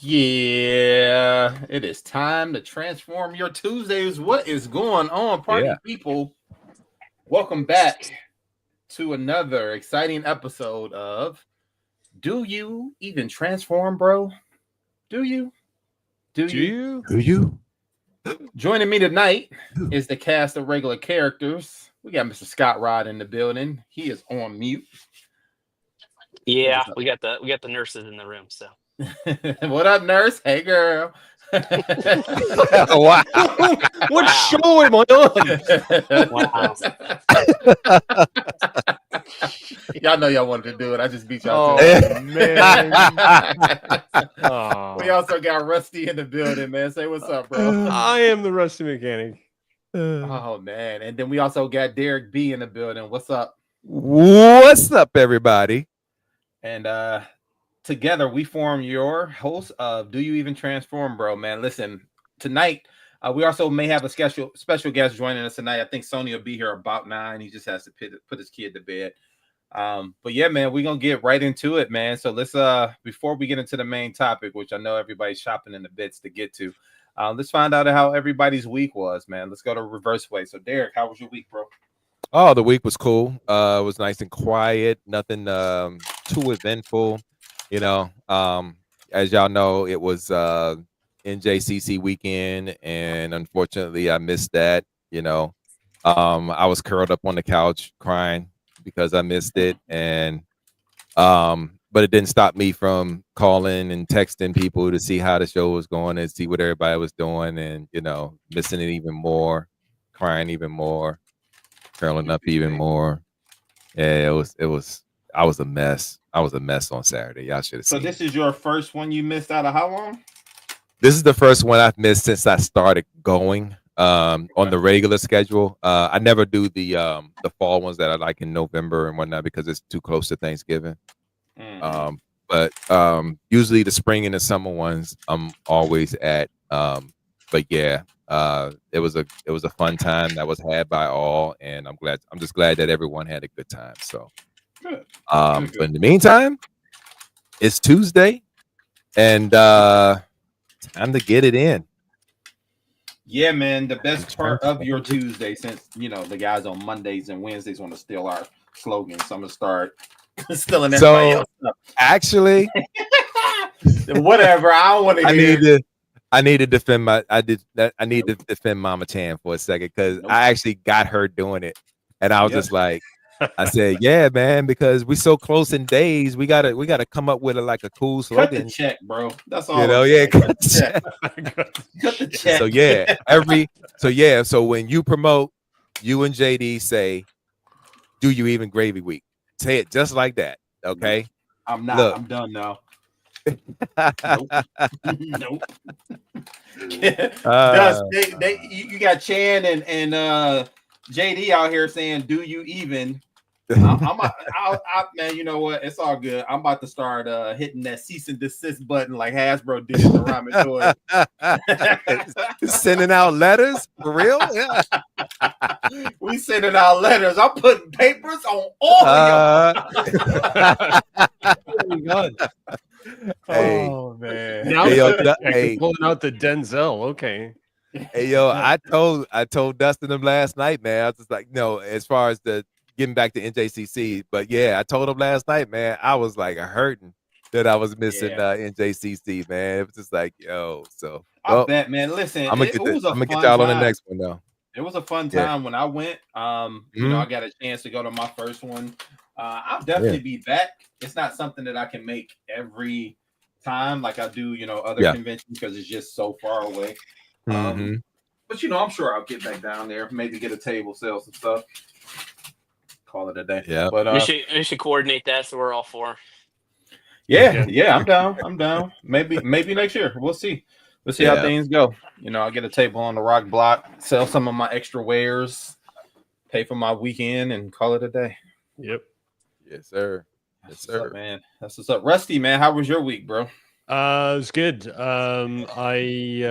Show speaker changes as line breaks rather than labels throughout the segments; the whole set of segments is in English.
Yeah, it is time to transform your Tuesdays. What is going on, party people? Welcome back to another exciting episode of Do You Even Transform, Bro? Do you? Do you?
Do you?
Joining me tonight is the cast of regular characters. We got Mr. Scott Rod in the building. He is on mute.
Yeah, we got the nurses in the room. So
What up, nurse? Hey, girl.
Wow.
What show am I on?
wow.
Y'all know y'all wanted to do it. I just beat y'all
Oh
to it.
man. Oh.
We also got Rusty in the building, man. Say what's up, bro.
I am the rusty mechanic.
Oh man. And then we also got Derek B in the building. What's up?
What's up, everybody?
And together we form your host of Do You Even Transform, Bro? Man, listen, tonight we also may have a special guest joining us tonight. I think Sony will be here about 9. He just has to put his kid to bed. But yeah, man, we're gonna get right into it, man. So let's before we get into the main topic, which I know everybody's shopping in the bits to get to, let's find out how everybody's week was, man. Let's go to reverse way. So Derek, how was your week, bro?
Oh, the week was cool. It was nice and quiet, nothing too eventful. You know, as y'all know, it was NJCC weekend, and unfortunately I missed that. You know, I was curled up on the couch crying because I missed it, and but it didn't stop me from calling and texting people to see how the show was going and see what everybody was doing, and you know, missing it even more, crying even more, curling up even more. Yeah, it was. I was a mess. I was a mess on Saturday. Y'all should have seen.
So this is your first one you missed out of how long?
This is the first one I've missed since I started going on the regular schedule. I never do the fall ones that I like in November and whatnot because it's too close to Thanksgiving. But usually the spring and the summer ones I'm always at. But yeah, it was a fun time that was had by all, and I'm just glad that everyone had a good time. So
Good.
But in the meantime, it's Tuesday, and time to get it in.
Yeah, man. The best part of your Tuesday, since you know the guys on Mondays and Wednesdays want to steal our slogan, so I'm gonna start stealing everybody else stuff.
Actually,
whatever. I don't want to hear.
I need to defend I need to defend Mama Chan for a second because I actually got her doing it, and I was just like, I said, yeah, man, because we're so close in days, we gotta come up with a cool slogan.
Cut the check, bro. That's all.
You know, yeah,
cut the check. Cut the check.
So yeah, so when you promote, you and JD say, "Do you even gravy week?" Say it just like that, okay?
I'm not. Look. I'm done now. Nope. You got Chan and JD out here saying, "Do you even?" Man, you know what? It's all good. I'm about to start hitting that cease and desist button like Hasbro did in the ramen toy.
Sending out letters for real? Yeah.
We sending out letters. I'm putting papers on all of y'all.
Hey. Oh man! Now pulling out the Denzel. Okay.
Hey yo, I told Dustin them last night, man. I was just like, no, as far as the getting back to NJCC, but yeah, I told him last night, man. I was like hurting that I was missing NJCC, man. It was just like, yo. So
I bet, man. Listen,
I'm gonna get y'all on the next one though.
It was a fun time when I went. You know, I got a chance to go to my first one. I'll definitely be back. It's not something that I can make every time like I do, you know, other conventions because it's just so far away. But you know, I'm sure I'll get back down there, maybe get a table, sell some stuff, call it a day.
Yeah,
but we should coordinate that so we're all for.
Yeah, I'm down. Maybe next year. We'll see. We'll see how things go. You know, I'll get a table on the rock block, sell some of my extra wares, pay for my weekend, and call it a day.
Yep.
Yes, sir.
Yes, sir. What's up, man. That's what's up. Rusty, man, how was your week, bro?
It was good. I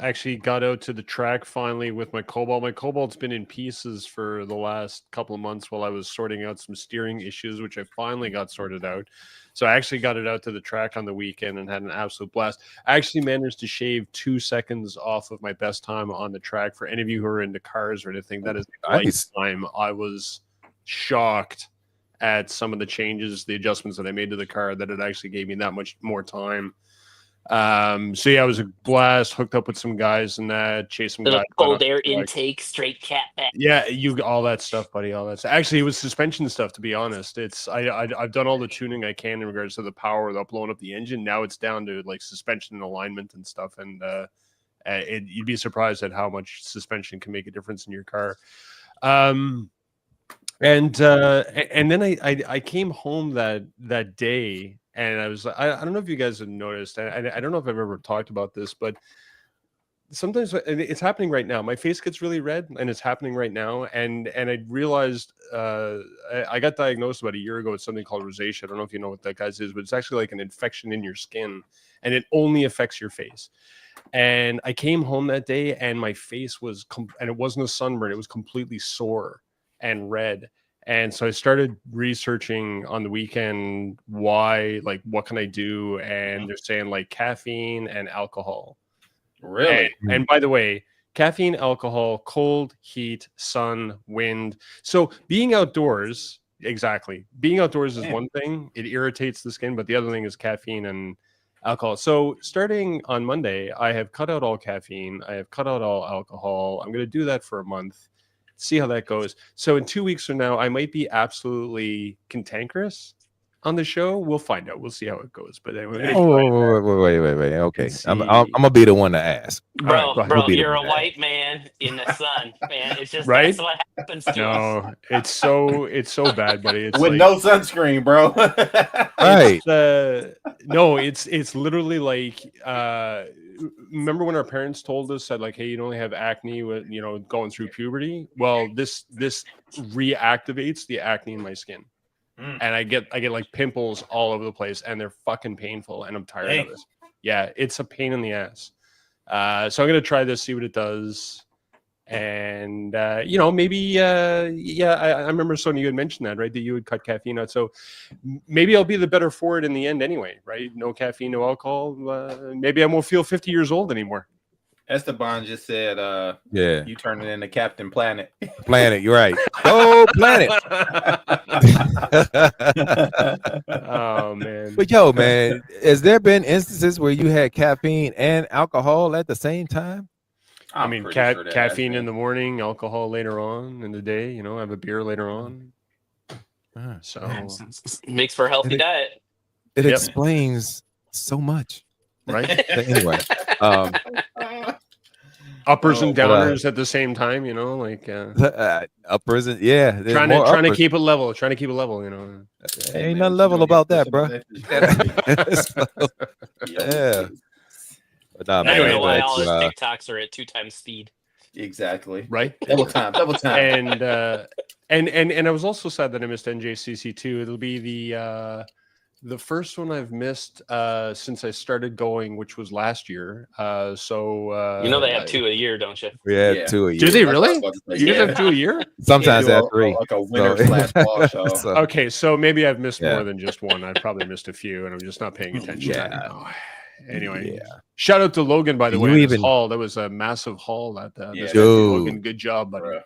actually got out to the track finally with my Cobalt. My Cobalt's been in pieces for the last couple of months while I was sorting out some steering issues, which I finally got sorted out. So I actually got it out to the track on the weekend and had an absolute blast. I actually managed to shave 2 seconds off of my best time on the track. For any of you who are into cars or anything, that is
Nice.
lifetime. I was shocked at some of the changes, the adjustments that I made to the car, that it actually gave me that much more time. So yeah, it was a blast. Hooked up with some guys and that, chased some
Little
guys.
cold air intake, straight cat back.
Yeah, you all that stuff, buddy. All that stuff. Actually, it was suspension stuff. To be honest, it's I've done all the tuning I can in regards to the power without blowing up the engine. Now it's down to like suspension and alignment and stuff. And you'd be surprised at how much suspension can make a difference in your car. And then I came home that day, and I was I don't know if you guys have noticed. I don't know if I've ever talked about this, but sometimes it's happening right now. My face gets really red, and it's happening right now. And I realized I got diagnosed about a year ago with something called rosacea. I don't know if you know what that guys is, but it's actually like an infection in your skin, and it only affects your face. And I came home that day, and my face was and it wasn't a sunburn; it was completely sore and red. And so I started researching on the weekend why, like, what can I do? And they're saying like caffeine and alcohol.
Really?
And by the way, caffeine, alcohol, cold, heat, sun, wind. So being outdoors, exactly. Being outdoors is one thing. It irritates the skin, but the other thing is caffeine and alcohol. So starting on Monday, I have cut out all caffeine. I have cut out all alcohol. I'm going to do that for a month. See how that goes. So in 2 weeks from now, I might be absolutely cantankerous on the show. We'll find out. We'll see how it goes. But then
wait. Okay, I'm gonna be the one to ask.
Bro, you're a white man in the sun, man. It's just
right.
That's what happens to us.
It's so bad, buddy. It's
with
like,
no sunscreen, bro.
Right.
No, it's literally like remember when our parents told us that, like, hey, you only have acne with going through puberty? Well, this reactivates the acne in my skin. And I get like pimples all over the place, and they're fucking painful, and I'm tired of this. Yeah, it's a pain in the ass. So I'm gonna try this, see what it does, and maybe I remember Sonia, you had mentioned that, right? That you would cut caffeine out, so maybe I'll be the better for it in the end, anyway, right? No caffeine, no alcohol. Maybe I won't feel 50 years old anymore.
Esteban just said,
yeah,
you turning into Captain Planet.
Planet, you're right. Oh, Planet.
Oh man.
But yo, man, has there been instances where you had caffeine and alcohol at the same time?
I mean, caffeine in the morning, alcohol later on in the day. Have a beer later on. So
makes for a healthy diet.
It explains so much,
right?
Anyway,
uppers and downers at the same time,
uppers and
trying to keep it level.
Ain't nothing level about that, bro. Yeah.
But nah, I don't know why all his TikToks are at 2 times speed.
Exactly.
Right.
Double time.
And I was also sad that I missed NJCC 2. It'll be the first one I've missed since I started going, which was last year. So
they have 2 a year, don't you?
Yeah, 2 a year.
Do they really? You guys have 2 a year?
Sometimes at 3.
Like a winter/fall show.
Okay, so maybe I've missed more than just one. I've probably missed a few, and I'm just not paying attention. Anyway, shout out to Logan, by the way. Haul, that was a massive haul at Logan. Good job, buddy.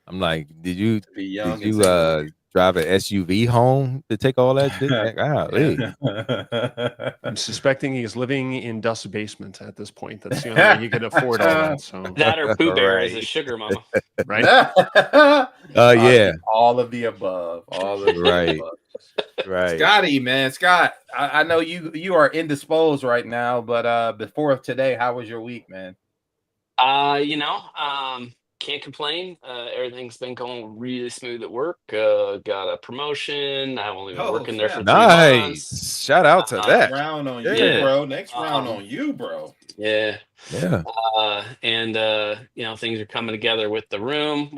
I'm like, did you drive an SUV home to take all that shit?
I'm suspecting he's living in Dust's basement at this point. That's the only way he could afford all that. So
that or Pooh Bear is a sugar mama,
right?
Yeah,
all of the above. All of the above.
Right.
Scotty, man, Scott, I know you are indisposed right now, but before today, how was your week, man?
Can't complain. Everything's been going really smooth at work. Got a promotion. I've only been working there for 3 months.
Shout out to that.
Next round on you, bro. Next round on you, bro.
Yeah.
Yeah.
Things are coming together with the room,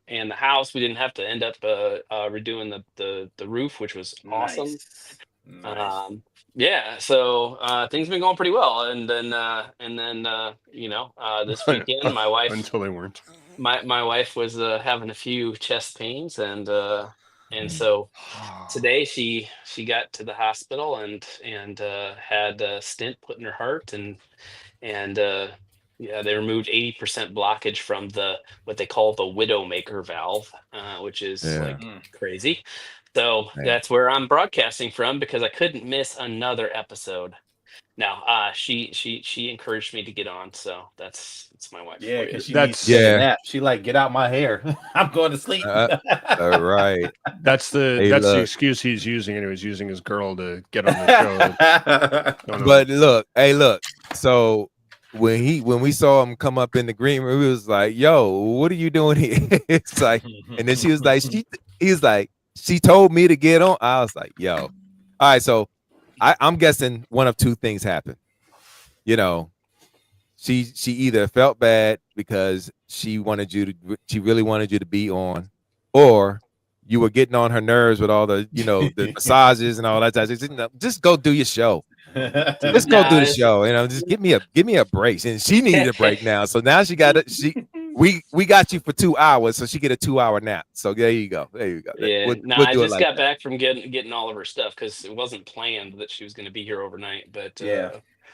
and the house. We didn't have to end up redoing the roof, which was awesome.
Nice.
Yeah, so things have been going pretty well, and then this weekend my wife
until they weren't.
my wife was having a few chest pains, and so today she got to the hospital and had a stent put in her heart, and yeah, they removed 80% blockage from what they call the widowmaker valve, which is like crazy. So that's where I'm broadcasting from, because I couldn't miss another episode. Now, she encouraged me to get on, so that's my wife.
Yeah,
for you.
because she
That's-
needs to take a nap. She like, get out my hair. I'm going to sleep.
All right.
That's the
Hey,
that's the
look.
excuse he's using, and he was using his girl to get on the show. No.
But look, hey, look. So when we saw him come up in the green room, we was like, "Yo, what are you doing here?" It's like, and then she was like, she told me to get on. I was like, "Yo, all right." So I'm guessing one of two things happened. You know, she either felt bad because she really wanted you to be on, or you were getting on her nerves with all the the massages and all that. Just go do your show. Just go do the show. Just give me a break. And she needed a break now. So now she got it. We got you for 2 hours, so she get a 2-hour nap. So there you go.
Yeah,
we'll
I
do it
just
like
got
that.
back from getting all of her stuff, because it wasn't planned that she was going to be here overnight, but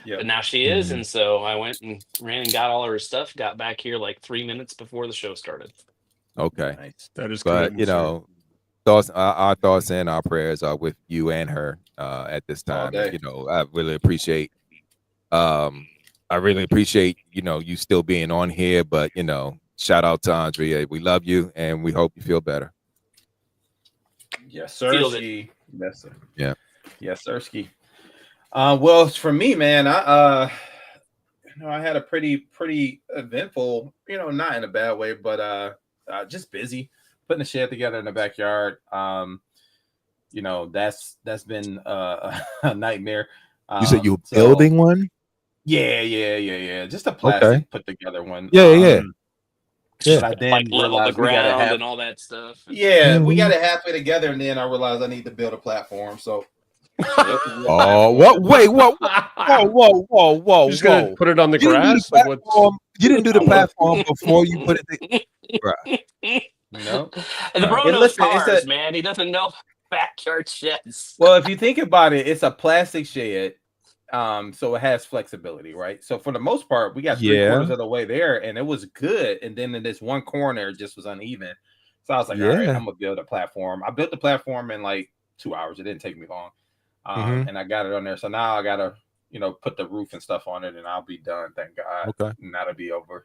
but now she is, and so I went and ran and got all of her stuff. Got back here like 3 minutes before the show started.
Okay,
nice.
That is
but
good.
our thoughts and our prayers are with you and her at this time. And, I really appreciate you still being on here, but shout out to Andrea. We love you and we hope you feel better.
Yes, sir. Yes, sir.
Yeah.
Yes, sir. Well, for me, man, I had a pretty eventful, not in a bad way, but just busy putting the shed together in the backyard. That's been a nightmare.
You said you were building one?
Yeah. Just a plastic put together one.
Yeah.
But I then
like level the ground and all that stuff.
Yeah, we got it halfway together, and then I realized I need to build a platform. So
oh, what? Wait, what? Whoa!
Just gonna put it on the grass?
Like what? You didn't do the platform before you put it. Right.
No.
And the bro knows cars, man. He doesn't know backyard sheds.
Well, if you think about it, it's a plastic shed. So it has flexibility, right? So for the most part, we got 3/4 of the way there, and it was good. And then in this one corner, it just was uneven. So I was like, all right, I'm gonna build a platform. I built the platform in like 2 hours. It didn't take me long. And I got it on there. So now I gotta, put the roof and stuff on it, and I'll be done. Thank God.
Okay.
And that'll be over.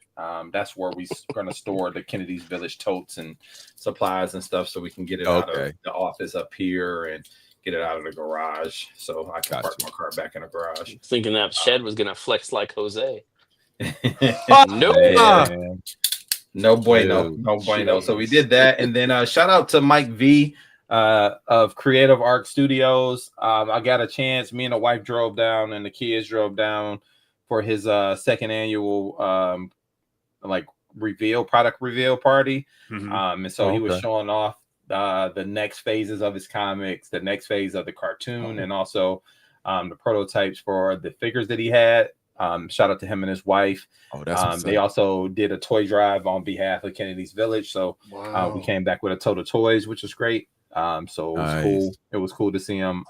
That's where we're gonna store the Kennedy's Village totes and supplies and stuff, so we can get it out of the office up here and get it out of the garage, so I can park my car back in the garage.
Thinking that shed was gonna flex like Jose.
No bueno. So we did that, and then shout out to Mike V of Creative Arc Studios. I got a chance. Me and the wife drove down, and the kids drove down for his second annual product reveal party. And so he was showing off the next phases of his comics, the next phase of the cartoon, and also the prototypes for the figures that he had. Shout out to him and his wife. They also did a toy drive on behalf of Kennedy's Village. So we came back with a total toys, which was great. So it was cool. It was cool to see him.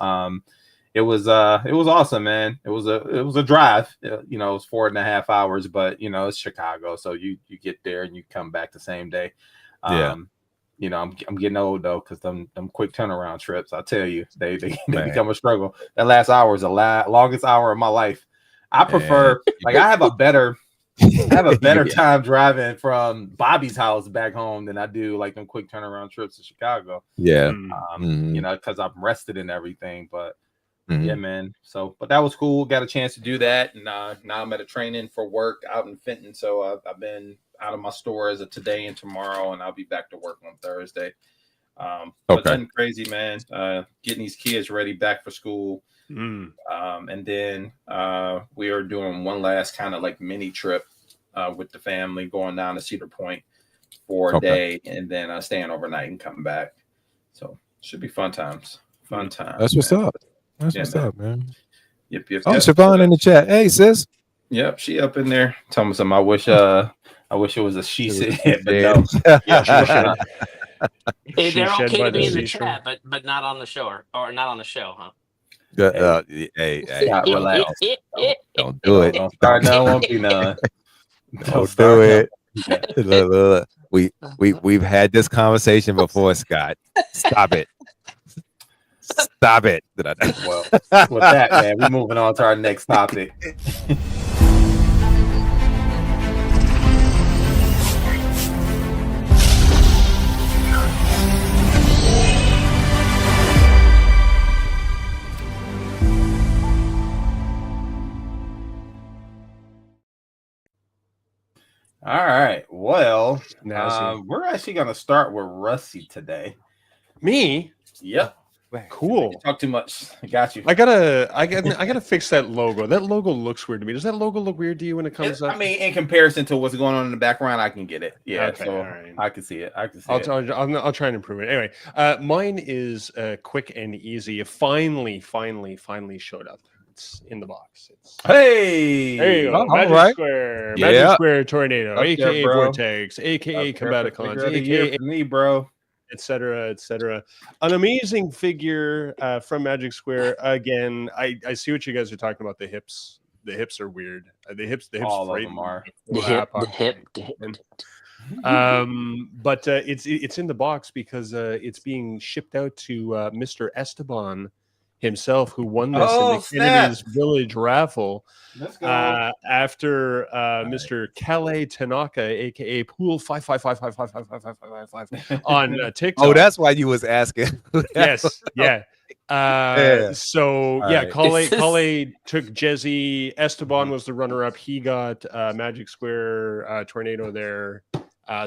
It was awesome, man. It was a drive. It was 4.5 hours, but it's Chicago, so you get there and you come back the same day. I'm getting old though, because them quick turnaround trips, I tell you, they become a struggle. That last hour is the longest hour of my life. I prefer, I have a better time driving from Bobby's house back home than I do like them quick turnaround trips to Chicago.
Yeah.
Because I'm rested and everything. But yeah, man. So, but that was cool. Got a chance to do that, and now I'm at a training for work out in Fenton. So I've been out of my store as of today and tomorrow, and I'll be back to work on Thursday. But nothing crazy, man. Getting these kids ready back for school. And then we are doing one last kind of like mini trip with the family, going down to Cedar Point for a day, and then staying overnight and coming back. So should be fun times.
That's what's up. That's
Yeah,
what's
man.
up, man.
Yep.
Oh, Siobhan in the chat. Hey, sis.
Yep, she up in there. Tell me something. I wish it was a she said, but no.
Yeah, she said.
Hey,
She
they're
shed
okay
by
to
the
be in the
seashore.
chat, but not on the show or not on the show, huh?
Hey,
Scott, relax.
don't do it.
Don't start none. Won't be none.
Don't do it. Look. We've had this conversation before, Scott. Stop it. Stop it.
Well, with that, man, we're moving on to our next topic. All right. Well, we're actually going to start with Rusty today.
Me?
Yep.
Cool.
You talk too much. I got you.
I gotta fix that logo. That logo looks weird to me. Does that logo look weird to you when it comes up?
I mean, in comparison to what's going on in the background, I can get it. Yeah,
okay,
so
all right.
I can see it.
I'll try and improve it. Anyway, mine is quick and easy. It finally showed up. It's in the box. There you go. Magic Square.
Yeah.
Magic Square Tornado,
Up
aka
there, bro.
Vortex, aka Combaticons,
aka for me, bro.
etc. An amazing figure from Magic Square. Again, I see what you guys are talking about. The hips are weird. The hips
all of them are.
The hip.
But it's in the box because it's being shipped out to Mr. Esteban himself, who won this in the Kennedy's Village raffle.
Let's go.
After Mr. Calais Tanaka, aka Pool 555555555 on TikTok.
Oh, that's why you was asking.
Yes, yeah. So
all
yeah,
right.
Calais took Jezzy. Esteban was the runner-up. He got Magic Square Tornado there.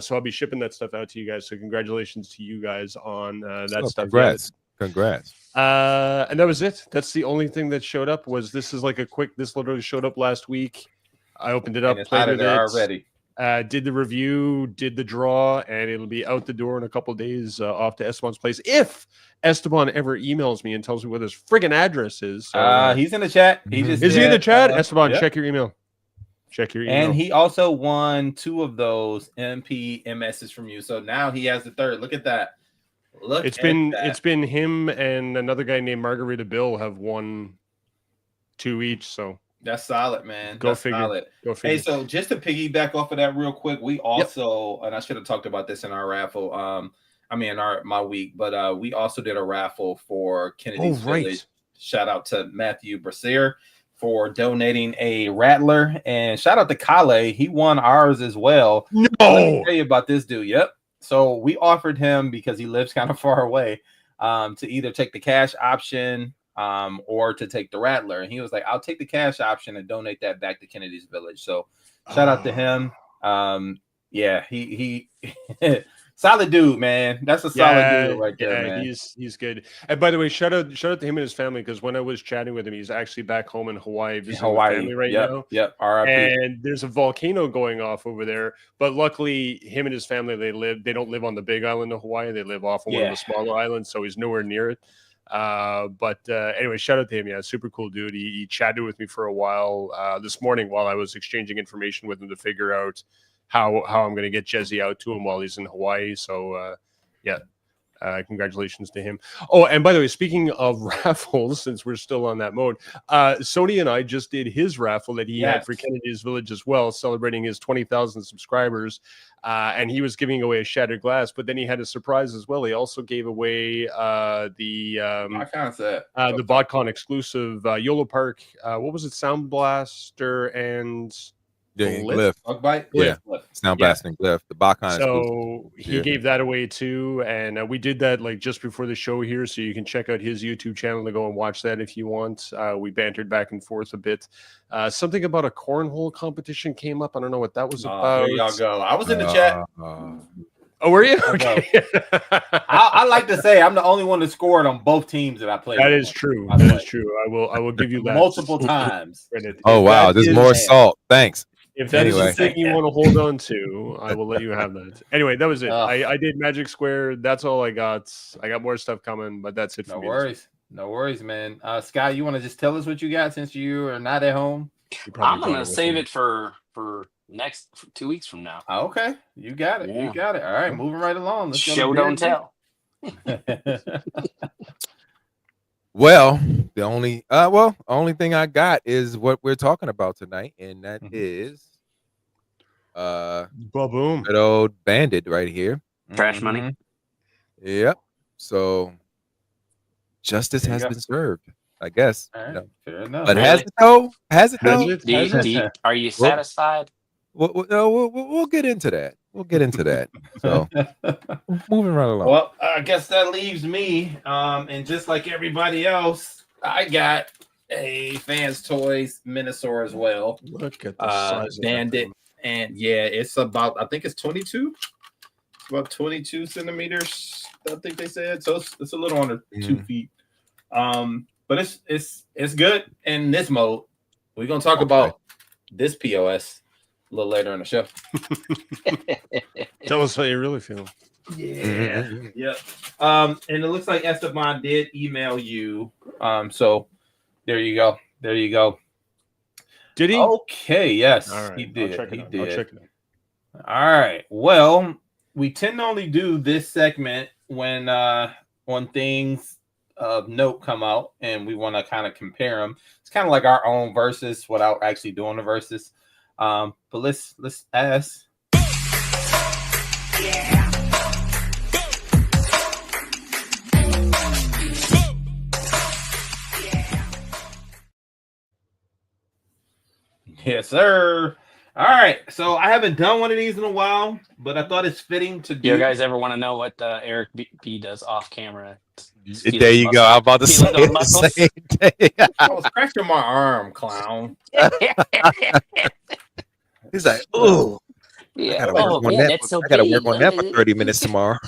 So I'll be shipping that stuff out to you guys. So congratulations to you guys on that stuff.
Congrats.
And that was it. That's the only thing that showed up. This literally showed up last week. I opened it up, played with it
already.
Did the review, did the draw, and it'll be out the door in a couple of days off to Esteban's place. If Esteban ever emails me and tells me what his friggin' address is.
He's in the chat.
Is he in the chat? Esteban, check your email. Check your email.
And he also won 2 of those MSs from you. So now he has the 3rd. Look at that. It's
been him and another guy named Margarita Bill have won 2 each. So
that's solid, man.
Go figure.
Hey, so just to piggyback off of that real quick, we also, and I should have talked about this in our raffle. My week, but we also did a raffle for Kennedy's Village. Shout out to Matthew Brasier for donating a Rattler, and shout out to Kale. He won ours as well.
No,
let me tell you about this dude. Yep. So we offered him, because he lives kind of far away, to either take the cash option or to take the Rattler. And he was like, I'll take the cash option and donate that back to Kennedy's Village. So shout out to him. Yeah, he solid dude, man. That's a solid dude right there, man.
He's good. And by the way, shout out to him and his family, because when I was chatting with him, he's actually back home in Hawaii visiting with family right now.
Yep. RIP.
And there's a volcano going off over there, but luckily him and his family, they don't live on the big island of Hawaii. They live off of one of the smaller islands, so he's nowhere near it. But anyway, shout out to him. Yeah, super cool dude. He chatted with me for a while this morning while I was exchanging information with him to figure out how I'm going to get Jezzy out to him while he's in Hawaii. So congratulations to him. Oh, and by the way, speaking of raffles, since we're still on that mode, Sony and I just did his raffle that he had for Kennedy's Village as well, celebrating his 20,000 subscribers. And he was giving away a shattered glass, but then he had a surprise as well. He also gave away the BotCon exclusive Yolo Park. What was it? Sound Blaster and
Glyph.
Yeah,
Sound Blast and Glyph. The BotCon.
So he gave that away too, and we did that like just before the show here, so you can check out his YouTube channel to go and watch that if you want. We bantered back and forth a bit. Something about a cornhole competition came up. I don't know what that was about.
There y'all go. I was in the chat.
Oh, were you? Okay.
I like to say I'm the only one that scored on both teams that I played.
That is true. That is true. I will give you that
multiple times.
Oh wow, there's more salt. Thanks.
If that is the thing you want to hold on to, I will let you have that. Anyway, that was it. I did Magic Square. That's all I got. I got more stuff coming, but that's it for me.
No worries. No worries, man. Scott, you want to just tell us what you got since you are not at home?
I'm gonna save it for next 2 weeks from now.
Okay, you got it.
Yeah.
You got it. All right, moving right along. Let's go to
Show don't tell.
Well, the only thing I got is what we're talking about tonight, and that is
Boom.
good old Bandit right here.
Trash money.
Yep. So justice has been served, I guess.
All right,
You know.
fair enough.
But
Really?
has it though? Has it though?
Are you satisfied?
We'll get into that. We'll get into that. So moving right along.
Well, I guess that leaves me. And just like everybody else, I got a Fans Toys Minosaur as well.
Look at the size
Bandit.
of
And yeah, it's about, I think it's 22. It's about 22 centimeters, I think they said. So it's a little under 2 feet. But it's good in this mode. We're gonna talk about this POS a little later in the show.
Tell us how you really feel.
Yeah. Yeah. And it looks like Esteban did email you. So there you go. There you go.
Did he?
Okay, yes,
All right.
he did.
I'll check it
He
out.
did.
I'll check it out.
All right. Well, we tend to only do this segment when things of note come out and we want to kind of compare them. It's kind of like our own versus without actually doing the versus. But let's ask. Yes, sir. All right. So I haven't done one of these in a while, but I thought it's fitting to do.
You guys ever want to know what Eric B does off camera?
There you go. I'm about to say the same thing.
I was cracking my arm, clown.
He's like, "Ooh,
yeah.
I gotta work on that.
So
I gotta work on that for 30 minutes tomorrow."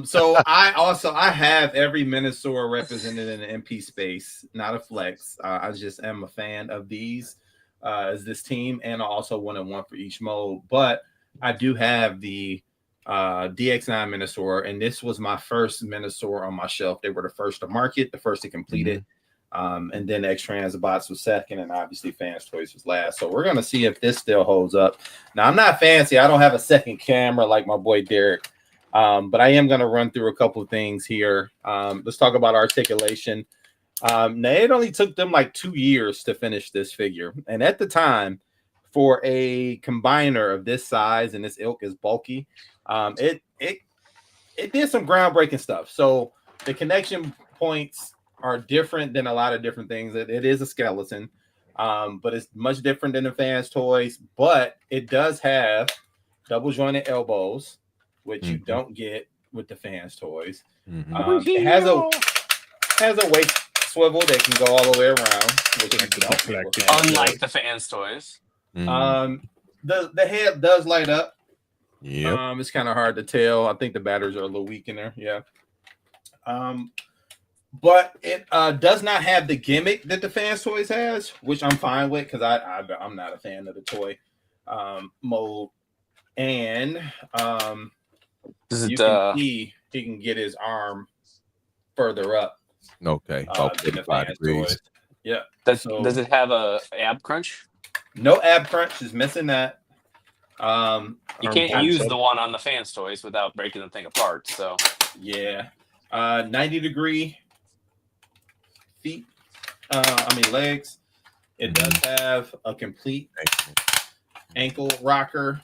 So I have every Minosaur represented in the MP space, not a flex. I just am a fan of these as this team, and I also wanted one for each mode. But I do have the DX9 Minosaur, and this was my first Minosaur on my shelf. They were the first to market, the first to complete it. And then X-Trans Bots was second, and obviously Fans Toys was last. So we're gonna see if this still holds up. Now I'm not fancy. I don't have a second camera like my boy Derek. But I am gonna run through a couple of things here. Let's talk about articulation. Now it only took them like 2 years to finish this figure, and at the time, for a combiner of this size and this ilk is bulky, it did some groundbreaking stuff. So the connection points are different than a lot of different things. It is a skeleton, but it's much different than the Fans Toys. But it does have double jointed elbows, which you don't get with the Fans Toys. It has a waist swivel that can go all the way around, which you don't get with Fans
Unlike
Toys.
the Fans Toys.
The head does light up.
Yeah.
It's kind of hard to tell. I think the batteries are a little weak in there. Yeah. But it does not have the gimmick that the Fans Toys has, which I'm fine with because I'm not a fan of the toy mode. And you can see he can get his arm further up.
Okay.
About 45 degrees. Yeah.
Does it have a ab crunch?
No ab crunch is missing that.
You can't use the one on the Fans Toys without breaking the thing apart. So
yeah, 90-degree feet. Legs. It does have a complete ankle rocker.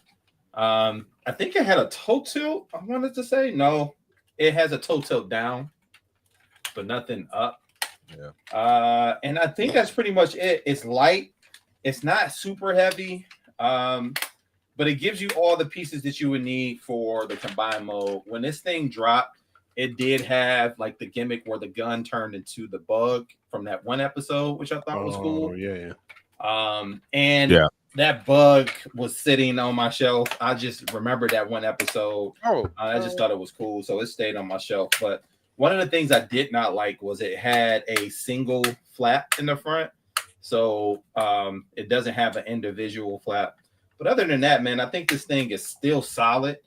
I think it had a toe tilt. I wanted to say no. It has a toe tilt down, but nothing up.
Yeah.
And I think that's pretty much it. It's light. It's not super heavy. But it gives you all the pieces that you would need for the combined mode. When this thing dropped, it did have like the gimmick where the gun turned into the bug from that one episode, which I thought was cool.
Yeah.
And that bug was sitting on my shelf. I just remember that one episode. I just thought it was cool, so it stayed on my shelf. But one of the things I did not like was it had a single flap in the front, so it doesn't have an individual flap. But other than that, man, I think this thing is still solid.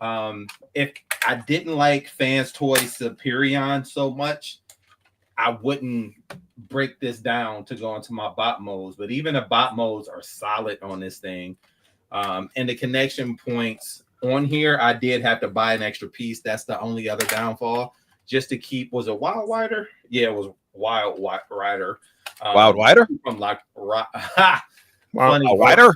If I didn't like Fans Toys Superion so much. I wouldn't break this down to go into my bot modes, but even the bot modes are solid on this thing. And the connection points on here, I did have to buy an extra piece. That's the only other downfall. Just to keep, was it Wild Rider? Yeah, it was Wild Rider.
Wild Rider?
From like
Wild Rider?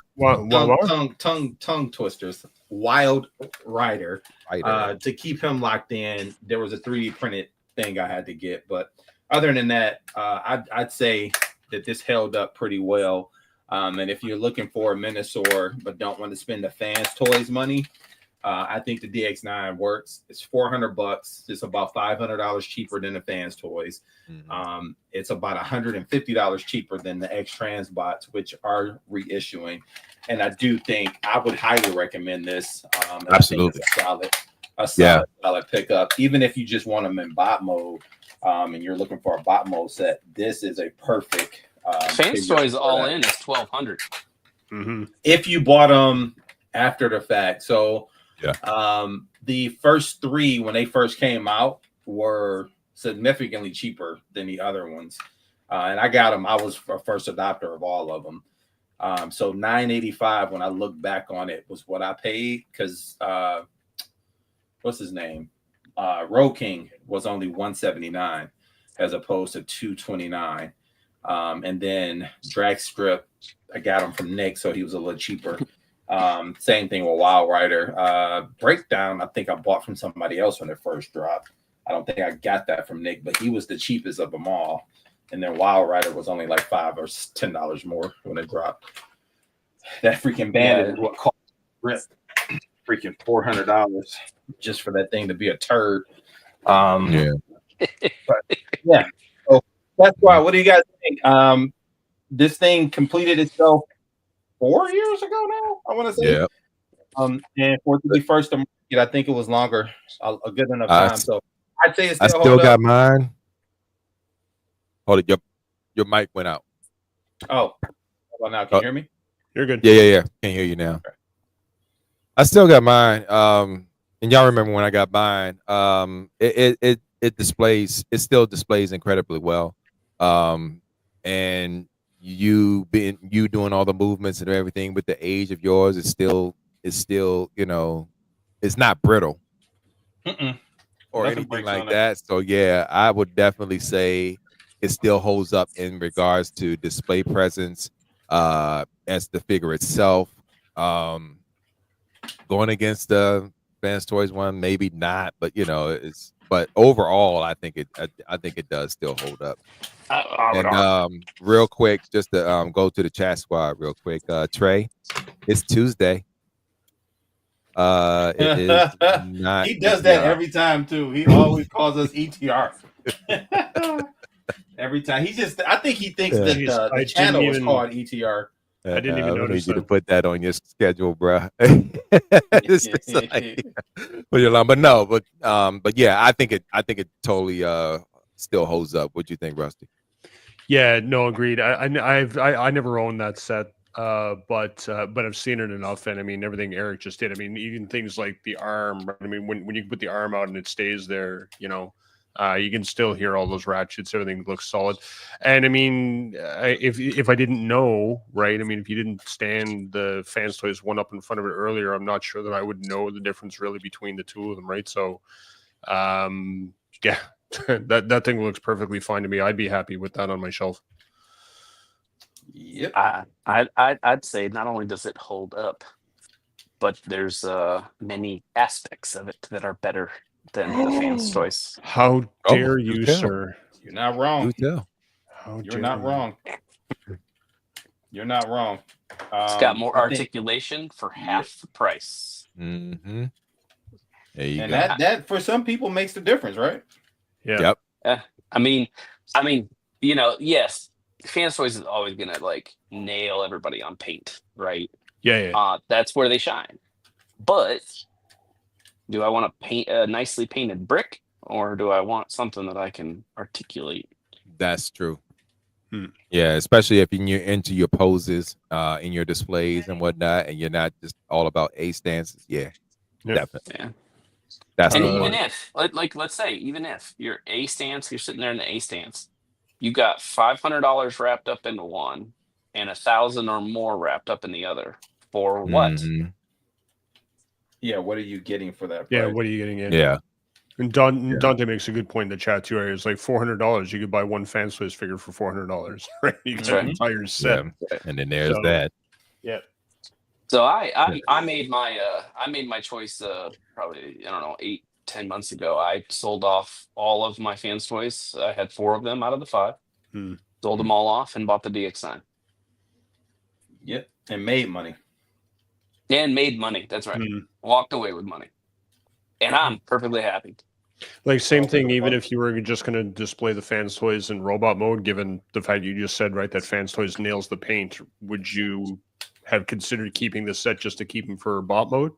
Tongue twisters. Wild Rider. To keep him locked in, there was a 3D printed thing I had to get. But other than that, I'd say that this held up pretty well. And if you're looking for a Minosaur but don't want to spend the Fans Toys money, I think the DX9 works. It's $400. It's about $500 cheaper than the Fans Toys. Mm-hmm. It's about $150 cheaper than the X Transbots, which are reissuing. And I do think I would highly recommend this.
Absolutely,
a solid pickup. Even if you just want them in bot mode, and you're looking for a bot mode set, this is a perfect.
Fans Toys all in is $1,200.
Mm-hmm.
If you bought them after the fact, so.
Yeah.
The first three, when they first came out, were significantly cheaper than the other ones. And I got them. I was a first adopter of all of them. So $985, when I look back on it, was what I paid because what's his name? Road King was only $179 as opposed to $229. And then Drag Strip, I got him from Nick, so he was a little cheaper. Same thing with Wild Rider. Breakdown, I think I bought from somebody else when it first dropped. I don't think I got that from Nick, but he was the cheapest of them all. And then Wild Rider was only like $5 or $10 more when it dropped. That freaking Bandit is what cost Rip freaking $400 just for that thing to be a turd.
Yeah.
But, yeah. So that's why. What do you guys think? This thing completed itself 4 years ago now, I want to say.
Yeah.
And for it to be first to market, I think it was longer, a good enough time. So I'd say it's
I still got mine. Hold it, your mic went out.
Oh, well, now can you hear me?
You're good.
Yeah. Can't hear you now. Okay. I still got mine. And y'all remember when I got mine? It still displays incredibly well. And you doing all the movements and everything with the age of yours, it's still it's not brittle or anything like that. So yeah, I would definitely say it still holds up in regards to display presence, as the figure itself. Going against the Fans Toys one, maybe not, but but overall, I think it does still hold up. And real quick, just to go to the chat squad real quick, Trey, it's Tuesday. It is not.
He does that every time too. He always calls us ETR. Every time. I think he thinks that the channel was called ETR.
I didn't even notice
you to put that on your schedule, bro. It's just like, but yeah, I think it totally still holds up. What do you think, Rusty?
Yeah, no, agreed. I never owned that set, but I've seen it enough, and I mean everything Eric just did. I mean, even things like the arm. I mean, when you put the arm out and it stays there, you can still hear all those ratchets. Everything looks solid. And I mean, if I didn't know, right? I mean, if you didn't stand the Fans Toys one up in front of it earlier, I'm not sure that I would know the difference really between the two of them, right? So, yeah, that thing looks perfectly fine to me. I'd be happy with that on my shelf.
Yep.
I'd say not only does it hold up, but there's many aspects of it that are better than the Fans Toys.
How dare you, sir?
You're not wrong.
You're
not wrong. You're not wrong.
It's got more articulation for half the price.
Mm-hmm. There you go.
That for some people makes the difference, right?
Yeah.
Yep.
I mean, yes, Fans Toys is always gonna nail everybody on paint, right?
Yeah.
That's where they shine. But do I want to paint a nicely painted brick, or do I want something that I can articulate?
That's true. Yeah, especially if you're into your poses, in your displays and whatnot, and you're not just all about A stances. Yeah, definitely.
Yeah.
That's
And
the
even
one.
if, let's say, even if you're A stance, you're sitting there in the A stance, you got $500 wrapped up into one, and 1,000 or more wrapped up in the other. For what?
Mhm.
Yeah, what are you getting for that
Yeah,
price?
what are you getting in?
Yeah.
And
Yeah.
Dante makes a good point in the chat too. It's like $400. You could buy one Fans Toys figure for $400, right? You
That's
got
right.
an entire set.
Yeah. And then there's
So,
that.
yeah.
So I made my choice probably, I don't know, 8-10 months ago. I sold off all of my Fans Toys. I had 4 of them out of the 5. Sold them all off and bought the DX9.
Yep, and made money.
And made money. That's right. Walked away with money. And I'm perfectly happy.
Like same thing, even if you were just going to display the Fans Toys in robot mode, given the fact you just said, right, that Fans Toys nails the paint, would you have considered keeping the set just to keep them for bot mode?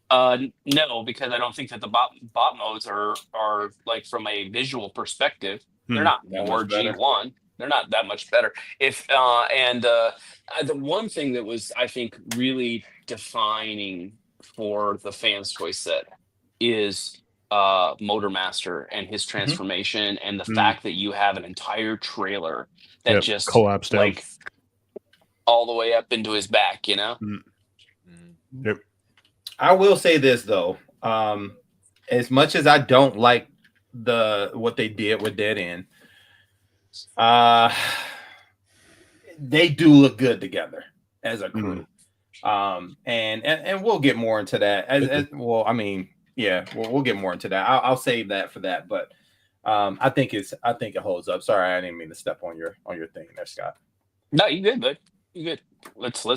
No, because I don't think that the bot modes are like, from a visual perspective, they're not more G1. They're not that much better. The one thing that was, I think, really defining for the Fans Toy set is Motormaster and his transformation, and the fact that you have an entire trailer that just
collapsed
like
down
all the way up into his back, you know?
Yep.
I will say this though, as much as I don't like what they did with Deadend, they do look good together as a crew. And we'll get more into that as well. I mean, yeah, we'll get more into that. I'll save that for that, but I think it holds up. Sorry, I didn't mean to step on your thing there, Scott.
No, you good, bud. You good. Let's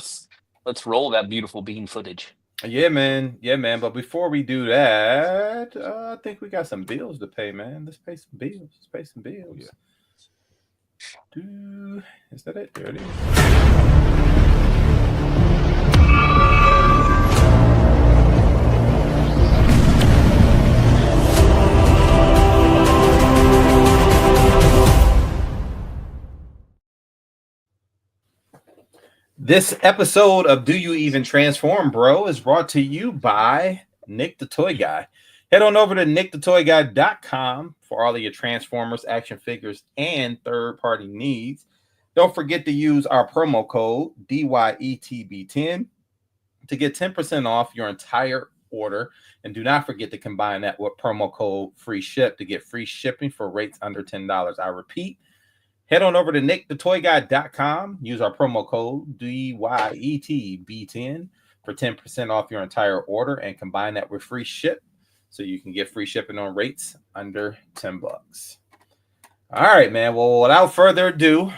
roll that beautiful bean footage.
Yeah, man. But before we do that, I think we got some bills to pay, man. Let's pay some bills. Yeah. Is that it? There it is. This episode of Do You Even Transform, Bro, is brought to you by Nick the Toy Guy. Head on over to nickthetoyguy.com for all of your Transformers, action figures, and third-party needs. Don't forget to use our promo code DYETB10 to get 10% off your entire order. And do not forget to combine that with promo code FREESHIP to get free shipping for rates under $10. I repeat, head on over to nickthetoyguy.com. Use our promo code DYETB10 for 10% off your entire order and combine that with free ship so you can get free shipping on rates under $10. All right, man. Well, without further ado,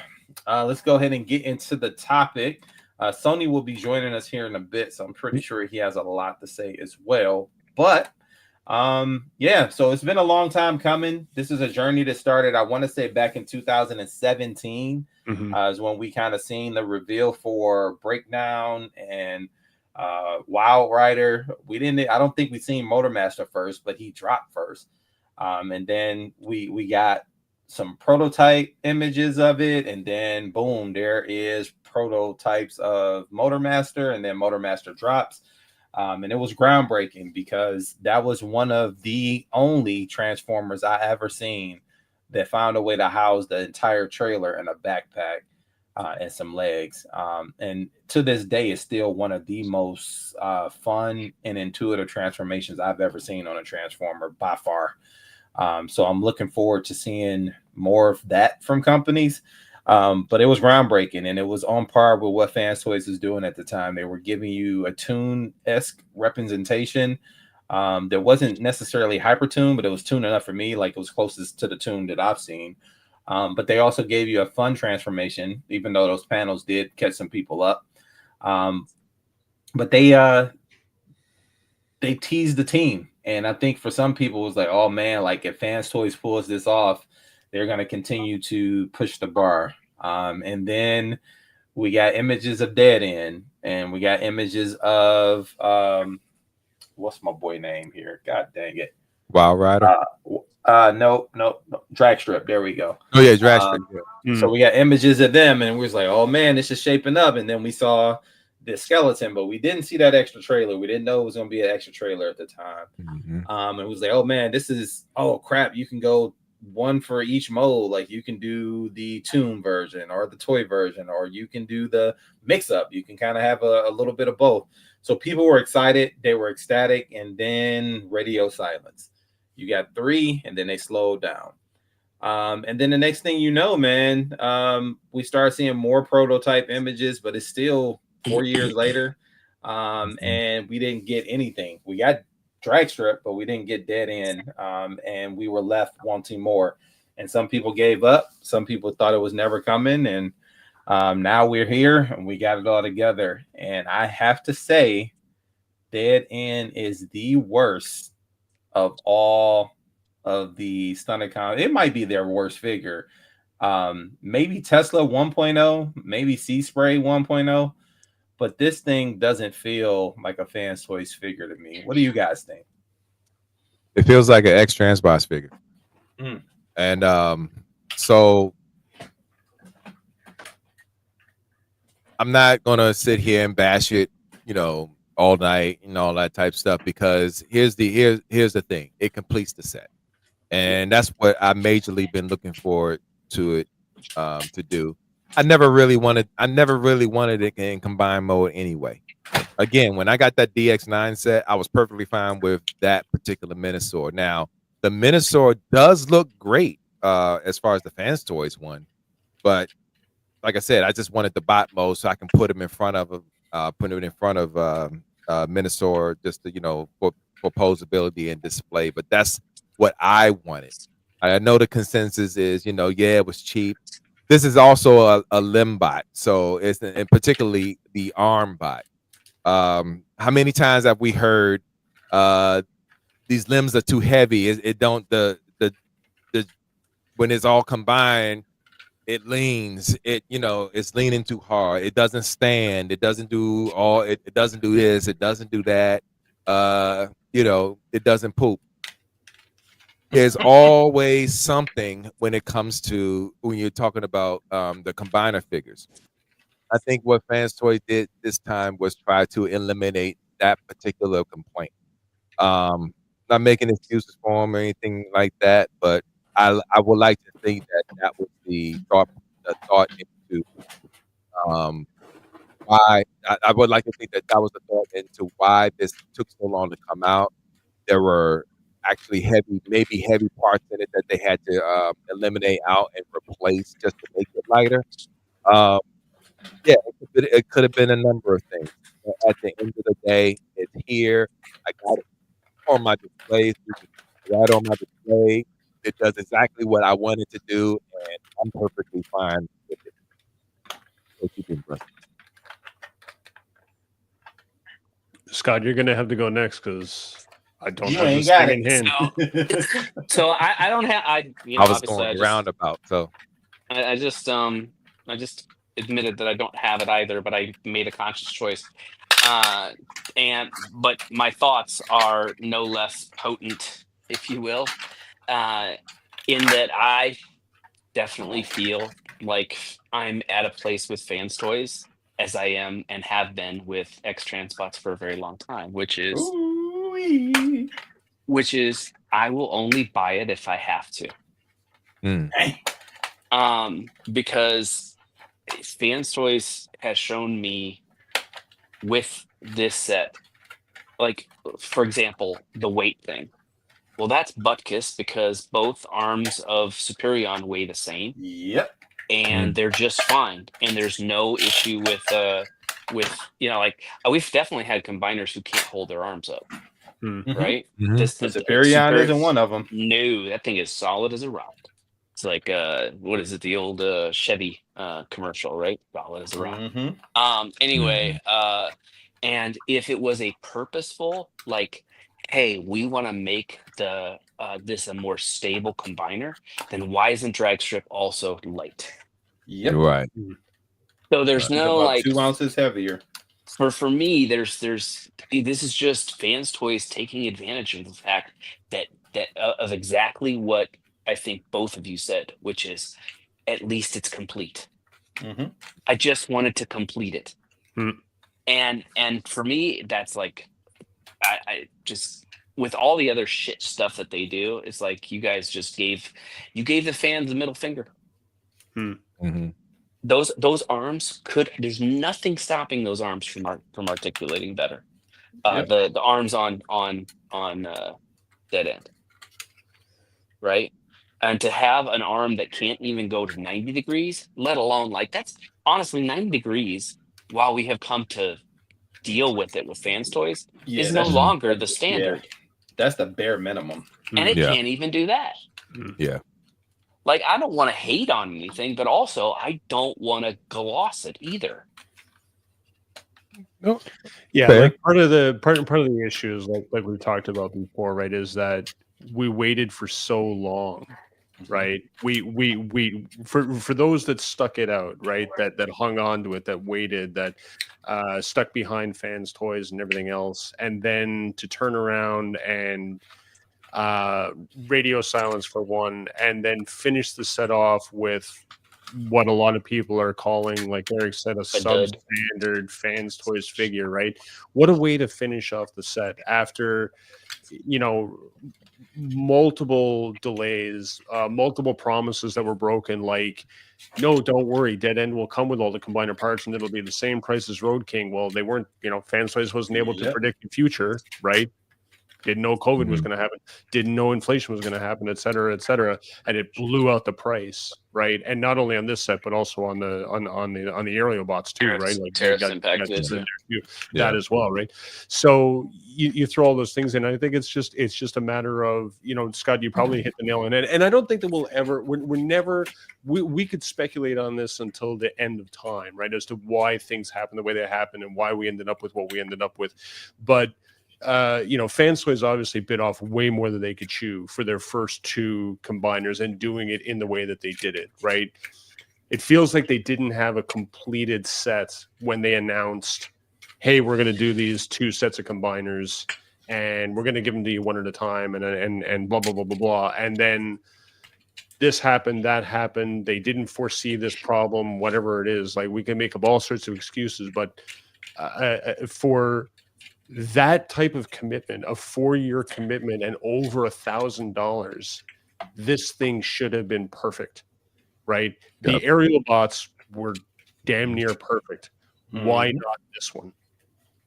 let's go ahead and get into the topic. Sony will be joining us here in a bit, so I'm pretty sure he has a lot to say as well. But yeah, so it's been a long time coming. This is a journey that started, I want to say, back in 2017 is when we kind of seen the reveal for Breakdown and Wild Rider. I don't think we seen Motormaster first, but he dropped first. And then we got some prototype images of it, and then boom, there is prototypes of Motormaster, and then Motormaster drops. And it was groundbreaking because that was one of the only Transformers I ever seen that found a way to house the entire trailer in a backpack and some legs. And to this day, it's still one of the most fun and intuitive transformations I've ever seen on a Transformer by far. So I'm looking forward to seeing more of that from companies. But it was groundbreaking, and it was on par with what Fans Toys was doing at the time. They were giving you a Toon-esque representation that wasn't necessarily hyper-Toon, but it was Toon enough for me, like it was closest to the Toon that I've seen. But they also gave you a fun transformation, even though those panels did catch some people up. But they teased the team, and I think for some people it was like, oh man, like if Fans Toys pulls this off, they're going to continue to push the bar. And then we got images of Deadend, and we got images of what's my boy name here? God dang it.
Wild Rider.
No, Drag Strip. There we go.
Oh yeah, Drag Strip.
So we got images of them, and we was like, oh man, this is shaping up. And then we saw the skeleton, but we didn't see that extra trailer. We didn't know it was going to be an extra trailer at the time. And it was like, oh man, this is, oh crap, you can go one for each mode. Like you can do the tune version or the toy version, or you can do the mix up. You can kind of have a little bit of both. So people were excited, they were ecstatic, and then radio silence. You got 3, and then they slowed down. And then the next thing you know, man, we started seeing more prototype images, but it's still 4 years later. And we didn't get anything. We got drag strip, but we didn't get Deadend. And we were left wanting more. And some people gave up. Some people thought it was never coming. And now we're here and we got it all together. And I have to say, Deadend is the worst of all of the StunnerCon. It might be their worst figure. Maybe Tesla 1.0, maybe Sea Spray 1.0, but this thing doesn't feel like a Fans Toys figure to me. What do you guys think?
It feels like an X-Transbox figure. And so I'm not gonna sit here and bash it, all night and all that type of stuff, because here's the thing. It completes the set. And that's what I majorly been looking forward to it to do. I never really wanted it in combined mode anyway. Again, when I got that DX9 set, I was perfectly fine with that particular Minosaur. Now, the Minosaur does look great as far as the Fans Toys one, but like I said, I just wanted the bot mode so I can put him in front of Minosaur, just to, for posability and display. But that's what I wanted. I know the consensus is, it was cheap. This is also a limb bot, so it's, and particularly the arm bot. How many times have we heard these limbs are too heavy? It don't the when it's all combined, it leans. It's leaning too hard. It doesn't stand. It doesn't do all. It doesn't do this. It doesn't do that. It doesn't poop. There's always something when it comes to when you're talking about the combiner figures. I think what Fans Toys did this time was try to eliminate that particular complaint. Not making excuses for them or anything like that, but I would like to think that was the thought into why I would like to think that was the thought into why this took so long to come out. There were actually maybe heavy parts in it that they had to eliminate out and replace just to make it lighter. It could have been a number of things. But at the end of the day, it's here. I got it on my display. Right on my display. It does exactly what I wanted to do, and I'm perfectly fine with it. So keep it impressive.
Scott, you're gonna have to go next because I don't
You
have
ain't
the
got
spinning
it.
hand.
So I don't have I
was
obviously
going roundabout, so
I just admitted that I don't have it either, but I made a conscious choice. But my thoughts are no less potent, if you will, in that I definitely feel like I'm at a place with Fans Toys as I am and have been with X-Transbots for a very long time, which is
Ooh-wee.
I will only buy it if I have to. Because Fans Toys has shown me with this set, like, for example, the weight thing. Well, that's Butkus because both arms of Superion weigh the same.
Yep.
And they're just fine. And there's no issue with we've definitely had combiners who can't hold their arms up. Right?
The Superion isn't one of them.
No, that thing is solid as a rock. It's like what is it? The old Chevy commercial, right? Solid as a rock. Anyway, and if it was a purposeful, like, hey, we want to make this a more stable combiner, then why isn't drag strip also light?
Yep.
Right.
So there's no
about
like
2 ounces heavier.
For me, this is just Fans Toys taking advantage of the fact that of exactly what I think both of you said, which is at least it's complete. I just wanted to complete it. And for me, that's like, I just, with all the other shit stuff that they do, it's like you guys just gave the fans the middle finger.
Mhm.
Those arms there's nothing stopping those arms from articulating better.
Yep.
The arms on Dead End, right? And to have an arm that can't even go to 90 degrees, let alone, like, that's honestly 90 degrees, while we have come to deal with it with Fans Toys,
Yeah,
is no
that's
longer the standard.
That's the bare minimum.
And it
Yeah.
can't even do that.
Yeah.
Like, I don't want to hate on anything, but also I don't want to gloss it either.
Yeah,
Fair.
like part of the issue is like we talked about before, right? Is that we waited for so long, right? We for those that stuck it out, right? That hung on to it, that waited, that stuck behind Fans Toys and everything else, and then to turn around and radio silence for one, and then finish the set off with what a lot of people are calling, like Eric said, a
dud.
substandard Fans Toys figure, right? What a way to finish off the set after, multiple delays, multiple promises that were broken. Like, no, don't worry, Dead End will come with all the combiner parts and it'll be the same price as Road King. Well, they weren't, Fans Toys wasn't able to predict the future, right? Didn't know COVID was going to happen. Didn't know inflation was going to happen, et cetera, and it blew out the price, right? And not only on this set, but also on the aerial bots too, right? Like
tariffs impacted
that as well, right? So you throw all those things in. I think it's just a matter of, Scott, you probably hit the nail on it. And I don't think that we could speculate on this until the end of time, right? As to why things happen the way they happen and why we ended up with what we ended up with, but. Fans Toys obviously bit off way more than they could chew for their first two combiners and doing it in the way that they did it, right? It feels like they didn't have a completed set when they announced, hey, we're going to do these two sets of combiners and we're going to give them to you one at a time and blah, blah, blah, blah, blah. And then this happened, that happened. They didn't foresee this problem, whatever it is. Like, we can make up all sorts of excuses, but for that type of commitment, a 4-year commitment and over $1,000, this thing should have been perfect, right?
Yep.
The aerial bots were damn near perfect. Why not this one,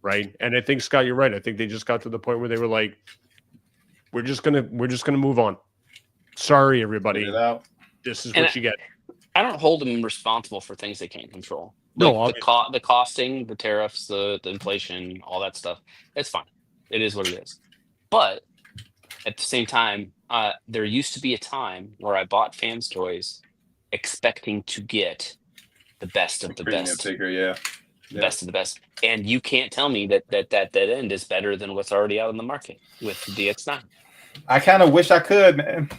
right? And I think, Scott, you're right. I think they just got to the point where they were like, we're just gonna move on. Sorry, everybody. This is what you get.
I don't hold them responsible for things they can't control.
No,
like the costing, the tariffs, the inflation, all that stuff. It's fine. It is what it is. But at the same time, there used to be a time where I bought Fans Toys expecting to get the best of the best.
Figure,
Best of the best. And you can't tell me that Dead End is better than what's already out in the market with the DX9.
I kind of wish I could, man.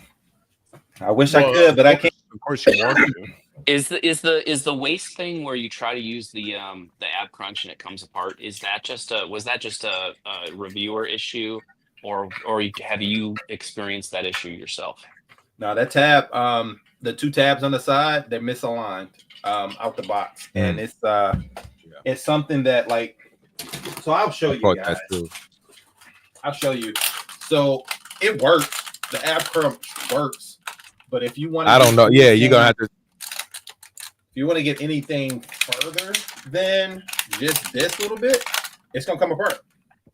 I wish I could, but I can't.
Of course you want to.
Is the waist thing where you try to use the ab crunch and it comes apart? Was that just a reviewer issue, or have you experienced that issue yourself?
No, that tab, the two tabs on the side, they're misaligned out the box, and it's something that, like, so I'll show you guys. I'll show you. So it works. The ab crunch works, but if you want,
I don't know. Yeah, you're gonna have to.
If you want to get anything further than just this little bit, it's gonna come apart.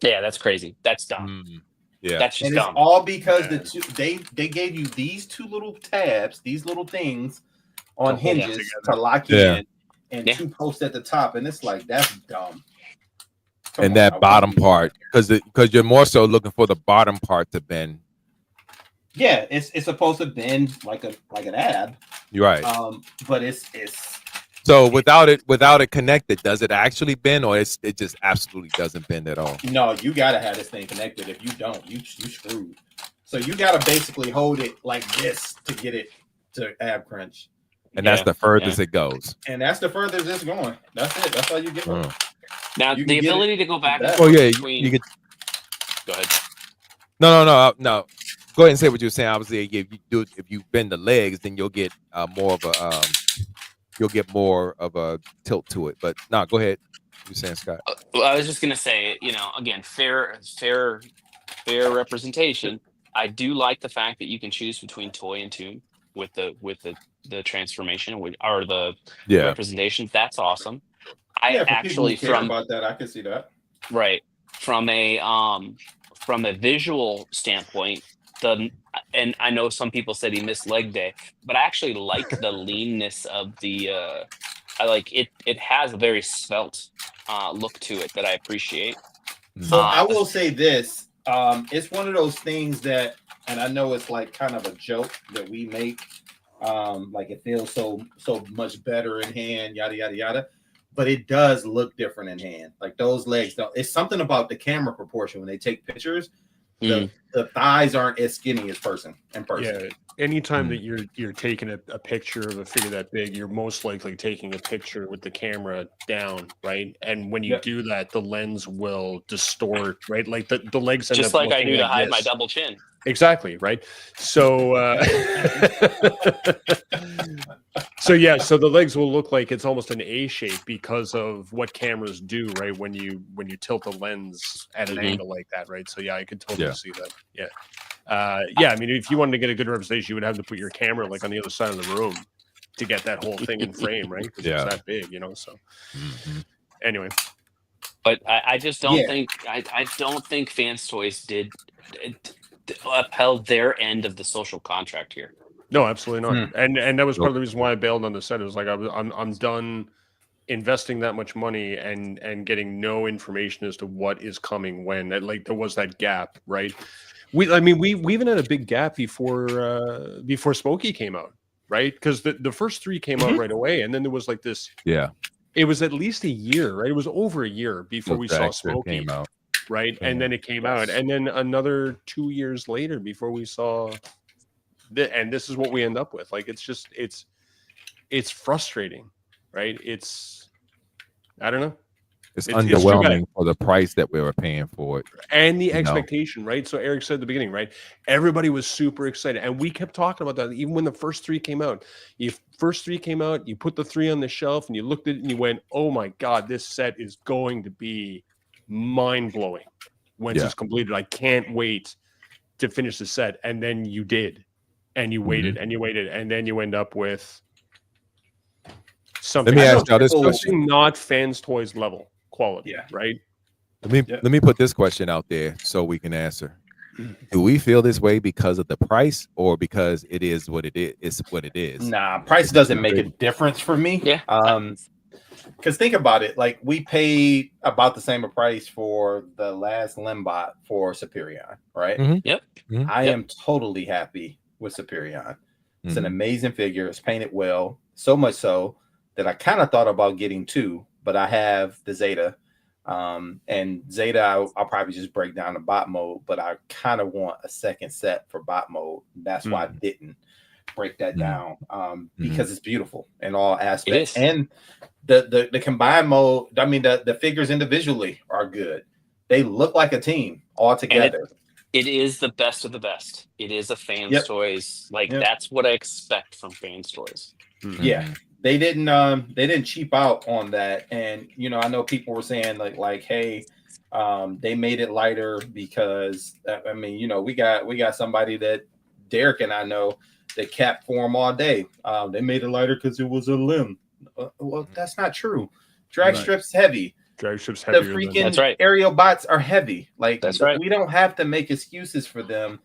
Yeah, that's crazy. That's dumb.
Yeah,
that's just dumb.
It's all because they gave you these two little tabs, these little things on hinges to lock you in, and two posts at the top, and it's like, that's dumb.
And that bottom part, because you're more so looking for the bottom part to bend.
Yeah, it's supposed to bend like an ab.
You're right.
But it's
so without it connected, does it actually bend, or it just absolutely doesn't bend at all?
No, you gotta have this thing connected. If you don't, you screwed. So you gotta basically hold it like this to get it to ab crunch.
And that's the furthest it goes.
And that's the furthest it's going. That's it. That's all you get.
Now the ability to go back.
Oh yeah, you could.
Go ahead.
No. Go ahead and say what you're saying. Obviously, if you bend the legs, then you'll get more of a tilt to it. But no, go ahead. You saying, Scott?
Well, I was just gonna say, again, fair representation. I do like the fact that you can choose between toy and tune with the transformation or the
Yeah.
representation. That's awesome. I
Yeah, for people
actually
who care about that, I can see that.
right from a visual standpoint, and I know some people said he missed leg day, but I actually like the leanness of the I like it. It has a very svelte look to it that I appreciate.
So I will say this. It's one of those things that, and I know it's like kind of a joke that we make. Like it feels so much better in hand, yada yada yada. But it does look different in hand. Like those legs don't. It's something about the camera proportion when they take pictures. The thighs aren't as skinny as in person.
Yeah. Anytime that you're taking a picture of a figure that big, you're most likely taking a picture with the camera down, right? And when you do that, the lens will distort, right? Like the legs end
just
up
like I do to hide my
this.
double chin.
Exactly, right? So so the legs will look like it's almost an A shape because of what cameras do, right? When you tilt the lens at an angle like that, right? So yeah, I could totally see that. Yeah. I mean, if you wanted to get a good representation, you would have to put your camera like on the other side of the room to get that whole thing in frame, right? Because it's that big, So anyway.
But I just don't think I don't think Fans Toys did upheld their end of the social contract here.
No, absolutely not. And that was part of the reason why I bailed on the set. It was like I'm done investing that much money and getting no information as to what is coming when. Like there was that gap, right? We even had a big gap before Smokey came out, right? Because the first three came out right away, and then there was like this.
Yeah.
It was at least a year, right? It was over a year before we saw Smokey
came out.
Right, and then it came out, and then another 2 years later before we saw, and this is what we end up with. Like it's just it's frustrating, right? I don't know.
It's underwhelming for the price that we were paying for it,
and the expectation, right? So Eric said at the beginning, right? Everybody was super excited, and we kept talking about that even when the first three came out. You put the three on the shelf, and you looked at it, and you went, "Oh my god, this set is going to be mind-blowing once it's completed. I can't wait to finish the set." And then you did, and you waited and you waited, and then you end up with something.
Let me ask y'all this question.
Not Fans Toys level quality, right?
Let me put this question out there so we can answer. Do we feel this way because of the price or because it is what it is? It's what it is.
Nah, price doesn't make a difference for me.
Yeah.
Because think about it, like we paid about the same price for the last Limbot for Superion, right?
Yep.
I am totally happy with Superion. It's an amazing figure. It's painted well, so much so that I kind of thought about getting two, but I have the Zeta. And Zeta, I'll probably just break down the bot mode, but I kind of want a second set for bot mode. That's why I didn't break that down, because it's beautiful in all aspects. And the combined mode, I mean, the figures individually are good. They look like a team all together.
It is the best of the best. It is a Fans Toys. That's what I expect from Fans Toys.
Yeah. They didn't cheap out on that. And I know people were saying like hey, they made it lighter because I mean, we got somebody that Derek and I know that capped for them all day. They made it lighter because it was a limb. Well, that's not true. Drag strips heavy.
Drag strips heavy.
The freaking aerial bots are heavy. Like
that's right.
We don't have to make excuses for them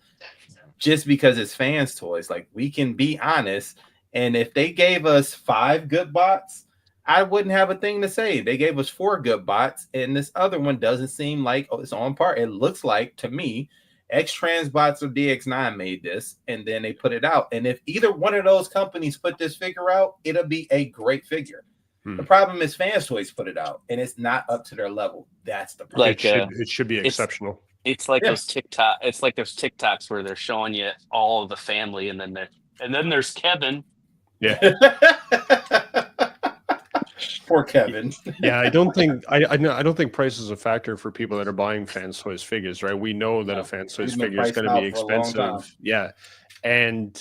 just because it's Fans Toys. Like we can be honest. And if they gave us 5 good bots, I wouldn't have a thing to say. They gave us 4 good bots, and this other one doesn't seem like it's on par. It looks like to me, X-Trans Bots or DX9 made this, and then they put it out. And if either one of those companies put this figure out, it'll be a great figure. The problem is Fans Toys put it out, and it's not up to their level. That's the problem.
It should be exceptional.
It's like those TikTok. It's like those TikToks where they're showing you all of the family, and then there's Kevin.
Yeah.
Poor Kevin.
Yeah, I don't think price is a factor for people that are buying Fans Toys figures, right? We know that a Fans Toys figure is going to be expensive. Yeah. And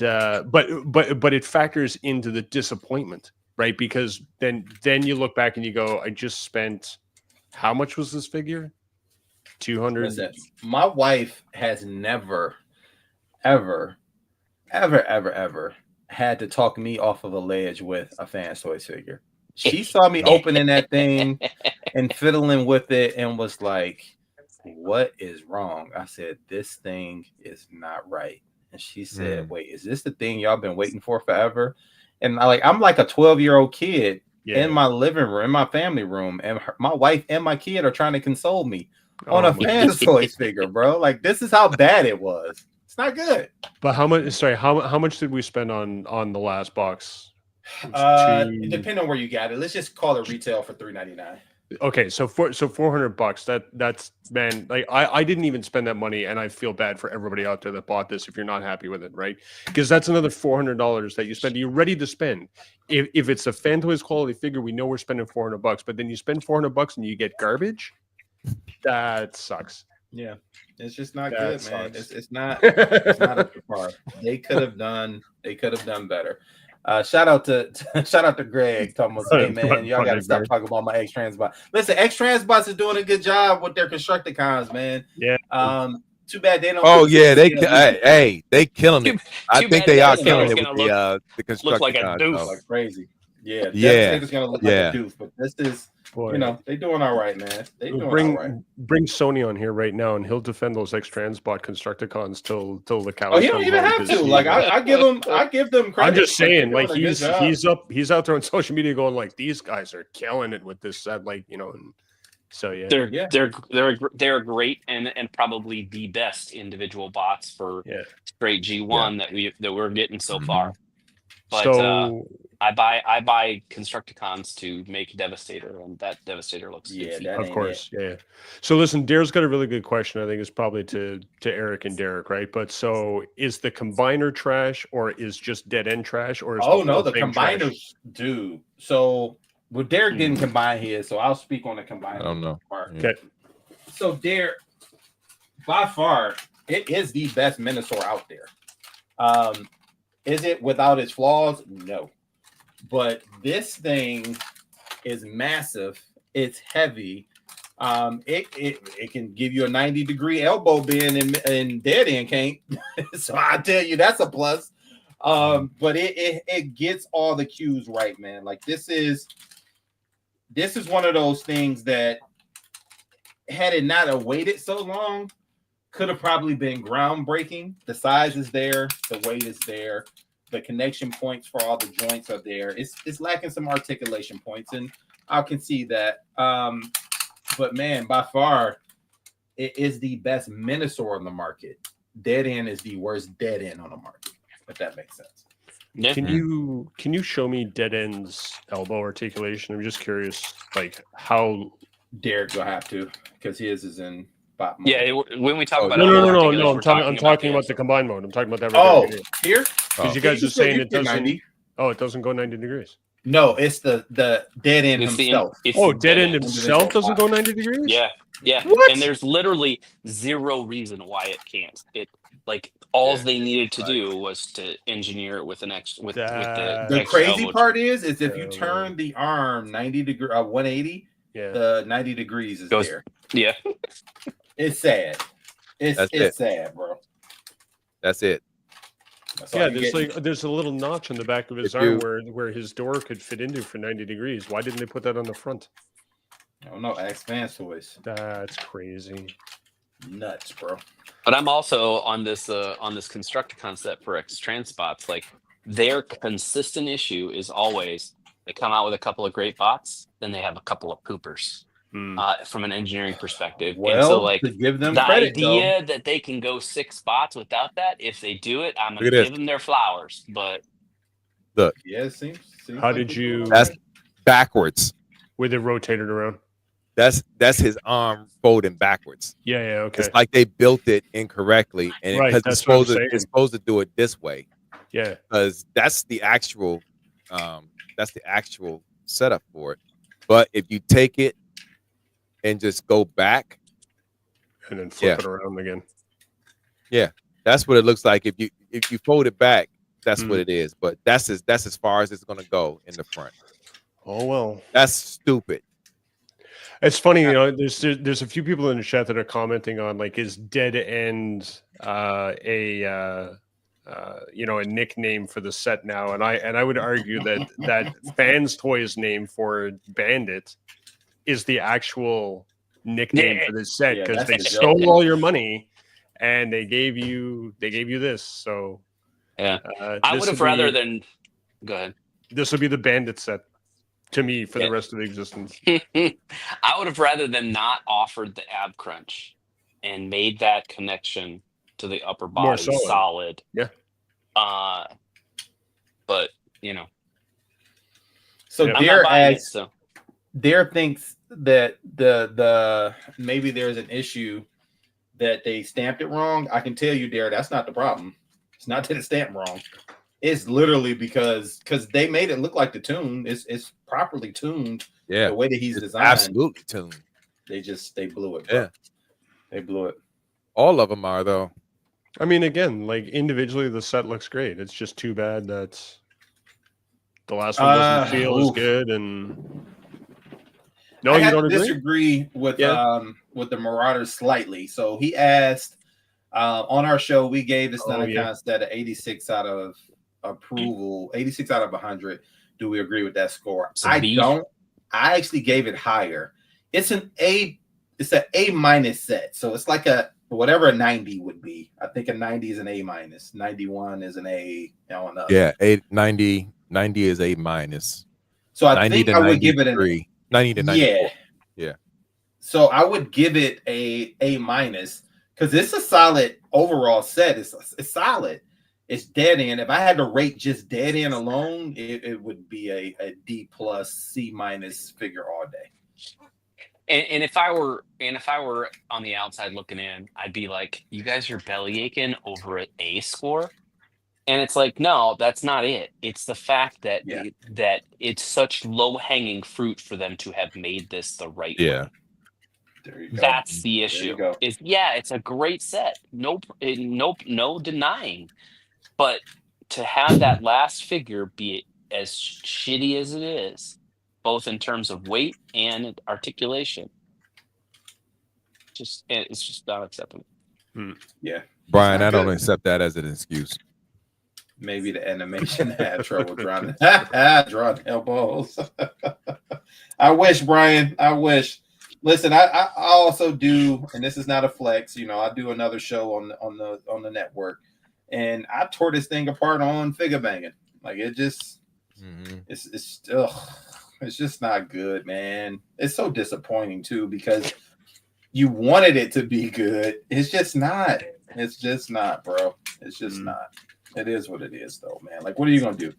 but it factors into the disappointment, right? Because then you look back and you go, I just spent How much was this figure? 200.
Listen, my wife has never, ever, ever had to talk me off of a ledge with a Fans Toys figure. She saw me opening that thing and fiddling with it and was like, what is wrong? I said, this thing is not right. And she said, wait, is this the thing y'all been waiting for forever? And I'm like a 12-year-old kid in my living room, in my family room, and my wife and my kid are trying to console me on a Fans Toys figure, bro. Like, this is how bad it was. It's not good.
But how much? Sorry, how much did we spend on the last box?
It depends on where you got it. Let's just call it retail for $3.99.
Okay, so $400. That's man, like I didn't even spend that money, and I feel bad for everybody out there that bought this if you're not happy with it, right? Because that's another $400 that you spend. You're ready to spend. If it's a Fan Toys quality figure, we know we're spending $400, but then you spend $400 and you get garbage. That sucks.
Yeah, it's just not good, man. It's not up to par. They could have done better. Shout out to Greg Thomas. Hey man, y'all gotta stop talking about my X-Trans bot. Listen, X-Trans bots is doing a good job with their Constructicons, man.
Yeah.
Too bad they don't.
Oh yeah, they killing it. I think they are killing it with the Constructicons.
Look like a doof.
Like crazy. Yeah. It's gonna look like a doof, but this is. Boy, they doing all right, man. They doing all right.
Bring Sony on here right now, and he'll defend those X-Transbot Constructicons till the cows.
Oh, he don't even have to. Like I give them credit.
I'm just saying, like he's out there on social media going like, these guys are killing it with this set, like And so yeah,
they're great and probably the best individual bots for straight G1 that we're getting so far. But I buy Constructicons to make Devastator, and that Devastator looks good.
Of course. Yeah. So listen, Dare's got a really good question. I think it's probably to Eric and Derek, right? But so is the combiner trash, or is just dead end trash, or is
the combiners do. So Derek didn't combine his, so I'll speak on the combiner.
I don't know.
Okay.
So Derek, by far, it is the best Minosaur out there. Is it without its flaws? No. But this thing is massive. It's heavy. It can give you a 90-degree elbow bend and dead end can't. So I tell you, that's a plus. But it gets all the cues right, man. Like this is one of those things that, had it not awaited so long, could have probably been groundbreaking. The size is there, the weight is there. The connection points for all the joints are there. It's lacking some articulation points, and I can see that. But man, by far, it is the best Minosaur on the market. Dead end is the worst dead end on the market, if that makes sense.
Yeah.
Can you show me dead end's elbow articulation? I'm just curious, like how.
Derek will have to, because his is in.
Yeah, when we talk about
no, I'm talking about the combined mode. I'm talking about that.
Right here,
because you guys are saying it doesn't. 90. Oh, it doesn't go 90 degrees.
No, it's the dead end himself.
Dead end himself doesn't go 90 degrees.
Yeah.
What?
And there's literally zero reason why it can't. All they needed to do was to engineer it with an extra. With the
crazy part is if you turn the arm 90 degree 180, the 90 degrees is there.
Yeah.
It's sad. It's sad, bro.
That's it.
There's a little notch on the back of his arm where his door could fit into for 90 degrees. Why didn't they put that on the front?
I don't know. Ask Fans Toys.
That's crazy.
Nuts, bro.
But I'm also on this Constructicon set for X-Transbots. Like, their consistent issue is always they come out with a couple of great bots, then they have a couple of poopers. From an engineering perspective.
Well,
and so, like,
to give them
the
credit,
idea that they can go 6 spots without that, if they do it, I'm going to give them their flowers. But
look,
yeah, it seems
how did you?
That's backwards.
With it rotated around.
That's his arm folding backwards.
Yeah, okay.
It's like they built it incorrectly, and because it's supposed to do it this way.
Yeah,
because that's the actual setup for it. But if you take it and just go back
and then flip it around again.
Yeah, that's what it looks like. If you fold it back, that's what it is. But that's as far as it's going to go in the front.
Oh well,
that's stupid.
It's funny, you know. There's a few people in the chat that are commenting on like, is Dead End a nickname for the set now? And I would argue that Fans Toys name for Bandit is the actual nickname for this set,
Yeah,
because
that's
they
the
stole
joke.
all your money and they gave you this. So
Yeah. I would have rather than go ahead.
This would be the Bandit set to me for
Yeah.
the rest of the existence.
I would have rather them not offered the ab crunch and made that connection to the upper
More
body solid.
Yeah.
But you know,
So
Yeah.
I'm
Dare
not buying it.
asks,
So
Dare thinks that the maybe there's an issue that they stamped it wrong. I can tell you, Dare, that's not the problem. It's not that it's stamped wrong. It's literally because they made it look like the tune. It's properly tuned.
Yeah,
The way that he's
it's
designed.
absolutely tuned.
They blew it. Bro.
Yeah,
they blew it.
all of them are though.
I mean, again, like individually, the set looks great. It's just too bad that the last one doesn't feel as good. And no,
I
you
have
don't
to
agree?
disagree with the Marauders slightly. So he asked on our show, we gave this set an 86 out of approval, 86 out of 100. Do we agree with that score? I don't. I actually gave it higher. It's an A. It's an A minus set. So it's like a whatever a 90 would be. I think a 90 is an A minus. 91 is an A. I don't know.
Yeah, 90 is A minus.
So I think I would give it an
90 to 94. Yeah.
So I would give it a minus because it's a solid overall set. It's solid. It's Dead End. If I had to rate just Dead End alone, it would be a D plus C minus figure all day.
And if I were on the outside looking in, I'd be like, you guys are belly aching over an A score. And it's like, no, that's not it. It's the fact that that it's such low hanging fruit for them to have made this the right way.
There you go.
That's the issue. It's a great set. No denying. But to have that last figure be as shitty as it is, both in terms of weight and articulation, it's just not acceptable.
Yeah,
Brian, I don't accept that as an excuse.
Maybe the animation had trouble drawing elbows. I wish, Brian. I wish. Listen, I also do, and this is not a flex. You know, I do another show on the network, and I tore this thing apart on figure banging. Like it just, it's just not good, man. It's so disappointing too because you wanted it to be good. It's just not. It's just not, bro. It's just not. It is what it is, though, man. Like, what are you gonna do?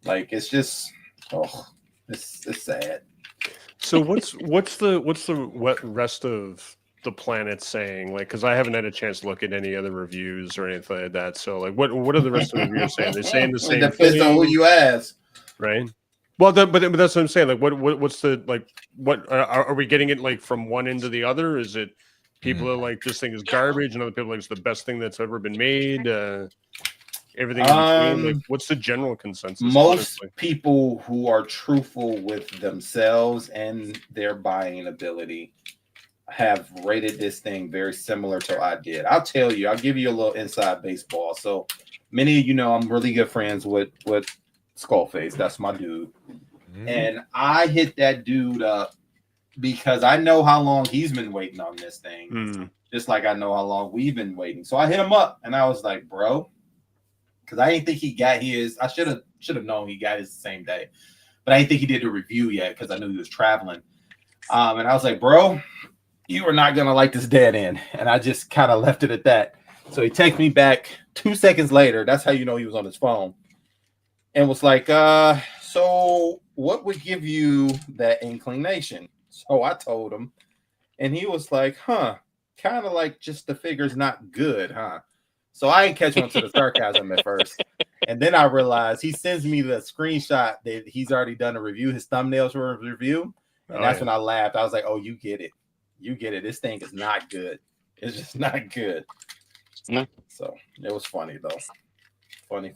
Like, it's just, it's sad.
So what's the rest of the planet saying? Like, because I haven't had a chance to look at any other reviews or anything like that. So, like, what are the rest of the reviewers saying? They're saying the same.
It depends on who you ask,
right? Well, but that's what I'm saying. Like, what's the like? What are we getting it like from one end to the other? Is it people are like this thing is garbage, and other people are like it's the best thing that's ever been made? Everything in between. Like, what's the general consensus?
Most people who are truthful with themselves and their buying ability have rated this thing very similar to I did. I'll tell you. I'll give you a little inside baseball. So many of you know I'm really good friends with Skullface. That's my dude. And I hit that dude up because I know how long he's been waiting on this thing. Just like I know how long we've been waiting. So I hit him up and I was like, bro, because I didn't think he got his. I should have known he got his the same day. But I didn't think he did the review yet because I knew he was traveling. And I was like, bro, you are not going to like this Dead End. And I just kind of left it at that. So he texted me back 2 seconds later. That's how you know he was on his phone. And was like, so what would give you that inclination? So I told him. And he was like, kind of like just the figure's not good, huh? So I ain't catch on to the sarcasm at first. And then I realized he sends me the screenshot that he's already done a review, his thumbnails for a review. And that's when I laughed. I was like, oh, you get it. You get it. This thing is not good. It's just not good. So it was funny, though. Funny.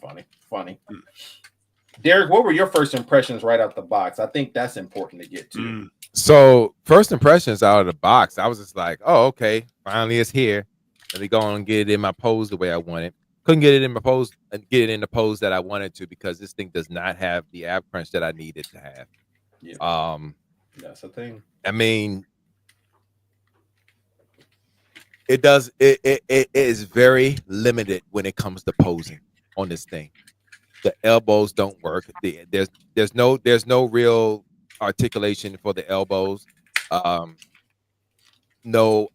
Derek, what were your first impressions right out the box? I think that's important to get to.
So first impressions out of the box, I was just like, oh, okay, finally it's here. Let me go on and get it in my pose the way I want it. Couldn't get it in my pose and get it in the pose that I wanted to because this thing does not have the ab crunch that I needed to have.
Yeah. That's the thing.
I mean, it is very limited when it comes to posing on this thing. The elbows don't work. There's no real articulation for the elbows. No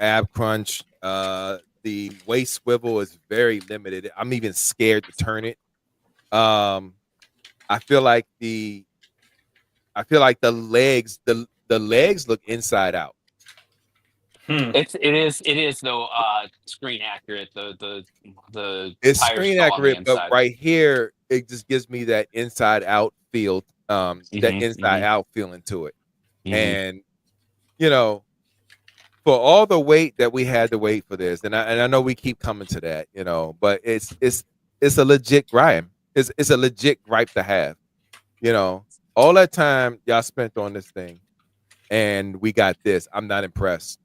ab crunch. The waist swivel is very limited. I'm even scared to turn it. I feel like the legs look inside out.
It is though screen accurate. The
It's
tires
screen
go on the
accurate, but
inside.
right here it just gives me that inside out feel, that inside out feeling to it. And you know, for all the wait that we had to wait for this, and I know we keep coming to that, you know, but it's a legit gripe. It's a legit gripe to have. You know, all that time y'all spent on this thing, and we got this. I'm not impressed.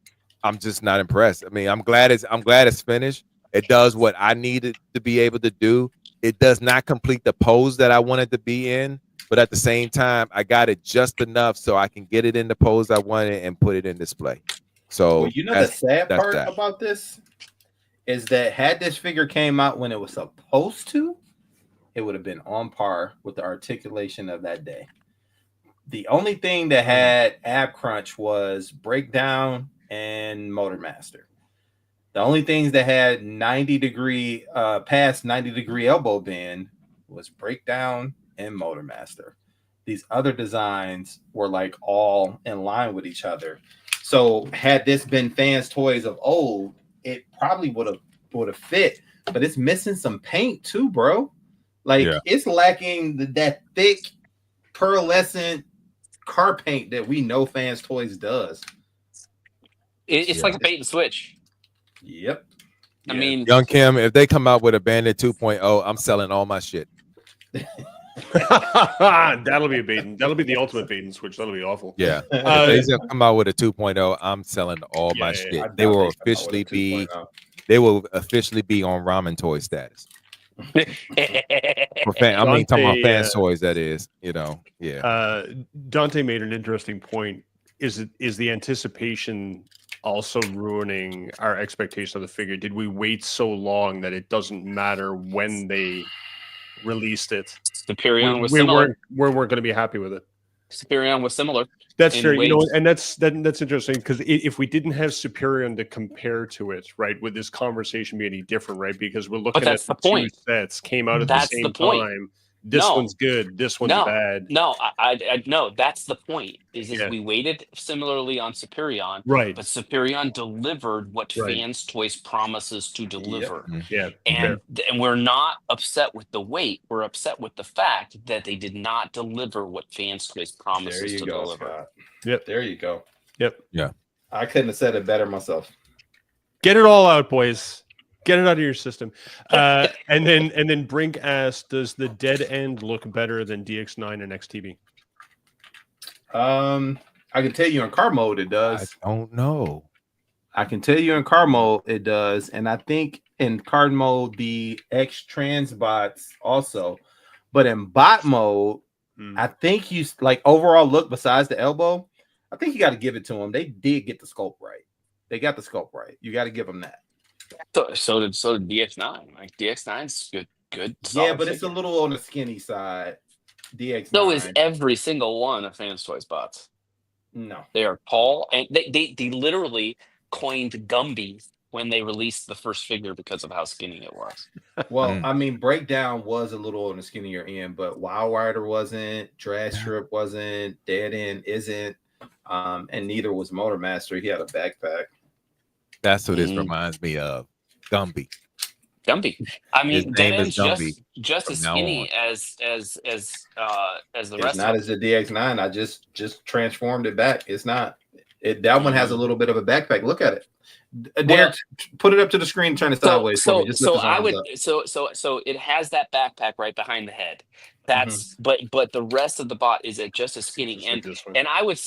I'm just not impressed. I mean, I'm glad it's finished. It does what I needed to be able to do. It does not complete the pose that I wanted to be in, but at the same time, I got it just enough so I can get it in the pose I wanted and put it in display. So,
well, you know, the sad part about this is that had this figure came out when it was supposed to, it would have been on par with the articulation of that day. The only thing that had ab crunch was Breakdown and Motormaster. The only things that had 90 degree past 90 degree elbow bend was Breakdown and Motormaster. These other designs were like all in line with each other. So had this been Fans Toys of old, it probably would have fit, but it's missing some paint too, bro. Like it's lacking that thick pearlescent car paint that we know Fans Toys does.
It's like a bait and switch.
Yep.
I mean,
Young Kim, if they come out with a Bandit 2.0, I'm selling all my shit.
That'll be the ultimate bait and switch. That'll be awful.
Yeah. If they come out with a 2.0, I'm selling all my shit. They will officially be on ramen toy status. Talking about Fans Toys, that is, you know. Yeah.
Dante made an interesting point. Is the anticipation also ruining our expectation of the figure? Did we wait so long that it doesn't matter when they released it?
Superion was similar.
We weren't going to be happy with it.
Superion was similar.
That's true. You know, and that's interesting because if we didn't have Superion to compare to it, right, would this conversation be any different, right? Because we're looking at the two sets came out at the same time. This one's good. This one's bad.
No, I no. That's the point. Is we waited similarly on Superion,
right?
But Superion delivered what Fans Toys promises to deliver. And we're not upset with the wait. We're upset with the fact that they did not deliver what Fans Toys promises to deliver.
Scott. Yep. There you go.
Yep.
Yeah.
I couldn't have said it better myself.
Get it all out, boys. Get it out of your system. And then Brink asked, does the Dead End look better than DX9 and XTB?
I can tell you in car mode it does.
I don't know.
I can tell you in car mode it does. And I think in car mode the X trans bots also. But in bot mode, I think you like overall look besides the elbow. I think you got to give it to them. They did get the sculpt right. They got the sculpt right. You got to give them that.
So did DX9. Like DX9's good.
Yeah, but it's a little on the skinny side. DX9.
So is every single one of Fans Toys bots.
No,
they are tall, and they literally coined Gumby when they released the first figure because of how skinny it was.
Well, I mean, Breakdown was a little on the skinnier end, but Wild Rider wasn't, Drag Strip wasn't, Dead End isn't, and neither was Motormaster. He had a backpack.
That's what this reminds me of. Gumby.
I mean, Dead End's just as skinny as the rest.
It's not as the DX9. I just transformed it back. It's not. That one has a little bit of a backpack. Look at it. Derek, put it up to the screen, turn it sideways for me. Just lift his arms up.
So it has that backpack right behind the head. That's but the rest of the bot is just as skinny.
Just like this one.
And I would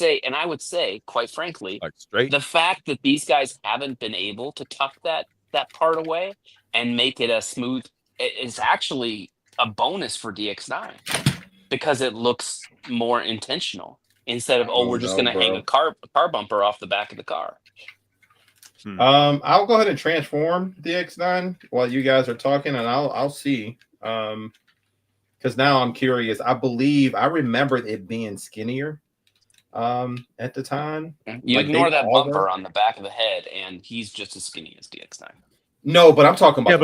say, quite frankly,
Like straight.
the fact that these guys haven't been able to tuck that part away and make it a smooth is actually a bonus for DX9 because it looks more intentional instead of we're just gonna hang a car bumper off the back of the car.
I'll go ahead and transform the X9 while you guys are talking, and I'll see. Because now I'm curious. I remember it being skinnier at the time.
You ignore that bumper on the back of the head, and he's just as skinny as DX9.
No, but I'm talking about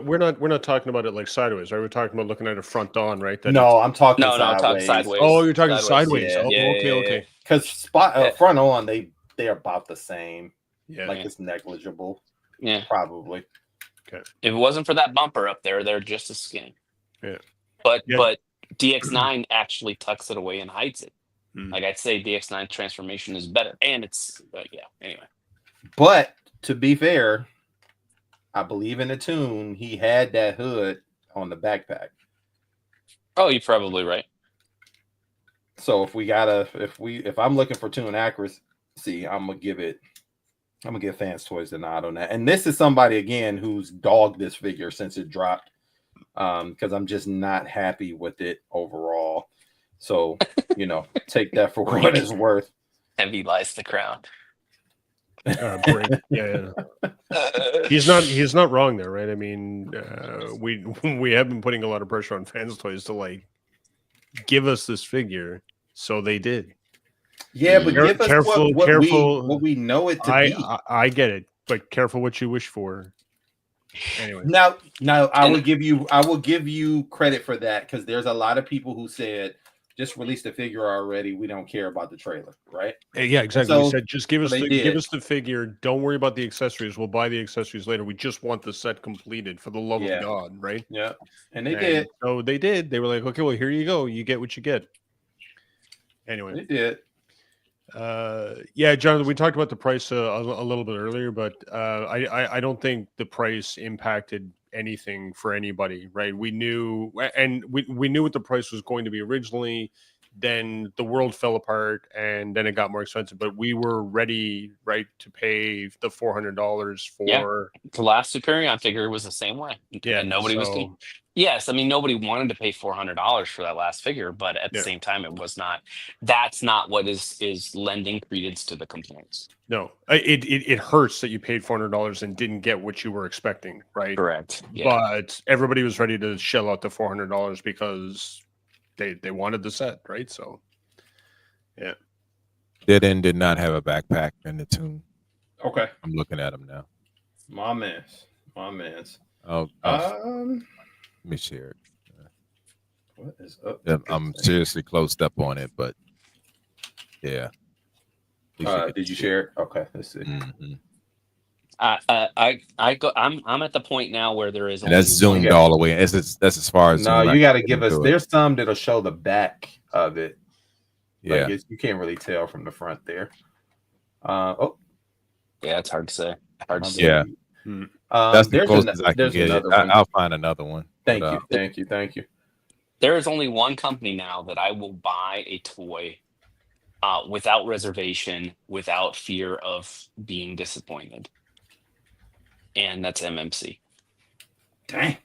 we're not talking about it like sideways, right? We're talking about looking at it front on, right?
I'm talking sideways.
Oh, you're talking sideways. Oh, okay.
Because front on, they're about the same.
Yeah,
like it's negligible.
Yeah,
probably.
Okay.
If it wasn't for that bumper up there, they're just as skinny.
Yeah.
But DX9 actually tucks it away and hides it. Like I'd say DX9 transformation is better. And it's anyway.
But to be fair, I believe in the tune, he had that hood on the backpack.
Oh, you're probably right.
So if I'm looking for tune accuracy, I'm gonna give Fans Toys the nod on that. And this is somebody again who's dogged this figure since it dropped. Because I'm just not happy with it overall. So, take that for what it's worth.
Heavy lies the crown.
He's not wrong there, right? I mean, we have been putting a lot of pressure on Fans Toys to like give us this figure, so they did.
Yeah, but give us what we know it to be.
I get it, but careful what you wish for. Anyway,
now I will give you credit for that because there's a lot of people who said just release the figure already. We don't care about the trailer, right?
Yeah, exactly. So, we said just give us the figure. Don't worry about the accessories. We'll buy the accessories later. We just want the set completed for the love of God, right?
Yeah, and they did.
So they did. They were like, okay, well, here you go. You get what you get. Anyway,
they did.
Jonathan, we talked about the price a little bit earlier, but I don't think the price impacted anything for anybody, right? We knew what the price was going to be originally. Then the world fell apart, and then it got more expensive. But we were ready, right, to pay the $400 for
the last Superior figure was the same way.
Yeah,
and nobody was. Yes, I mean nobody wanted to pay $400 for that last figure, but at the same time, it was not. That's not what is lending credence to the complaints.
No, it hurts that you paid $400 and didn't get what you were expecting, right?
Correct. Yeah.
But everybody was ready to shell out the $400 because they wanted the set, right? So, yeah.
Deadend did not have a backpack in the tune.
Okay.
I'm looking at him now.
My man's.
Oh. Let me share it.
What is up?
I'm seriously closed up on it, but yeah.
Did you share it? Okay, let's see.
Mm-hmm.
I'm at the point now where there is.
And that's zoomed all the way. That's as far as.
No, you got to give us. There's some that'll show the back of it.
Yeah,
you can't really tell from the front there.
Yeah, it's hard to say.
Yeah. That's the closest I can get it. I'll find another one.
Thank you.
There is only one company now that I will buy a toy without reservation, without fear of being disappointed. And that's MMC.
Dang.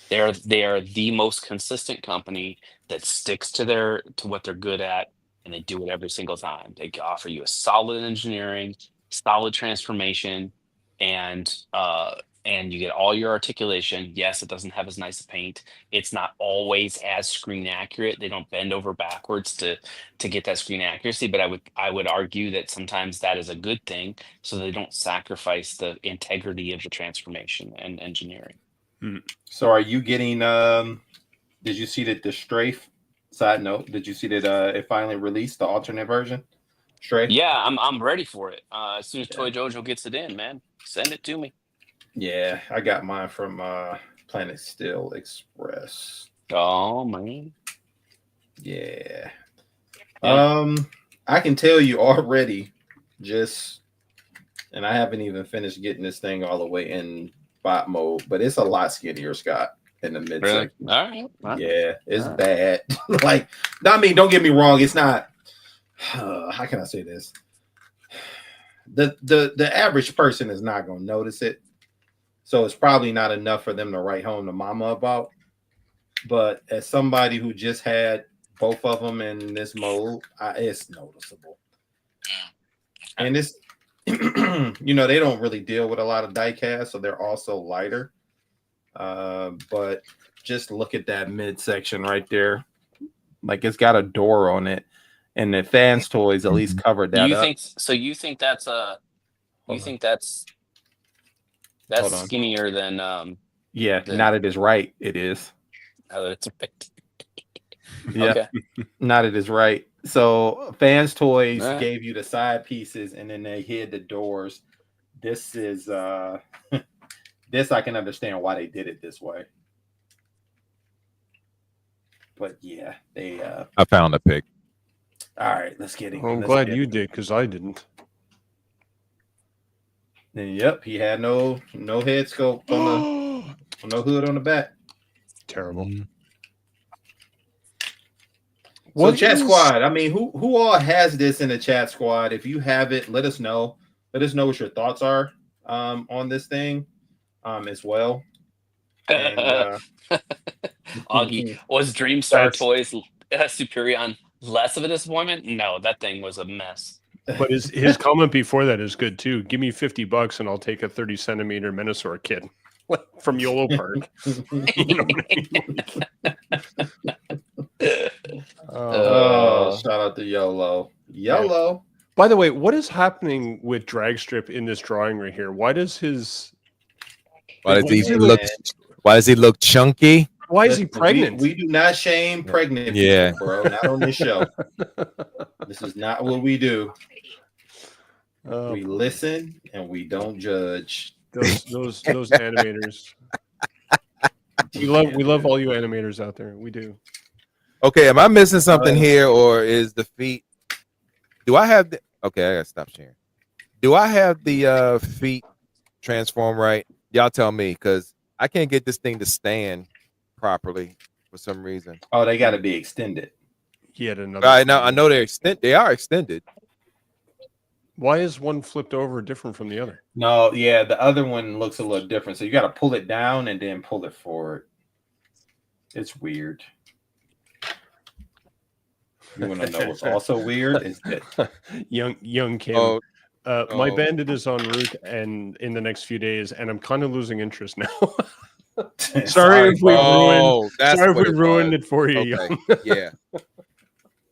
They are the most consistent company that sticks to what they're good at, and they do it every single time. They offer you a solid engineering, solid transformation, and you get all your articulation. Yes, it doesn't have as nice a paint. It's not always as screen accurate. They don't bend over backwards to get that screen accuracy, but I would argue that sometimes that is a good thing, so they don't sacrifice the integrity of the transformation and engineering.
So are you getting did you see that the Strafe side note, did you see that it finally released the alternate version? Strafe?
Yeah, I'm ready for it. As soon as Toy Jojo gets it in, man, send it to me.
Yeah, I got mine from Planet Steel Express.
Oh man.
Yeah. I can tell you already, and I haven't even finished getting this thing all the way in bot mode, but it's a lot skinnier, Scott, in the mid
Really?
section.
All right.
Yeah, it's bad. Like, I mean, don't get me wrong, it's not. How can I say this? The average person is not going to notice it, so it's probably not enough for them to write home to mama about. But as somebody who just had both of them in this mode, it's noticeable. And it's, you know, they don't really deal with a lot of die cast, so they're also lighter. But just look at that midsection right there. Like, it's got a door on it. And the Fans Toys at least covered that up.
You think that's
Hold on.
skinnier than
Yeah, now that it's right, it is.
Oh, that's right.
Yeah,
Okay.
not it is right. So Fans Toys
All right.
gave you the side pieces and then they hid the doors. This is this I can understand why they did it this way. But yeah, they
I found a pic.
all right, let's get it.
I'm glad you did, because I didn't.
And yep, he had no head scope on the no hood on the back.
Terrible.
So chat squad, I mean, who all has this in the chat squad? If you have it, let us know. Let us know what your thoughts are on this thing as well. And,
Augie, was Dreamstar
That's-
Toys Superion less of a disappointment? No, that thing was a mess.
But his comment before that is good too. Give me $50 and I'll take a 30-centimeter Minosaur kit from YOLO Park. You know what I mean?
Shout out to YOLO. YOLO.
By the way, what is happening with Dragstrip in this drawing right here? Why does
Why does he look chunky?
Why is he pregnant?
We do not shame pregnant people, bro. Not on this show. This is not what we do. We listen and we don't judge.
Those animators. We love all you animators out there. We do.
Okay, am I missing something here, or is the feet? Do I have the? Okay, I gotta stop sharing. Do I have the feet transform right? Y'all tell me, because I can't get this thing to stand properly for some reason.
Oh, they got to be extended.
He had another.
Right now, I know they are extended.
Why is one flipped over different from the other?
No, yeah, the other one looks a little different. So you got to pull it down and then pull it forward. It's weird. You want to know what's also weird? Is that
young Kim. My bandit is en route and in the next few days, and I'm kind of losing interest now. Sorry if we ruined it for you.
Okay. Yeah.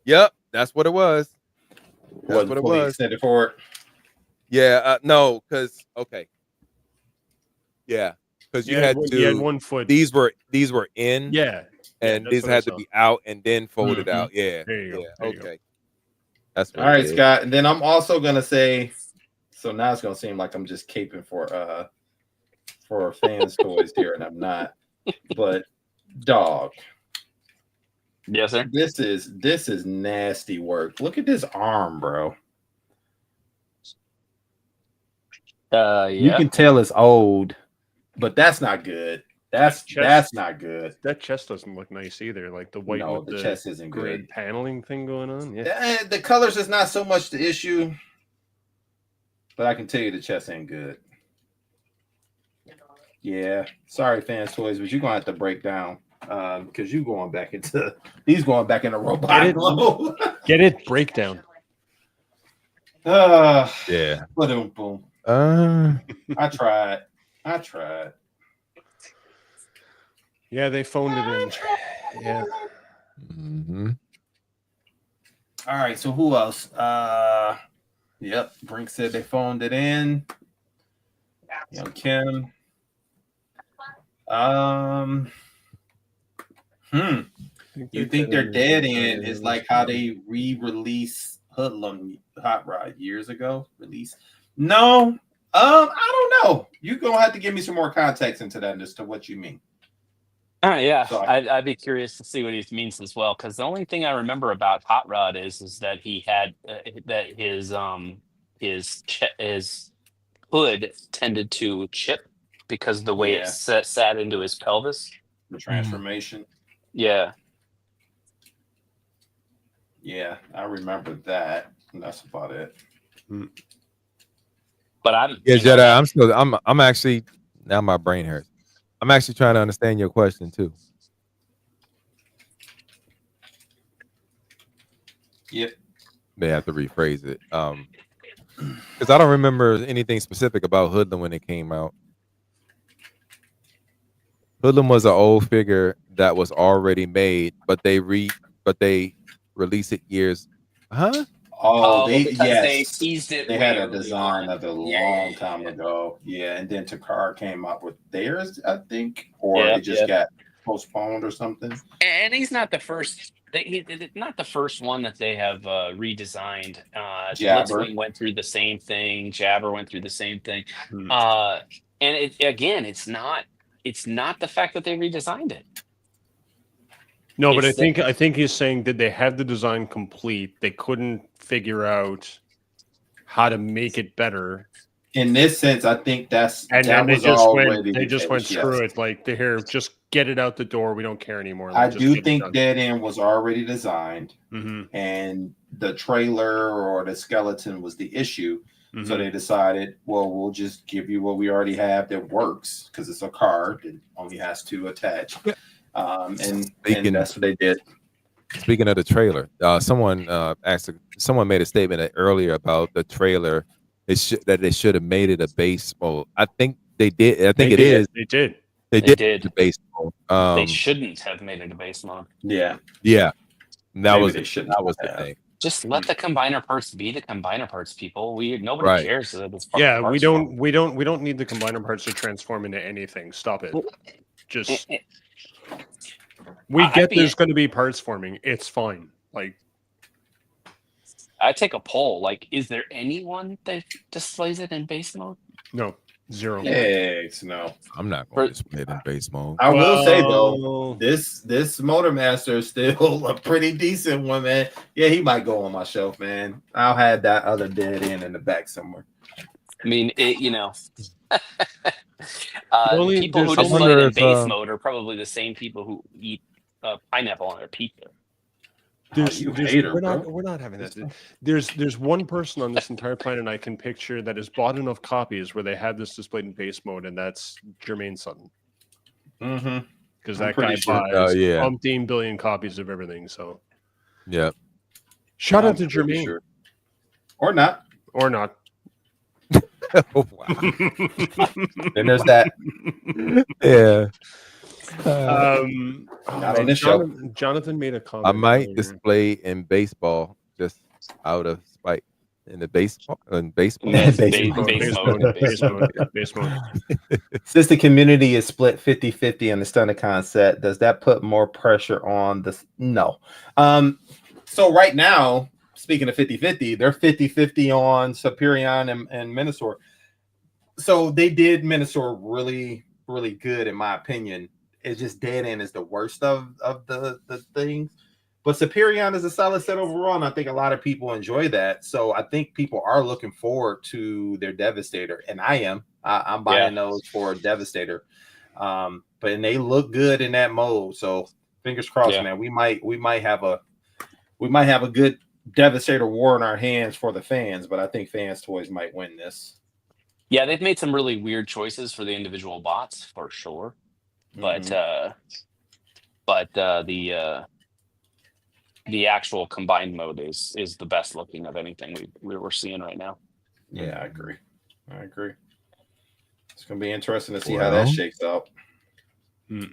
Yep, that's what it was. That's what it was.
Extended forward.
Yeah, no, because yeah, because you had
one foot.
These were in.
Yeah.
And these had to be out and then folded out. Yeah.
There you go.
Okay. That's
all right, Scott. And then I'm also gonna say, so now it's gonna seem like I'm just caping for Fans Toys here, and I'm not. But dog.
Yes, sir.
This is nasty work. Look at this arm, bro.
Yeah.
You can tell it's old, but that's not good. That's not good.
That chest doesn't look nice either. Like the white with
the chest isn't
grid
good.
Paneling thing going on. Yeah.
The colors is not so much the issue, but I can tell you the chest ain't good. Yeah, sorry, Fans Toys, but you're gonna have to break down because he's going back into robot mode.
Get it? Breakdown.
Yeah.
Boom. I tried.
Yeah, they phoned it in. Yeah.
Mm-hmm.
All right, so who else? Yep, Brink said they phoned it in. Young Kim. You think they're dead end is like how they re-release Hoodlum Hot Rod years ago? No. I don't know. You're gonna have to give me some more context into that as to what you mean.
Yeah,
So
I'd be curious to see what he means as well. Because the only thing I remember about Hot Rod is that he had that his hood tended to chip because of the way it
yeah,
sat into his pelvis.
the transformation.
Yeah,
Yeah, I remember that. And that's about it.
but I'm
Yeah,
you know,
Jedi. I'm actually now my brain hurts. I'm actually trying to understand your question too.
Yep.
May have to rephrase it. Because I don't remember anything specific about Hoodlum when it came out. Hoodlum was an old figure that was already made, but they released it years. Huh?
Oh,
because they
yes,
teased it
they
way
had a
early
design
on.
of it a
Yeah,
long time ago. Yeah, and then Takara came up with theirs, I think, or
yeah,
it just got postponed or something.
And he's not the first. Not the first one that they have redesigned.
Jabber.
Blitzwing went through the same thing. Jabber went through the same thing.
Hmm.
And it's not. It's not the fact that they redesigned it.
No, but
It's
I think he's saying, did they have the design complete? They couldn't figure out how to make it better,
In this sense, I think that
then
was
they
already
just
the
went
case,
screw
yes.
it. Like, here, just get it out the door. We don't care anymore.
I
Like, just
do
get it
think
done.
Dead End was already designed,
Mm-hmm.
and the trailer or the skeleton was the issue.
Mm-hmm.
So they decided, well, we'll just give you what we already have that works because it's a card that only has to attach. And that's what they did.
Speaking of the trailer, someone made a statement earlier about the trailer. That they should have made it a base mode. I think they did. I think it is.
They did.
They did the base mode.
They shouldn't have made it a base mode.
Yeah.
Yeah. And that
Maybe
was
they shouldn't
that was the
have.
thing.
Just let the combiner parts be the combiner parts, people. Nobody
Right.
cares that it's
Yeah, we
parts
don't need the combiner parts to transform into anything. Stop it. Just we get there's going to be parts forming. It's fine. Like,
I take a poll. Like, is there anyone that displays it in base mode?
no, zero.
Yes, no.
I'm not going to display it in base mode.
I will say though, this Motor Master is still a pretty decent one, man. Yeah, he might go on my shelf, man. I'll have that other Dead End in the back somewhere.
I mean, people who
there's
display it in base mode are probably the same people who eat pineapple on their pizza.
We're not having that. There's one person on this entire planet I can picture that has bought enough copies where they have this displayed in base mode, and that's Jermaine Sutton.
Mm-hmm.
Because that guy buys umpteen billion copies of everything. So,
yeah.
Shout out to Jermaine.
Sure. Or not.
Or not.
Oh, wow.
Then there's that.
Yeah.
Not on this show.
Jonathan made a comment.
I might display in baseball just out of spite. In the baseball,
Base mode.
Since the community is split 50-50 on the StunnerCon set, does that put more pressure on the? No. So right now, speaking of 50-50, they're 50-50 on Superion and Minosaur. So they did Minosaur really, really good, in my opinion. It's just Dead End is the worst of the things. But Superion is a solid set overall, and I think a lot of people enjoy that. So I think people are looking forward to their Devastator, and I am. I'm buying those for Devastator. But they look good in that mode. So fingers crossed, man. We might have a good Devastator war in our hands for the fans, but I think Fans Toys might win this.
Yeah, they've made some really weird choices for the individual bots for sure. But the actual combined mode is the best looking of anything we're seeing right now.
Yeah, I agree. It's gonna be interesting to see how that shakes out.
Now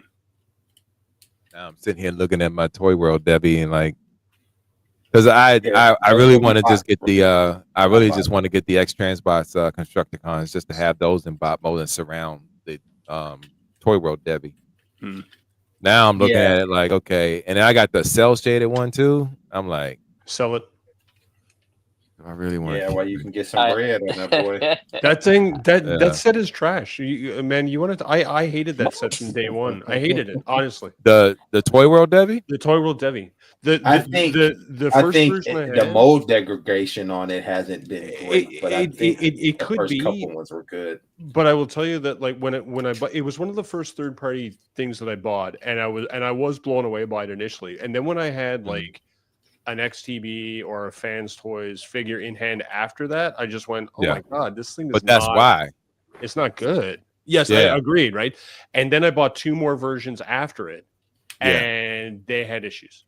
I'm sitting here looking at my Toy World Debbie and like, because I really want to just get the I really just want to get the X Transbots Constructicons just to have those in bot mode and surround the Toy World Debbie. Now I'm looking at it like, okay, and then I got the cell shaded one too. I'm like,
sell it.
I really want.
Yeah, well, you can get some bread on that boy.
That thing, that set is trash. Man, you wanted to, I hated that set from day one. I hated it, honestly.
The Toy World Devi?
The Toy World Devi. The
I
first
think
version I
the
had,
mold degradation on it hasn't been great, but I think
it
the
could
first
be,
couple ones were good.
but I will tell you that like when I bought, it was one of the first third party things that I bought, and I was blown away by it initially, and then when I had like an XTB or a Fans Toys figure in hand after that, I just went, oh my god, this thing is
But that's why
it's not good. Yes, I agreed, right? And then I bought 2 more versions after it, and they had issues.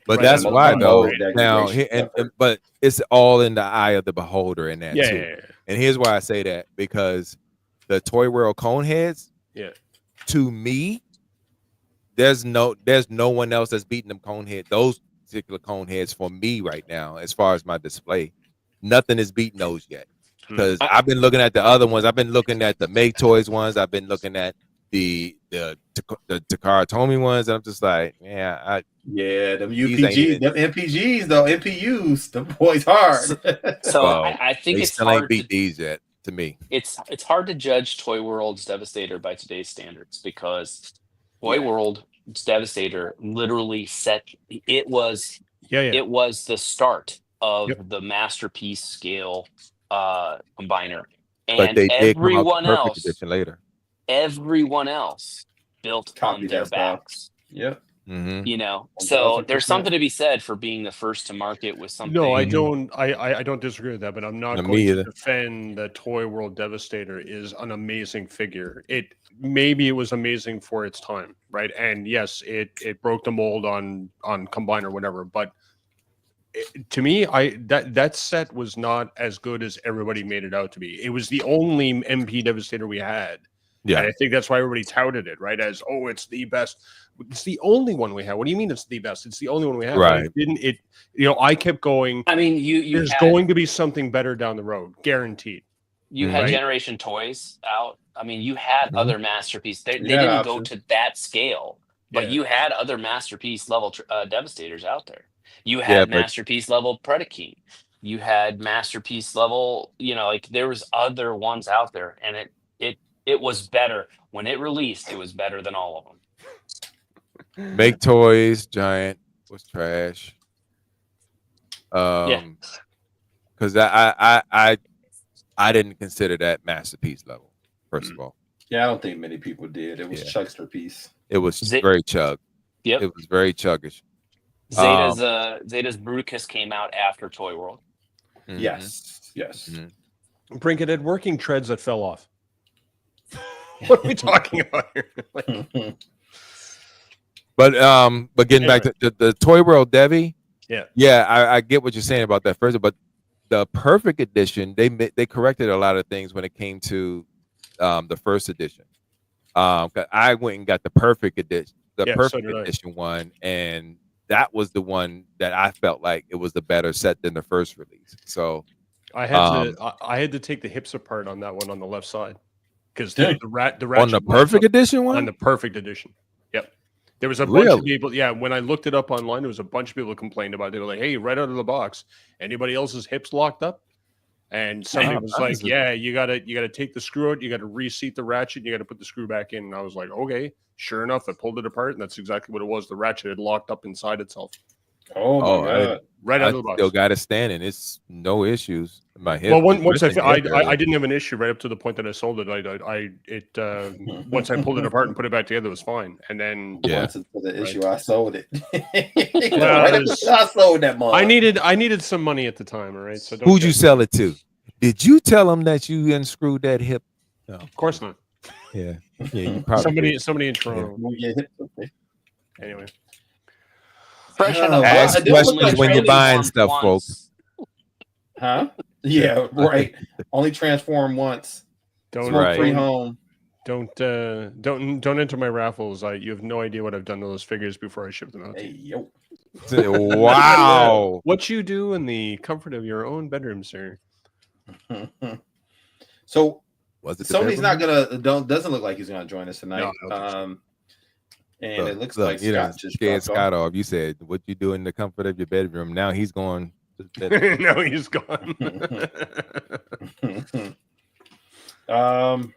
But that's why though. Now, but it's all in the eye of the beholder in that too.
Yeah.
And here's why I say that, because the Toy World cone heads, to me, there's no one else that's beating them cone head. Those particular cone heads for me right now, as far as my display, nothing is beating those yet. Because I've been looking at the other ones. I've been looking at the Make Toys ones. I've been looking at the Takara Tomy ones. And I'm just like, them UPGs,
them MPGs though, MPUs, the boys hard.
So I think it's
still ain't beat these yet. To me,
it's hard to judge Toy World's Devastator by today's standards, because Toy World's Devastator literally it was the start of the masterpiece scale combiner, and
but they
everyone
did come out
else
edition later.
Everyone else built on their backs.
Yep.
You know, so there's something to be said for being the first to market with something.
No, I don't. I don't disagree with that, but I'm not going to defend that Toy World Devastator is an amazing figure. Maybe it was amazing for its time, right? And yes, it broke the mold on Combine or whatever. But to me, that set was not as good as everybody made it out to be. It was the only MP Devastator we had. Yeah, and I think that's why everybody touted it, right? As it's the best. It's the only one we have. What do you mean it's the best? It's the only one we have.
Right?
I kept going.
I mean,
there's going to be something better down the road, guaranteed.
You had Generation Toys out. I mean, you had other masterpieces. They didn't go to that scale, but you had other masterpiece level Devastators out there. You had masterpiece level Predaking. You had masterpiece level. Like there was other ones out there, and it was better when it released. It was better than all of them.
Make Toys Giant was trash. Because I didn't consider that masterpiece level. First of all,
I don't think many people did. It was Chugster piece.
It was very chug.
Yep,
it was very chuggish.
Zeta's Bruticus came out after Toy World.
Mm-hmm. Yes.
Brink, it had working treads that fell off. What are we talking about here?
But getting back to the Toy World Devi, I get what you're saying about that first, but the Perfect Edition, they corrected a lot of things when it came to the first edition. I went and got the Perfect Edition, Edition one, and that was the one that I felt like it was the better set than the first release. So
I had to take the hips apart on that one on the left side. Because the ratchet
on the Perfect Edition one?
On the Perfect Edition. Yep. There was a bunch of people. Yeah, when I looked it up online, there was a bunch of people who complained about it. They were like, hey, right out of the box, anybody else's hips locked up? And somebody was like, you gotta take the screw out, you gotta reseat the ratchet, you gotta put the screw back in. And I was like, okay. Sure enough, I pulled it apart, and that's exactly what it was. The ratchet had locked up inside itself.
Oh my God.
Right out of the box.
Still got it standing. It's no issues in my hip.
Well, once I didn't have an issue right up to the point that I sold it. Once I pulled it apart and put it back together, it was fine. And then
once it was the issue, I sold it.
I
sold that month.
I needed some money at the time. All right. So
who'd you sell it to? Did you tell them that you unscrewed that hip?
No, of course not.
Yeah. You probably
somebody in Toronto. Anyway.
Ask questions when you're buying stuff, folks.
Huh? Yeah, right. Only transform once.
Don't
free home.
Don't enter my raffles. You have no idea what I've done to those figures before I ship them out.
Hey, yo.
Wow.
What you do in the comfort of your own bedroom, sir.
So Sony's not gonna doesn't look like he's gonna join us tonight.
No,
and it looks like Scott just
scared Scott off. You said what you do in the comfort of your bedroom. Now he's going
No, he's gone.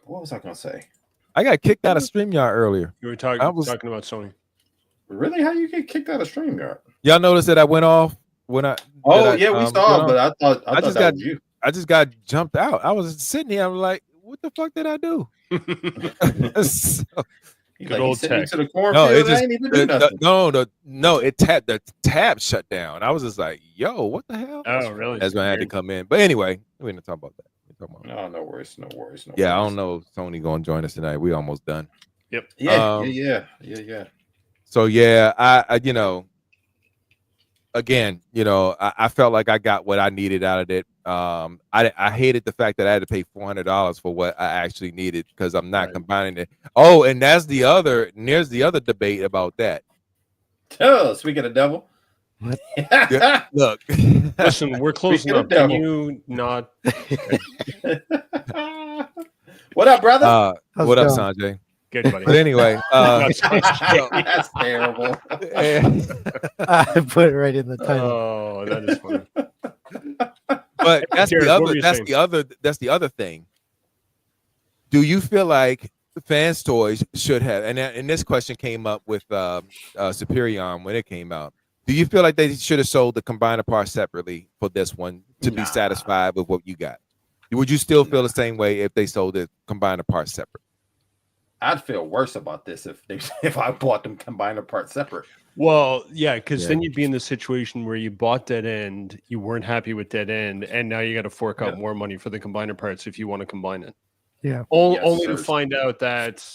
What was I gonna say?
I got kicked out of StreamYard earlier.
You were talking about Sony.
Really? How you get kicked out of StreamYard?
Y'all noticed that I went off when I?
Oh
that I,
yeah, we saw, but I thought
just
that
got
was you.
I just got jumped out. I was sitting here. I was like, "What the fuck did I do?" So,
He's
Good
like,
old
he sent me
tech.
to the cornfield.
no, it
I
just
ain't even do nothing.
the tab shut down. I was just like, "Yo, what the hell?"
Oh, really?
That's when I had to come in. But anyway, we didn't talk about that.
No, no worries.
Yeah, I don't know if Sony gonna join us tonight. We almost done.
Yep.
Yeah.
So yeah, I again, I felt like I got what I needed out of it. I hated the fact that I had to pay $400 for what I actually needed because I'm not combining it. Oh, and there's the other debate about that.
Oh, speaking of devil.
Yeah, look,
Listen, we're closing up. Can you not?
What up, brother?
What up, Sanjay?
Good, buddy.
But anyway,
That's terrible.
I put it right in the title.
Oh, that is funny.
But that's
Jared,
the
what were
other.
you
That's
saying?
the other thing. Do you feel like Fans Toys should have? And this question came up with Superion when it came out. Do you feel like they should have sold the combiner parts separately for this one to be satisfied with what you got? Would you still feel the same way if they sold the combiner parts separate?
I'd feel worse about this if I bought them combiner parts separate.
Well, yeah, because then you'd be in the situation where you bought Dead End, you weren't happy with Dead End, and now you got to fork out more money for the combiner parts if you want to combine it.
Yeah.
Only to find out that.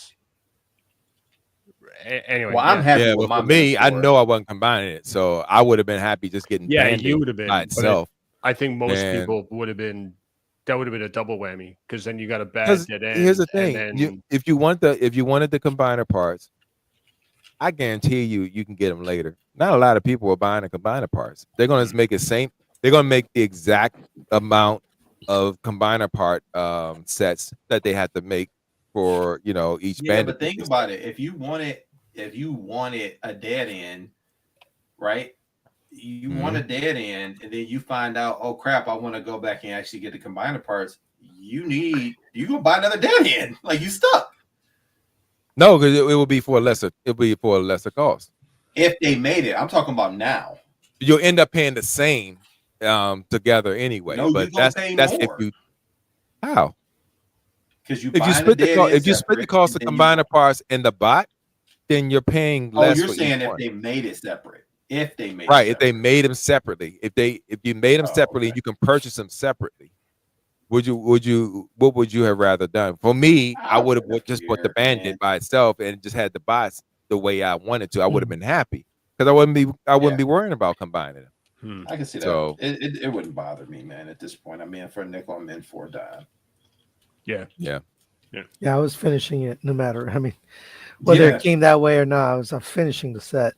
Anyway.
Well, I'm happy with
but
my
for me, I
store.
know I wasn't combining it, so I would have been happy just getting
you would have been
by itself.
I think most people would have been. That would have been a double whammy because then you got a bad Dead End.
Here's the thing:
then...
if you wanted the combiner parts, I guarantee you can get them later. Not a lot of people are buying the combiner parts. They're going to make it same. They're going to make the exact amount of combiner part sets that they have to make for each band.
But think about it. If you wanted a Dead End, right? You want a Dead End, and then you find out, oh crap, I want to go back and actually get the combiner parts. You gonna buy another Dead End? Like you stuck.
No, because it will be for a lesser. It'll be for a lesser cost.
If they made it, I'm talking about now.
You'll end up paying the same together anyway.
No,
but
you gonna
that's
pay
if
more.
you how.
Because
If you split the cost of combiner parts in the bot, then you're paying less.
Oh, you're saying if they made it separate. If they made
if they made them separately. If you made them separately, you can purchase them separately. What would you have rather done? For me, I would have just bought the Bandit by itself and just had the bots the way I wanted to. I would have been happy because I wouldn't be worrying about combining them.
I can see that.
So
it wouldn't bother me, man. At this point, I'm in for a nickel. I'm in for a dime.
Yeah.
I was finishing it no matter. I mean, whether it came that way or not, I was finishing the set.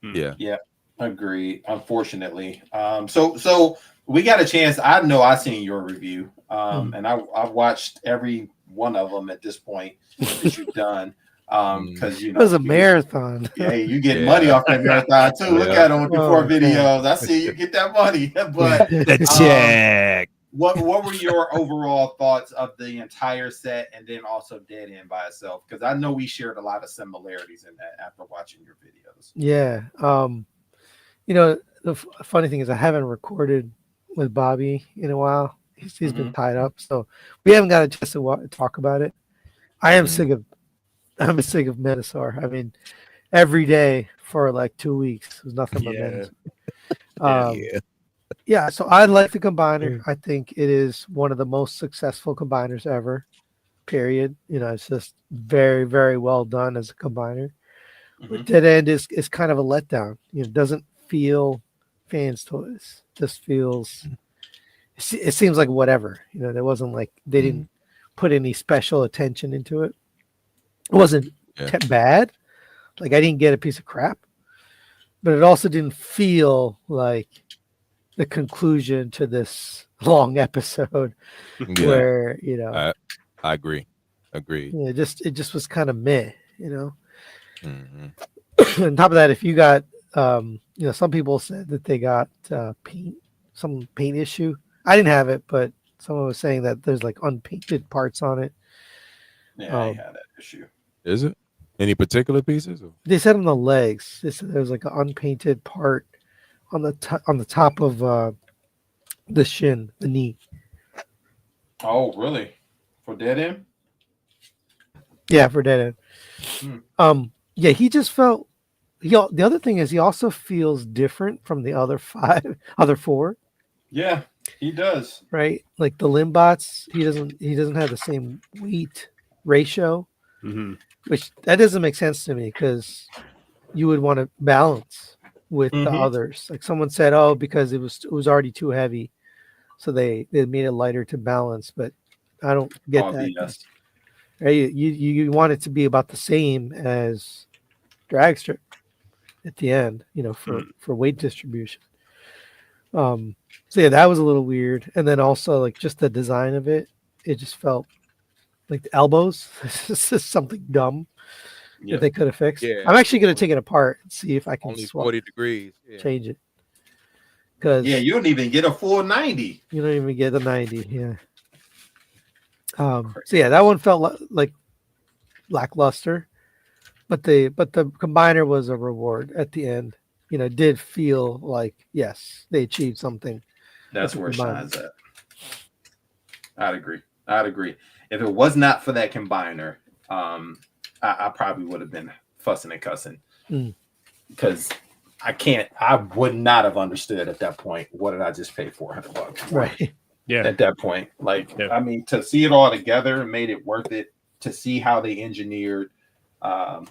Yeah.
Agreed. Unfortunately, so we got a chance. I know I seen your review, and I've watched every one of them at this point that you've done. Because
it was a marathon.
Yeah, you get money off that marathon too. Look at them with the 4 videos. I see you get that money. But
the check.
What were your overall thoughts of the entire set, and then also Dead End by itself? Because I know we shared a lot of similarities in that after watching your videos.
Yeah. The funny thing is I haven't recorded with Bobby in a while. He's been tied up, so we haven't got a chance to talk about it. I'm sick of Metasaur. I mean, every day for like 2 weeks was nothing but Metasaur. So I like the combiner. I think it is one of the most successful combiners ever. Period. It's just very, very well done as a combiner. But Dead End is kind of a letdown. It doesn't feel Fans Toys. Just feels. It seems like whatever. There wasn't like they didn't put any special attention into it. It wasn't bad. Like I didn't get a piece of crap, but it also didn't feel like the conclusion to this long episode where
I agree.
It just was kind of meh. On top of that, if you got some people said that they got paint some paint issue. I didn't have it, but someone was saying that there's like unpainted parts on it.
Yeah, I ain't had that issue.
Is it any particular pieces? Or?
They said on the legs, they said there's like an unpainted part on the top of the shin, the knee.
Oh, really? For dead end?
Yeah, for dead end. Yeah, he just felt. The other thing is he also feels different from the other four.
Yeah, he does.
Right, like the Limbots, he doesn't have the same weight ratio, which that doesn't make sense to me because you would want to balance with the others. Like someone said, oh, because it was already too heavy, so they made it lighter to balance. But I don't get that.
Yes.
Right, you want it to be about the same as drag strip at the end, for weight distribution. So yeah, that was a little weird. And then also like just the design of it just felt like the elbows. This is something dumb that they could have fixed.
Yeah.
I'm actually going to take it apart and see if I can
Only 40 degrees. Yeah.
change it. Because
you don't even get a full 90.
You don't even get the 90. Yeah. So yeah, that one felt like lackluster, but the combiner was a reward at the end. It did feel like, yes, they achieved something.
That's where it shines at. I'd agree. If it was not for that combiner, I probably would have been fussing and cussing because I would not have understood at that point. What did I just pay $400?
Right.
Yeah.
At that point, I mean, to see it all together made it worth it. To see how they engineered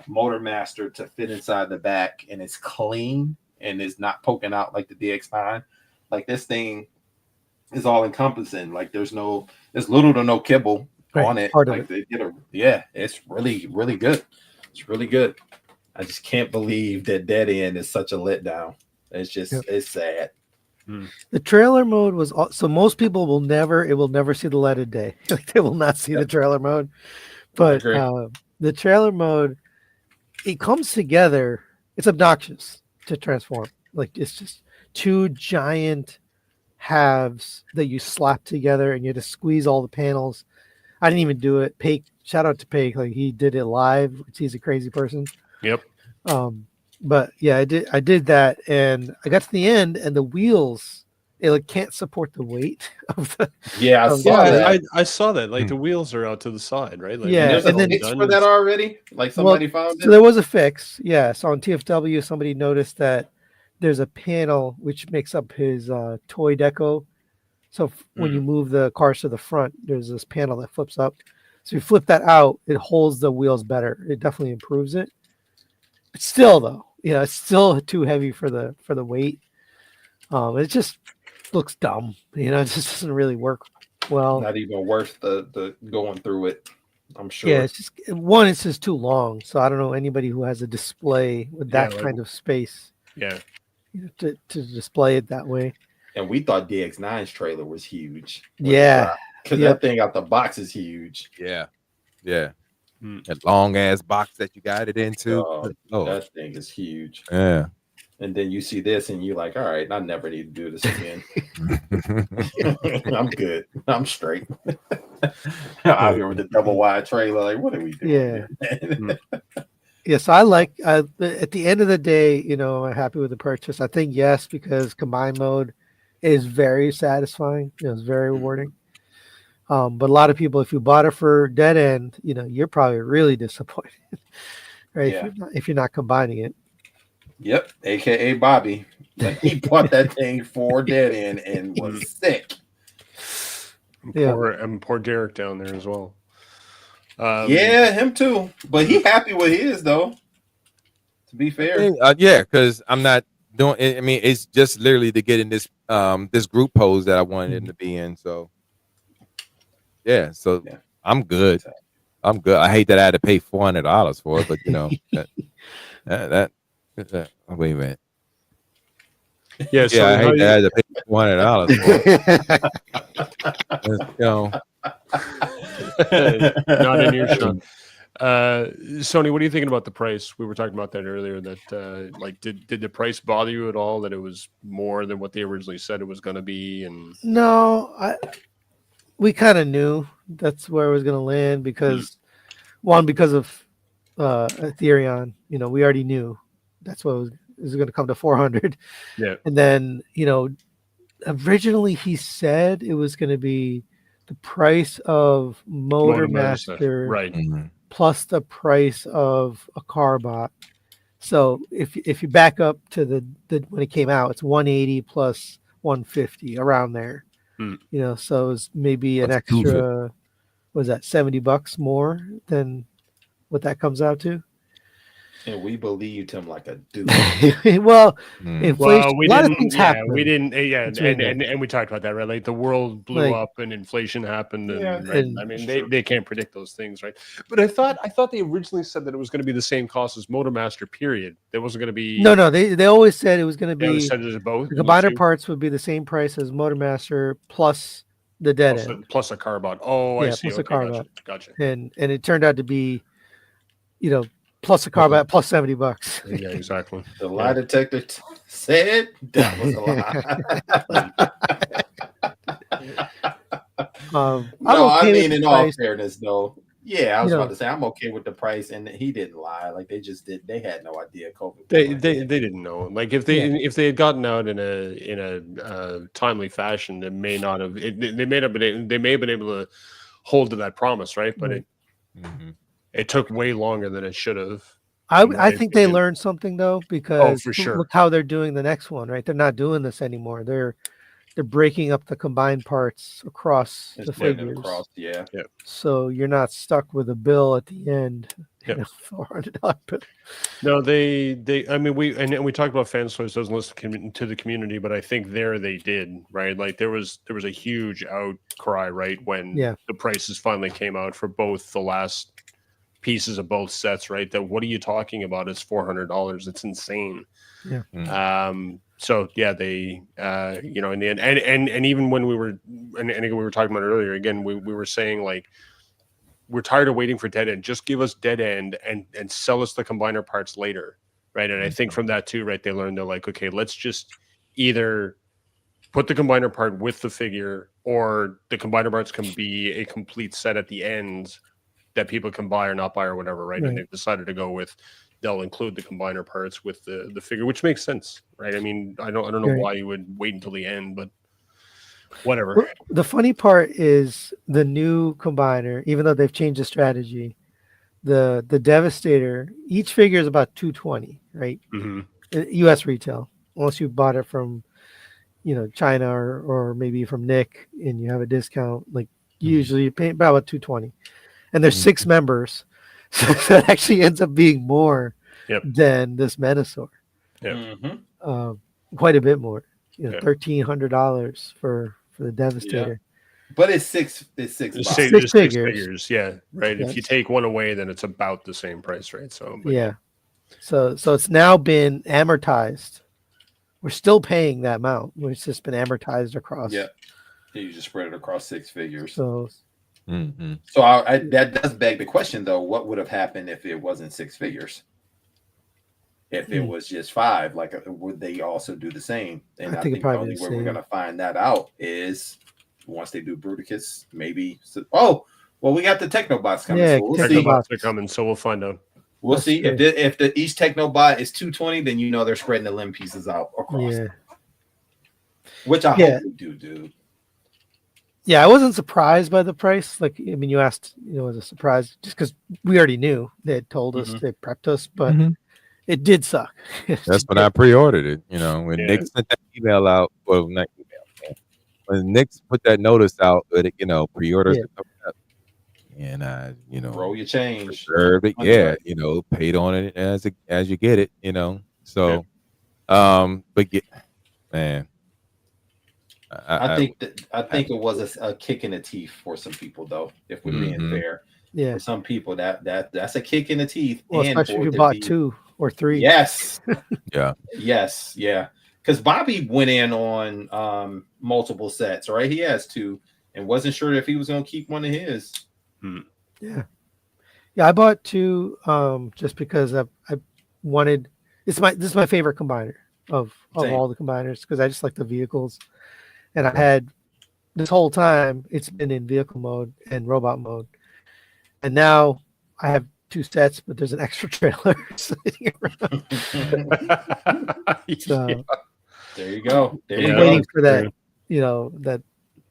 Motor Master to fit inside the back and it's clean and it's not poking out like the DX9. Like this thing is all encompassing. Like there's little to no kibble on it. Like they did it's really, really good. It's really good. I just can't believe that Dead End is such a letdown. It's just it's sad.
The trailer mode was so most people will never see the light of day. Like they will not see the trailer mode. But the trailer mode, it comes together. It's obnoxious to transform. Like it's just two giant halves that you slap together, and you have to squeeze all the panels. I didn't even do it. Pake, shout out to Pake, like he did it live. He's a crazy person.
Yep.
But yeah, I did that, and I got to the end, and the wheels. It like can't support the weight of the.
Yeah,
I saw that. Like the wheels are out to the side, right? Like,
there's a fix for that already. Like somebody found it.
So there was a fix. Yeah. So on TFW, somebody noticed that there's a panel which makes up his toy deco. So when you move the cars to the front, there's this panel that flips up. So you flip that out, it holds the wheels better. It definitely improves it. But still, though, it's still too heavy for the weight. It just looks dumb. It just doesn't really work well.
Not even worth the going through it. I'm sure.
Yeah, it's just too long. So I don't know anybody who has a display with that kind of space.
Yeah.
To display it that way.
And we thought DX9's trailer was huge.
Yeah.
Because that thing out the box is huge.
Yeah. Yeah. That long ass box that you got it into.
That thing is huge.
Yeah.
And then you see this and you're like, all right, I never need to do this again. I'm good. I'm straight. Out here with the double wide trailer. Like, what are we doing?
Yeah. Yes, I like at the end of the day, I'm happy with the purchase. I think yes, because combined mode is very satisfying. It's very rewarding. But a lot of people, if you bought it for Dead End, you're probably really disappointed, right?
Yeah.
If you're not combining it.
Yep, aka Bobby. Like he bought that thing for Dead End and was sick.
Poor Derek down there as well.
Yeah, him too. But he happy with his though. To be fair,
because I'm not doing it. I mean, it's just literally to get in this this group pose that I wanted him to be in. So I'm good. I'm good. I hate that I had to pay $400 for it, but that wait a minute.
Yeah, so
I hate that I had to pay $400 for it.
Not in your shot. Sony, what are you thinking about the price? We were talking about that earlier. That like, did the price bother you at all? That it was more than what they originally said it was going to be, and
No, we kind of knew that's where it was going to land because because of Ethereum, we already knew that's what it was going to come to 400.
Yeah.
And then, originally he said it was going to be the price of Motormaster
right?
plus the price of a car bot. So if you back up to the when it came out, it's 180 plus 150 around there. So it was maybe an extra, was that $70 more than what that comes out to?
And we believed him like a dude.
Well, inflation.
We
a lot
didn't.
of things
Yeah,
happen.
we didn't. Yeah,
It's right
and we talked about that, right? Like the world blew up and inflation happened, and, right?
and
I mean, they can't predict those things, right? But I thought they originally said that it was going to be the same cost as Motormaster. Period. There wasn't going to be.
No. They always said it was going to
They always
be
said it both.
the combiner parts would be the same price as Motormaster plus the dead end
plus a car bot. Oh, I see.
Plus
Okay,
a car bot.
Gotcha.
And it turned out to be, plus a car bot plus $70.
Yeah, exactly.
The lie detector said that was a lie. I mean, in all fairness, though, I was about to say I'm okay with the price, and he didn't lie. Like they just did. They had no idea COVID.
They didn't know. Like if they had gotten out in a timely fashion, they may not have. They may have been able to hold to that promise, right? But it took way longer than it should have.
I think they learned something though, because
for sure.
Look how they're doing the next one, right? They're not doing this anymore. They're breaking up the combined parts across the figures. So you're not stuck with a bill at the end. $400 bill.
No, they. I mean, we talked about Fans Toys doesn't listen to the community, but I think they did, right? Like there was a huge outcry, right, when the prices finally came out for both the last pieces of both sets, right? That what are you talking about? It's $400. It's insane.
Yeah.
So yeah, they in the end, and even when we were and again we were talking about it earlier, again we were saying like we're tired of waiting for dead end. Just give us dead end and sell us the combiner parts later, right? And I think from that too, right, they learned they're like, okay, let's just either put the combiner part with the figure, or the combiner parts can be a complete set at the end that people can buy or not buy or whatever, right? And they've decided to go with they'll include the combiner parts with the figure, which makes sense, right? I mean, I don't know why you would wait until the end, but whatever.
Well, the funny part is the new combiner, even though they've changed the strategy, the Devastator, each figure is about $220, right? US retail, unless you bought it from China or maybe from Nick and you have a discount. Like usually you pay about $220, and there's 6 members. So that actually ends up being more than this Menasor. Quite a bit more. $1,300 for the Devastator.
But it's six
figures.
Yeah, right. If you take one away, then it's about the same price, right? So
so it's now been amortized. We're still paying that amount. It's just been amortized across.
Yeah, you just spread it across 6 figures.
So.
So that does beg the question, though. What would have happened if it wasn't 6 figures? If it was just 5, like would they also do the same? And I think the only way we're going to find that out is once they do Bruticus, maybe. Oh, well, we got the Technobots coming.
Yeah,
so we'll
Technobots are coming, so we'll find out.
We'll see if each Technobot is $220, then they're spreading the limb pieces out across. Which I hope we do, dude.
Yeah, I wasn't surprised by the price. Like, I mean, you asked, was a surprise just because we already knew they had told us, they prepped us, but it did suck.
That's when I pre-ordered it. When Nick sent that email out, well, not email, when Nick put that notice out, that pre-orders are coming up, and I,
roll your change,
reserved it, paid on it as you get it, So, but man.
I think it was a kick in the teeth for some people, though. If we're being fair, for some people that's a kick in the teeth.
Well, especially if you bought 2 or 3.
Yes,
yes,
Because Bobby went in on multiple sets, right? He has 2, and wasn't sure if he was going to keep one of his.
Yeah, Yeah, I bought two just because I wanted. This is my favorite combiner of
Same.
all the combiners because I just like the vehicles, and I had this whole time it's been in vehicle mode and robot mode, and now I have two sets, but there's an extra trailer sitting around. So
There you go. There you
I'm
go.
waiting for that,
true.
That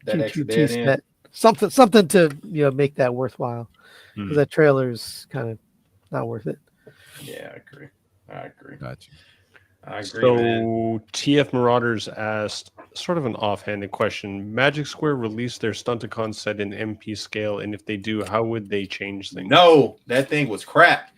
extra
QQT
dead end.
set, something to make that worthwhile because that trailer's kind of not worth it.
Yeah, I agree.
Gotcha.
I agree,
So
man.
TF Marauders asked sort of an offhanded question. Magic Square released their Stunticon set in MP scale, and if they do, how would they change things?
No, that thing was crap.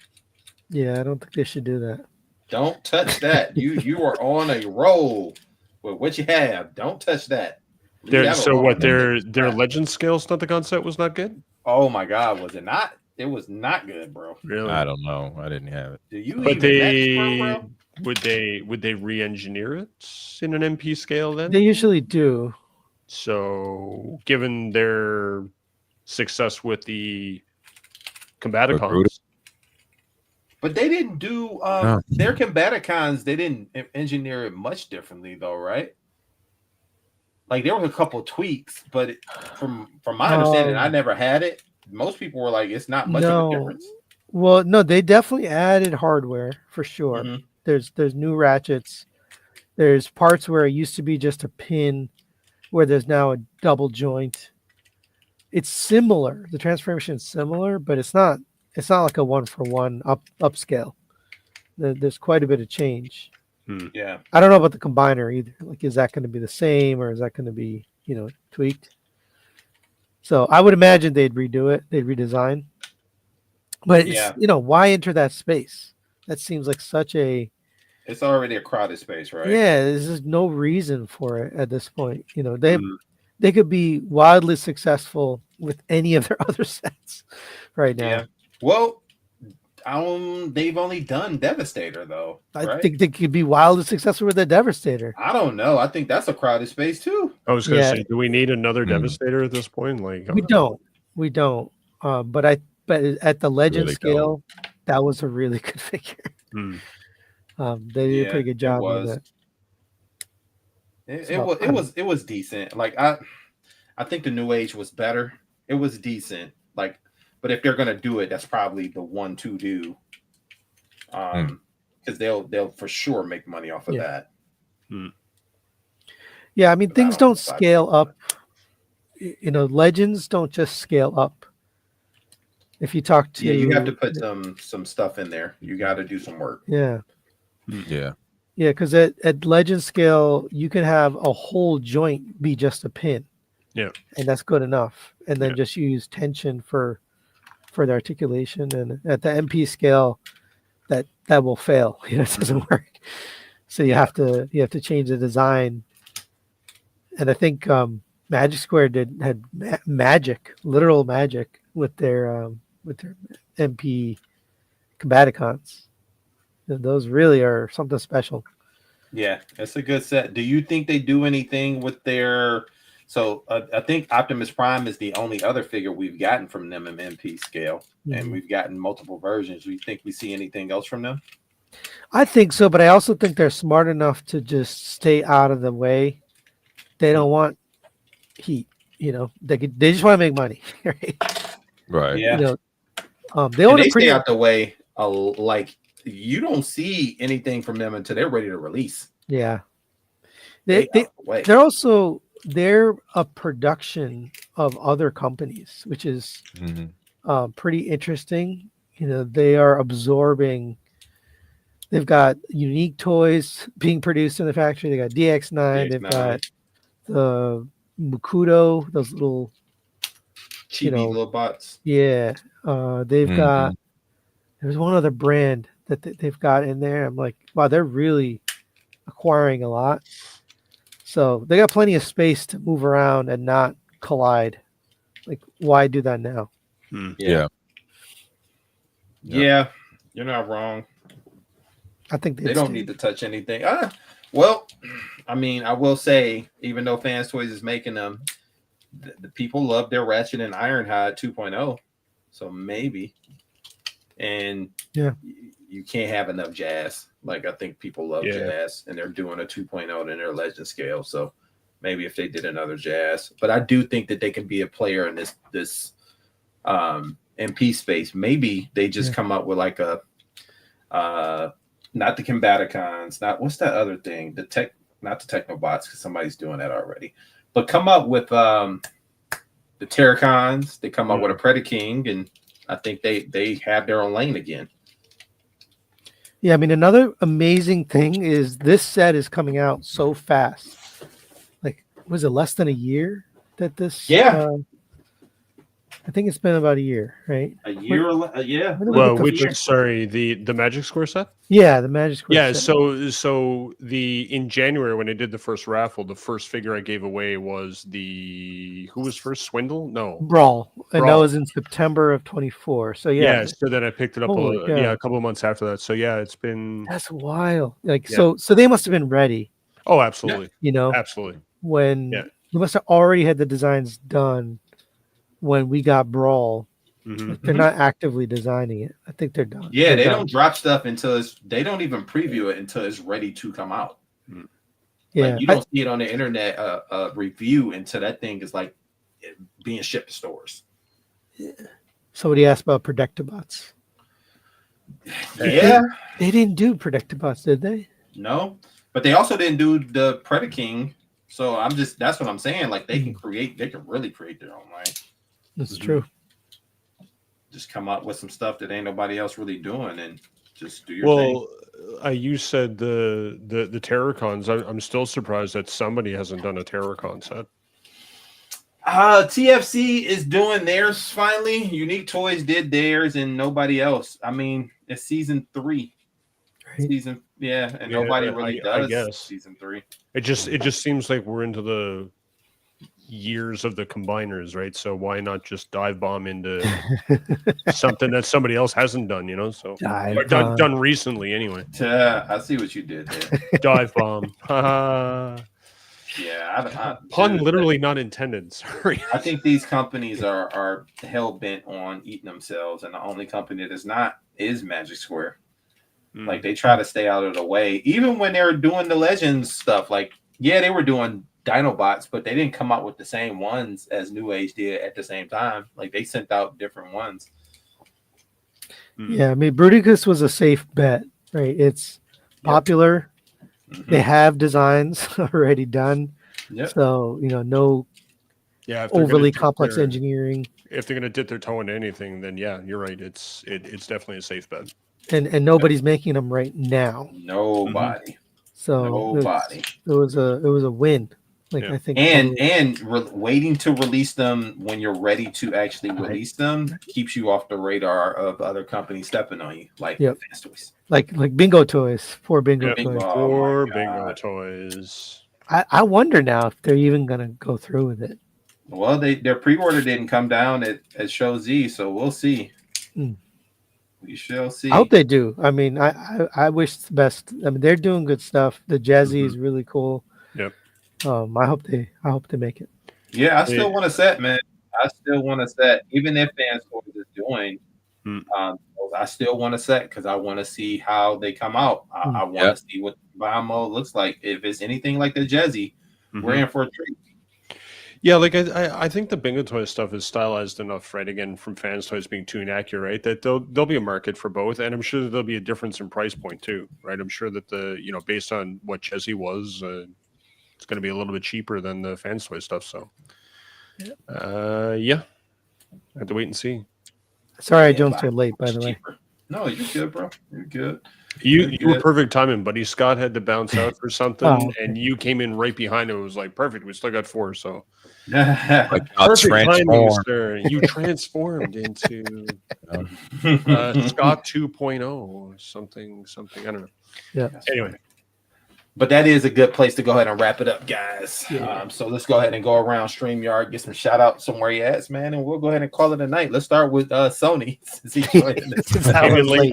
Yeah, I don't think they should do that.
Don't touch that. You are on a roll with what you have. Don't touch that. Leave that
So
alone.
what?
That thing was
Their
crap.
Legend scale Stunticon set was not good.
Oh my God, was it not? It was not good, bro.
Really?
I don't know. I didn't have it.
Do you
But
even Magic Pro, bro?
would they re-engineer it in an MP scale then?
They usually do.
So given their success with the
Recruiter?
Combaticons,
But they didn't do
No.
their Combaticons. They didn't engineer it much differently, though, right? Like there was a couple tweaks, but from my understanding, I never had it. Most people were like, "It's not much of a difference."
Well, no, they definitely added hardware for sure.
Mhm.
There's new ratchets. There's parts where it used to be just a pin, where there's now a double joint. It's similar. The transformation is similar, but it's not like a 1-for-1 upscale. There's quite a bit of change.
Yeah.
I don't know about the combiner either. Like, is that going to be the same or is that going to be, tweaked? So I would imagine they'd redo it. They'd redesign. But
Yeah.
it's, why enter that space? That seems like such a
It's already a crowded space, right?
Yeah, there's no reason for it at this point. They could be wildly successful with any of their other sets right now.
Yeah. Well, they've only done Devastator though.
I
right?
think they could be wildly successful with the Devastator.
I don't know. I think that's a crowded space too.
I was going to
Yeah.
say, do we need another Devastator at this point? Like
We don't. But at the legend
Really
scale, that was a really good figure. They did a pretty good job with it.
It was decent. Like I think the New Age was better. It was decent. Like, but if they're gonna do it, that's probably the one to do. Because they'll for sure make money off of that.
Yeah, I mean things don't scale up. Legends don't just scale up. If you talk to
you have to put some stuff in there. You got to do some work.
Yeah.
Yeah.
Yeah, because at legend scale, you can have a whole joint be just a pin.
Yeah.
And that's good enough. And then just use tension for the articulation. And at the MP scale, that will fail. It doesn't work. So you have to change the design. And I think Magic Square had literal magic with their MP Combaticons. Those really are something special.
Yeah, it's a good set. Do you think they do anything with their? So I think Optimus Prime is the only other figure we've gotten from them in MP scale, and we've gotten multiple versions. Do you think we see anything else from them?
I think so, but I also think they're smart enough to just stay out of the way. They don't want heat. They just want to make money, right?
Right.
Yeah.
They want to
stay out the way. Like you don't see anything from them until they're ready to release.
Yeah. They're a production of other companies, which is pretty interesting. They are absorbing. They've got unique toys being produced in the factory. They got DX9. They've got the Mukudo, those little
chibi little bots.
Yeah. They've got. There's one other brand that they've got in there. I'm like, wow, they're really acquiring a lot. So they got plenty of space to move around and not collide. Like, why do that now?
Yeah.
Yeah, you're not wrong.
I think
they don't need to touch anything. Well, I mean, I will say, even though Fans Toys is making them, the people love their Ratchet and Ironhide 2.0. So maybe and
Yeah.
you can't have enough jazz. Like I think people love jazz, and they're doing a 2.0 in their legend scale. So maybe if they did another jazz, but I do think that they can be a player in this MP space. Maybe they just come up with like a not the Combaticons, not what's that other thing? Not the Technobots, because somebody's doing that already. But come up with the TFcons. They come up with a Predaking, and I think they have their own lane again.
Yeah, I mean, another amazing thing is this set is coming out so fast. Like, was it less than a year that this?
Yeah.
I think it's been about a year, right?
A year, yeah.
Well, sorry, the Magic Square set?
Yeah, the Magic Square.
Yeah,
set.
so in January when I did the first raffle, the first figure I gave away was who was first? Swindle? No,
Brawl, and that
Brawl.
was in September of 24. So yeah,
so then I picked it up a couple of months after that. So yeah, it's been
that's wild. Like so they must have been ready.
Oh, absolutely.
You know,
absolutely.
When you must have already had the designs done when we got Brawl. They're not actively designing it. I think they're done.
Yeah, they
done.
don't drop stuff until they don't even preview it until it's ready to come out.
Yeah,
like you don't see it on the internet review until that thing is like being shipped to stores.
Yeah. Somebody asked about Predictabots.
Yeah,
they didn't do Predictabots, did they?
No, but they also didn't do the Predaking. So that's what I'm saying. Like they can really create their own line.
That's true.
Just come up with some stuff that ain't nobody else really doing, and just do your thing.
You said the TFcons. I'm still surprised that somebody hasn't done a TFcon set.
TFC is doing theirs finally. Unique Toys did theirs, and nobody else. I mean, it's season 3. Right. And nobody really does.
I guess
season 3.
It just seems like we're into the years of the combiners, right? So why not just dive bomb into something that somebody else hasn't done, you know? So done recently anyway.
I see what you did there.
Dive bomb. Pun literally not intended. Sorry.
I think these companies are hell bent on eating themselves, and the only company that is not is Magic Square. Like they try to stay out of the way, even when they were doing the Legends stuff. Like, they were doing Dinobots, but they didn't come out with the same ones as New Age did at the same time. Like they sent out different ones.
Yeah, I mean, Bruticus was a safe bet, right? It's popular. They have designs already done. So, no overly complex engineering.
If they're going to dip their toe into anything, then you're right. It's definitely a safe bet.
And nobody's making them right now.
Nobody.
So
nobody.
It was a win. Like I think,
waiting to release them when you're ready to actually release them keeps you off the radar of other companies stepping on you, like Fans Toys,
like Bingo Toys, poor Bingo Toys,
poor Bingo Toys.
I wonder now if they're even gonna go through with it.
Well, their pre-order didn't come down at Show Z, so we'll see. We shall see.
I hope they do. I mean, I wish the best. I mean, they're doing good stuff. The Jazzy is really cool.
Yep.
I hope they make it.
Yeah, I still want a set, man. I still want a set, even if Fans Toys is doing. I still want a set because I want to see how they come out. I want to see what the buy mode looks like. If it's anything like the Jazzy, we're in for a treat.
Yeah, like I think the Bingo Toys stuff is stylized enough, right? Again, from Fans Toys being too inaccurate, right? That there'll be a market for both, and I'm sure that there'll be a difference in price point too, right? I'm sure that based on what Jazzy was, it's going to be a little bit cheaper than the Fans Toys stuff. So, I have to wait and see.
Sorry, I jumped so late. By the way,
no, you're good, bro. You're good.
You were perfect timing, buddy. Scott had to bounce out for something, and you came in right behind him. It was like perfect. We still got 4, so
like
perfect timing, sir. You transformed into Scott 2.0, something. I don't know.
Yeah.
Anyway,
but that is a good place to go ahead and wrap it up, guys. So let's go ahead and go around StreamYard, get some shout outs somewhere you at, man, and we'll go ahead and call it a night. Let's start with Sony.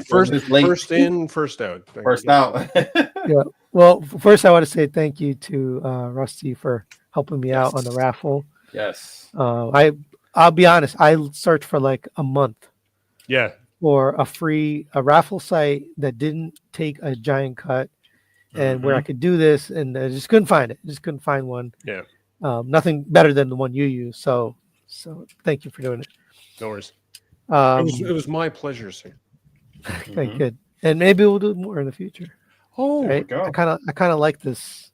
First in, first out.
First out.
Yeah. Well, first I want to say thank you to Rusty for helping me out on the raffle.
Yes.
I'll be honest. I searched for like a month.
Yeah.
for a raffle site that didn't take a giant cut, and where I could do this, and I just couldn't find it. Just couldn't find one.
Yeah.
Nothing better than the one you use. So thank you for doing it.
No worries.
Um,
It was my pleasure, sir.
okay, good. And maybe we'll do more in the future.
Oh,
Right?
go.
I kind of like this,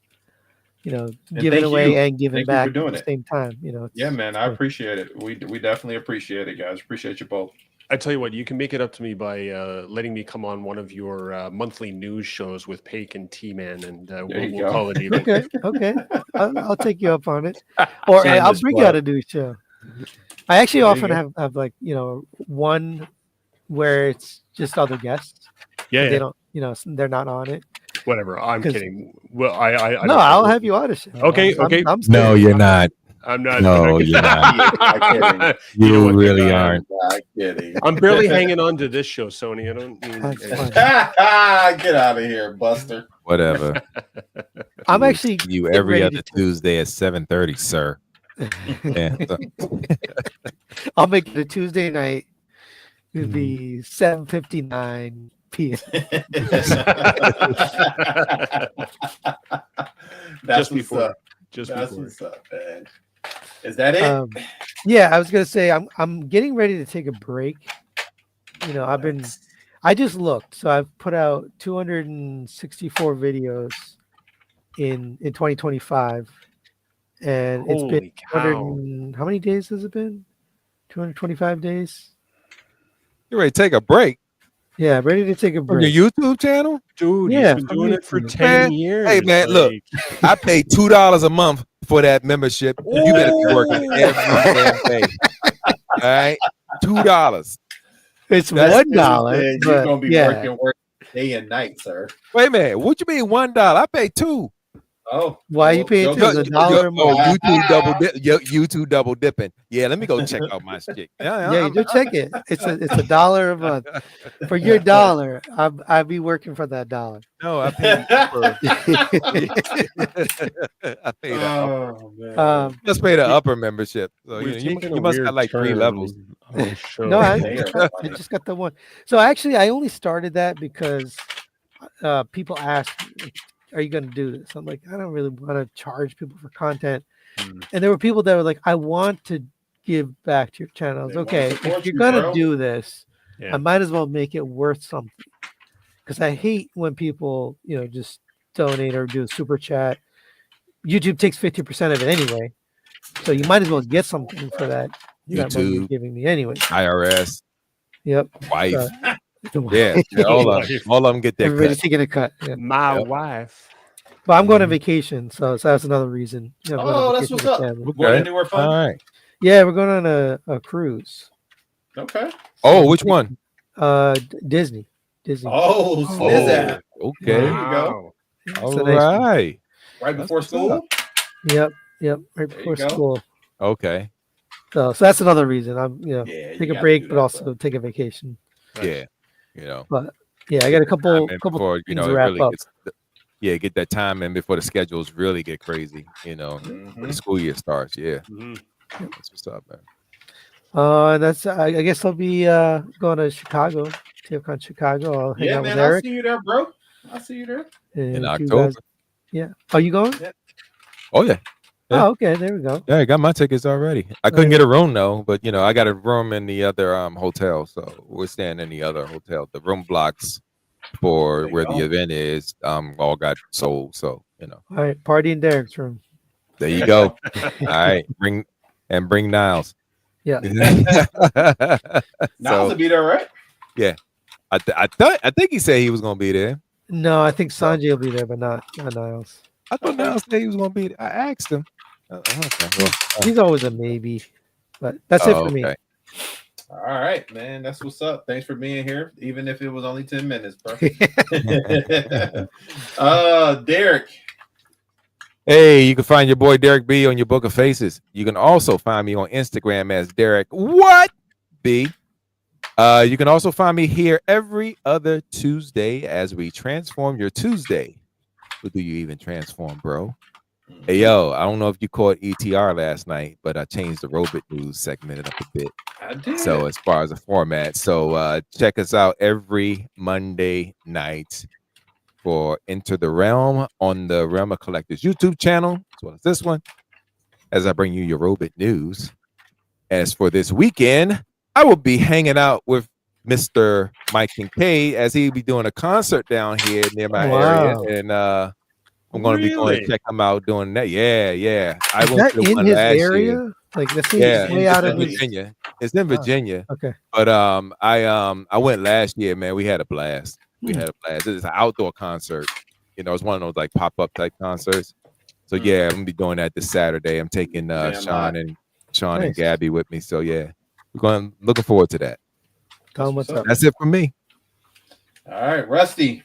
And
giving
thank
away
you.
and giving
Thank you for
back
doing
at the
it.
same time.
Yeah, man, I appreciate it. We definitely appreciate it, guys. Appreciate you both.
I tell you what, you can make it up to me by letting me come on one of your monthly news shows with Paik and T-Man, and we'll call it even.
Okay. I'll take you up on it, or I'll
Shameless
bring
plug.
you out a new show. I actually
There you
often
go.
have like one where it's just other guests.
Yeah,
They don't, they're not on it.
whatever. I'm
'Cause-
kidding. Well, I
No,
don't
I'll
know.
have you on a show.
Okay, okay.
I'm
No,
serious.
you're not.
I'm not.
No,
I'm
you're not.
kidding.
You
know what,
really
they're
aren't.
Not kidding.
I'm barely hanging on to this show, Sony. I don't.
That's fine.
Get out of here, Buster.
Whatever.
I'm actually
you
getting
every
ready
other
to-
Tuesday at 7:30, sir. Yeah. So-
I'll make it a Tuesday night. It'll be 7:59 p.m.
That's
Just
what's
before.
up.
Just
That's
before.
what's up, man. Is that it?
Yeah, I was gonna say I'm getting ready to take a break. I just looked, so I've put out 264 videos in 2025, and it's been
Holy cow.
200 how many days has it been? 225 days.
You ready to take a break
Yeah, ready to take a
from
break.
your YouTube channel?
Dude,
Yeah,
he's been
from
doing it for
YouTube.
10
Man,
years.
hey, man, look. I pay $2 a month for that membership. You better be working every damn day. All right, $2.
It's
That's
$1.
You're
but
gonna be
yeah.
working day and night, sir.
Wait a minute. What you mean $1? I pay $2.
Oh,
Why you paying
Joe-
$2? It's $1 a month.
YouTube double dipping. Yeah, let me go check out my shit.
Yeah, you do check it. It's $1 a month. For your $1, I'd be working for that $1.
No, I paid I paid
Oh, man.
just pay the upper membership. So
We've
you
taken a
must
weird
have like 3
turn
levels.
on the show.
No, I
They are
I
funny.
just got the one. So actually, I only started that because people asked, "Are you going to do this?" I'm like, I don't really want to charge people for content. And there were people that were like, "I want to give back to your channel." I was
They wanna
okay.
support
If you're
you,
going to
bro.
do this,
Yeah.
I might as well make it worth something. Because I hate when people, just donate or do a super chat. YouTube takes 50% of it anyway, so you might as well get something for that. That money you're
YouTube,
giving me anyway.
IRS,
Yep.
wife.
So-
Yeah, all of them get that
Everybody's
cut.
taking a cut. Yeah.
My
Yep.
wife.
But I'm going on vacation, so that's another reason. I'm going on
Oh, that's
vacation
what's
with
up.
family.
Going anywhere fun?
All right.
Yeah, we're going on a cruise.
Okay.
Oh, which one?
Disney. Disney.
Oh,
Oh,
is that
okay.
There you go.
Wow.
It's
All
a nice one.
right.
right before
what's
school?
up.
Yep. Right
There you
before
go.
school.
Okay.
So that's another reason. I'm
Yeah.
take
you
a
gotta
break,
do
but
that,
also
bro.
take a vacation.
Yeah. You know.
Yeah, I got a couple
And
couple
before,
things
it
to wrap
really
up.
gets, get that time in before the schedules really get crazy, when the
Mhm.
school year starts. Yeah.
Mhm.
That's what's up, man.
And that's I guess I'll be going to Chicago, TFcon Chicago. I'll hang
Yeah,
out
man.
with
I'll
Eric.
see you there, bro. I'll see you there.
And
In
you
October.
guys- yeah. Are you going?
Oh yeah. Yeah.
Oh, okay. There we go.
Yeah, I got my tickets already. I couldn't get a room though, but I got a room in the other hotel, so we're staying in the other hotel. The room blocks for
There you
where
go.
the event is all got sold. So
All right. Party in Derek's room.
there you go. All right, bring Niles.
Yeah.
Niles will be there, right?
I think he said he was gonna be there.
No, I think Sanjay will be there, but not Niles.
I thought Niles said he was gonna be there. I asked him. Okay, well,
He's always a maybe. But that's it for me.
okay.
All right, man. That's what's up. Thanks for being here, even if it was only 10 minutes, bro. Derek.
Hey, you can find your boy Derek B on your Book of Faces. You can also find me on Instagram as Derek What B. You can also find me here every other Tuesday as we transform your Tuesday. Who do you even transform, bro? Hey, yo, I don't know if you caught ETR last night, but I changed the Robot News segment up a bit.
I did.
So as far as the format, so check us out every Monday night for Enter the Realm on the Realm of Collectors YouTube channel, as well as this one, as I bring you your Robot News. As for this weekend, I will be hanging out with Mr. Mike Kincaid as he'll be doing a concert down here near my area, and I'm going to be going to check him out doing that. Yeah. I went to the
in
one
his
last
area?
year.
Like this
Yeah,
way out of
Virginia. It's in Virginia.
Okay.
But I went last year, man. We had a blast. It's an outdoor concert. You know, it's one of those like pop-up type concerts. So yeah, I'm gonna be doing that this Saturday. I'm taking Sean and Gabby with me. So yeah, looking forward to that.
What's up?
That's it for me.
All right, Rusty.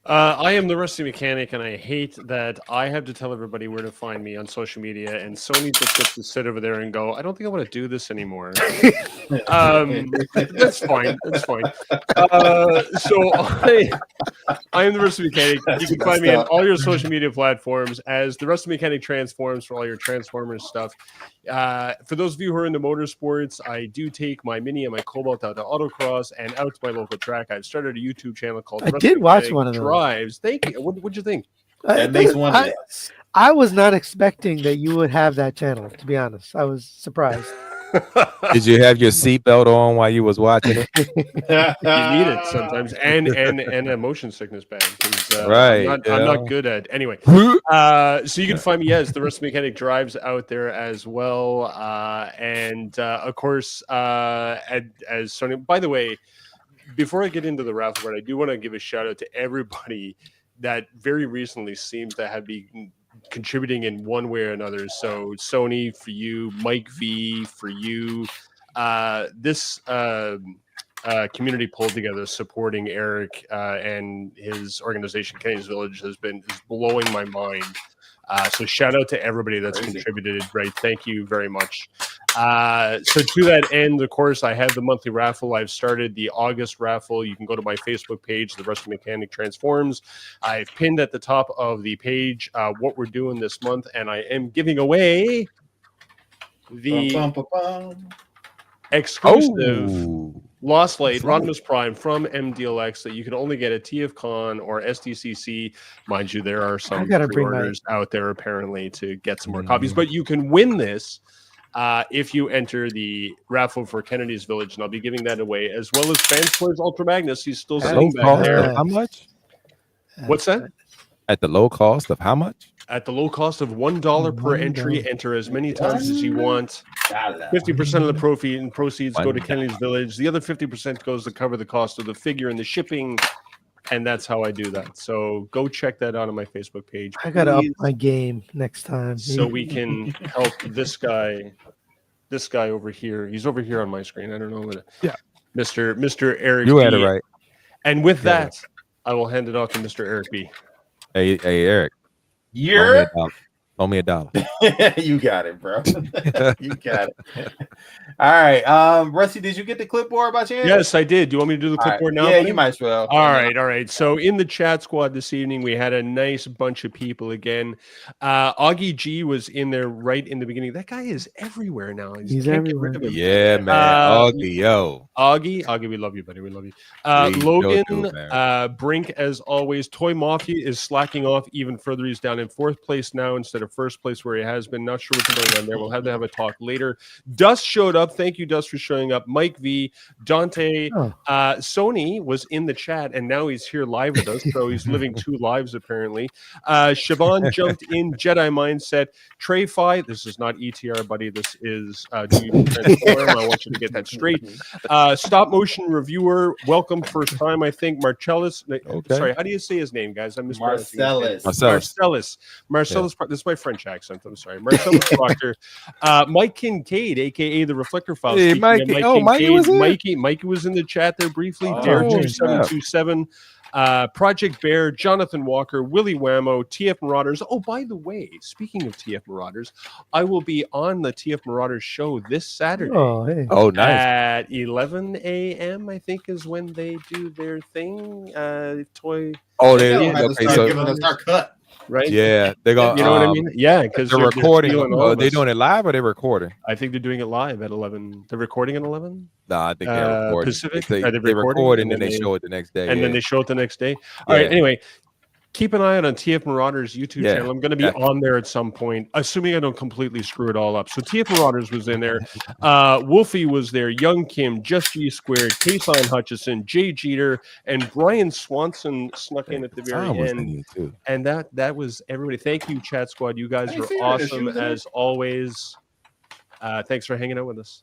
I am the Rusty Mechanic, and I hate that I have to tell everybody where to find me on social media, and Sony just gets to sit over there and go, I don't think I want to do this anymore. That's fine. That's fine. So I am the Rusty Mechanic. You can find me on all your social media platforms as the Rusty Mechanic Transforms for all your Transformers stuff. For those of you who are into motorsports, I do take my Mini and my Cobalt out to autocross and out to my local track. I've started a YouTube channel called
I did watch one of those.
Drives. Thank you. What'd you think?
That makes one of us.
I was not expecting that you would have that channel, to be honest. I was surprised.
Did you have your seatbelt on while you was watching it?
You need it sometimes, and a motion sickness bag.
Right.
I'm not good at anyway. So you can find me as the Rusty Mechanic Drives out there as well, and of course, as Sony. By the way, before I get into the raffle, I do want to give a shout out to everybody that very recently seems to have been contributing in one way or another. So Sony for you, Mike V for you. This community pulled together supporting Eric and his organization, Kenny's Village, is blowing my mind. So shout out to everybody that's contributed. Right, thank you very much. So to that end, of course, I have the monthly raffle. I've started the August raffle. You can go to my Facebook page, The Rusty Mechanic Transforms. I've pinned at the top of the page what we're doing this month, and I am giving away the exclusive Lost Light Rodimus Prime from MDLX that you can only get at TFcon or SDCC. Mind you, there are some pre-orders out there apparently to get some more copies, but you can win this if you enter the raffle for Kennedy's Village, and I'll be giving that away, as well as Fans Toys Ultra Magnus. He's still sitting back there.
How much?
What's that?
At the low cost of how much?
At the low cost of $1 per entry. Enter as many times as you want. 50% of the proceeds go to Kennedy's Village. The other 50% goes to cover the cost of the figure and the shipping. And that's how I do that. So go check that out on my Facebook page.
I gotta up my game next time,
so we can help this guy over here. He's over here on my screen. I don't know what.
Yeah,
Mr. Eric.
You had it right.
And with that, I will hand it off to Mr. Eric B.
Hey, Eric.
You're
Owe me $1.
You got it, bro. You got it. All right. Rusty, did you get the clipboard by chance?
Yes, I did. Do you want me to do the clipboard now?
Yeah, you might as well.
All right. So in the chat squad this evening, we had a nice bunch of people again. Augie G was in there right in the beginning. That guy is everywhere now.
He's everywhere.
Yeah, man. Augie, yo.
Augie, we love you, buddy. We love you. Logan, Brink, as always. Toy Mafia is slacking off even further. He's down in 4th place now instead of 1st place where he has been. Not sure what's going on there. We'll have to have a talk later. Dust showed up. Thank you, Dust, for showing up. Mike V, Dante, Sony was in the chat, and now he's here live with us. So he's living 2 lives apparently. Siobhan jumped in. Jedi Mindset. Trey Fi. This is not ETR, buddy. This is Do You Transform? I want you to get that straight. Stop motion reviewer. Welcome, first time I think. Marcellus.
Okay.
Sorry, how do you say his name, guys? I'm
Marcellus.
Marcellus. This is my French accent. I'm sorry. Marcellus Proctor. Mike Kincaid, aka the Reflector File.
Hey, Mikey. Mikey was in.
Mikey was in the chat there briefly. Dare 2727. Project Bear, Jonathan Walker, Willie Whammo, TF Marauders. Oh, by the way, speaking of TF Marauders, I will be on the TF Marauders show this Saturday.
Oh, nice.
At 11 a.m., I think, is when they do their thing.
Oh, they
giving us our cut.
right?
Yeah, they're gonna.
You know what I mean? Yeah, because
they're recording.
stealing all of
They
us.
doing it live or they recording?
I think they're doing it live at 11. They're recording at 11
Nah, I think they're recording.
Pacific.
They
They're
record and then they show it the next day.
And then they show it the next day. All right. Anyway, keep an eye out on TF Marauders YouTube channel. I'm going to be on there at some point, assuming I don't completely screw it all up. So TF Marauders was in there. Wolfie was there. Young Kim, Just G Squared, Kason Hutchison, Jay Jeter, and Brian Swanson snuck in at the very end. And that was everybody. Thank you, Chat Squad. You guys are awesome as always. Thanks for hanging out with us.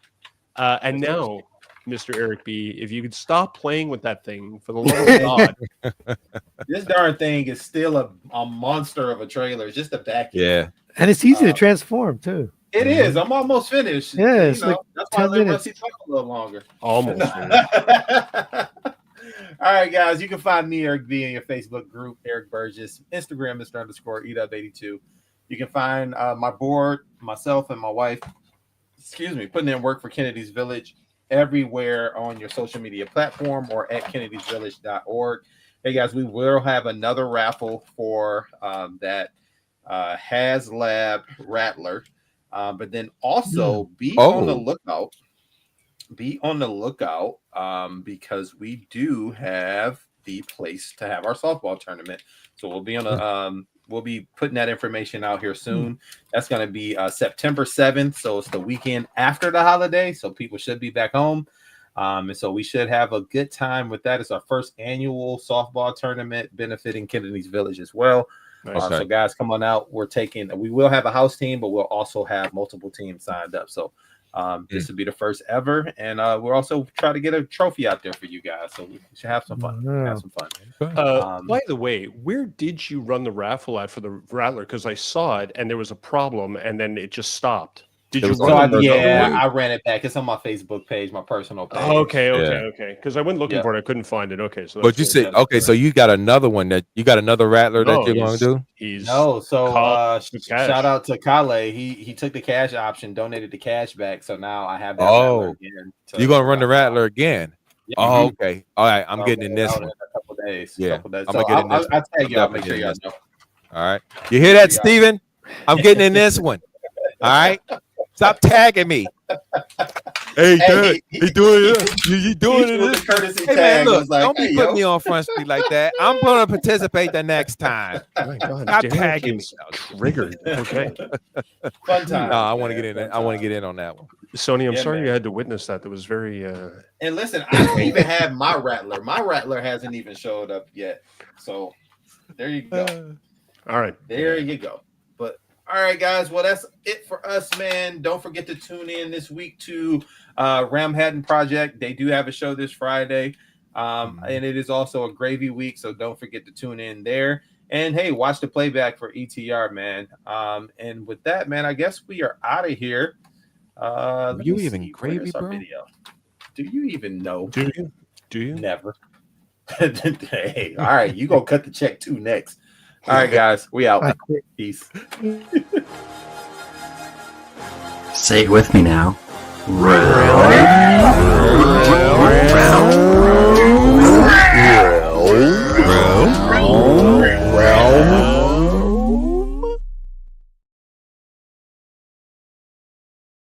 And now, Mr. Eric B., if you could stop playing with that thing for the love of God.
This darn thing is still a monster of a trailer. It's just a vacuum.
Yeah.
And it's easy to transform, too.
It is. I'm almost finished.
Yeah, it's like
that's why I
10
let
minutes.
Rusty talk a little longer.
Almost.
All right, guys. You can find me, Eric B, in your Facebook group, Eric Burgess, Instagram, Mr._EW82. You can find my board, myself, and my wife, putting in work for Kennedy's Village everywhere on your social media platform or at kennedysvillage.org. Hey, guys, we will have another raffle for that HasLab Rattler. But then also be on the lookout. Be on the lookout because we do have the place to have our softball tournament. So we'll be on a we'll be putting that information out here soon. That's going to be September 7th. So it's the weekend after the holiday. So people should be back home. And so we should have a good time with that. It's our first annual softball tournament benefiting Kennedy's Village as well.
Nice.
So guys, come on out. We will have a house team, but we'll also have multiple teams signed up. So this will be the first ever. And we'll also try to get a trophy out there for you guys. So we should have some fun. Have some fun.
By the way, where did you run the raffle at for the Rattler? Because I saw it and there was a problem and then it just stopped. Did you run it?
I ran it back. It's on my Facebook page, my personal page.
Okay. Because I went looking for it, I couldn't find it. Okay, so
but you said so you got another one that you got another Rattler that you're going to do?
Shout out to Kale. He took the cash option, donated the cash back, so now I have that Rattler again.
You're going to run the Rattler again?
Yeah,
okay. All right, I'm getting in this one.
In a couple days.
Yeah,
I'm gonna
get in this.
I'll tag y'all. Make sure y'all know.
All right, you hear that, Steven? I'm getting in this one. All right. Stop tagging me. Hey, Dad, you doing it? You doing it? Hey, man, look, don't be putting me on Front Street like that. I'm going to participate the next time.
Oh my God,
stop tagging me.
Triggered. Okay.
Fun time.
No, I want to get in. I want to get in on that one.
Sony, I'm sorry you had to witness that. That was very.
And listen, I don't even have my Rattler. My Rattler hasn't even showed up yet. So there you go.
All right.
There you go. All right, guys. Well, that's it for us, man. Don't forget to tune in this week to Ramhattan Project. They do have a show this Friday, and it is also a gravy week, so don't forget to tune in there. And, hey, watch the playback for ETR, man. And with that, man, I guess we are out of here.
You even gravy, bro?
Video? Do you even know?
Do you?
Never. Hey, all right. You going to cut the check, too, next. All right, guys, we out. Peace.
Say it with me now. Realm.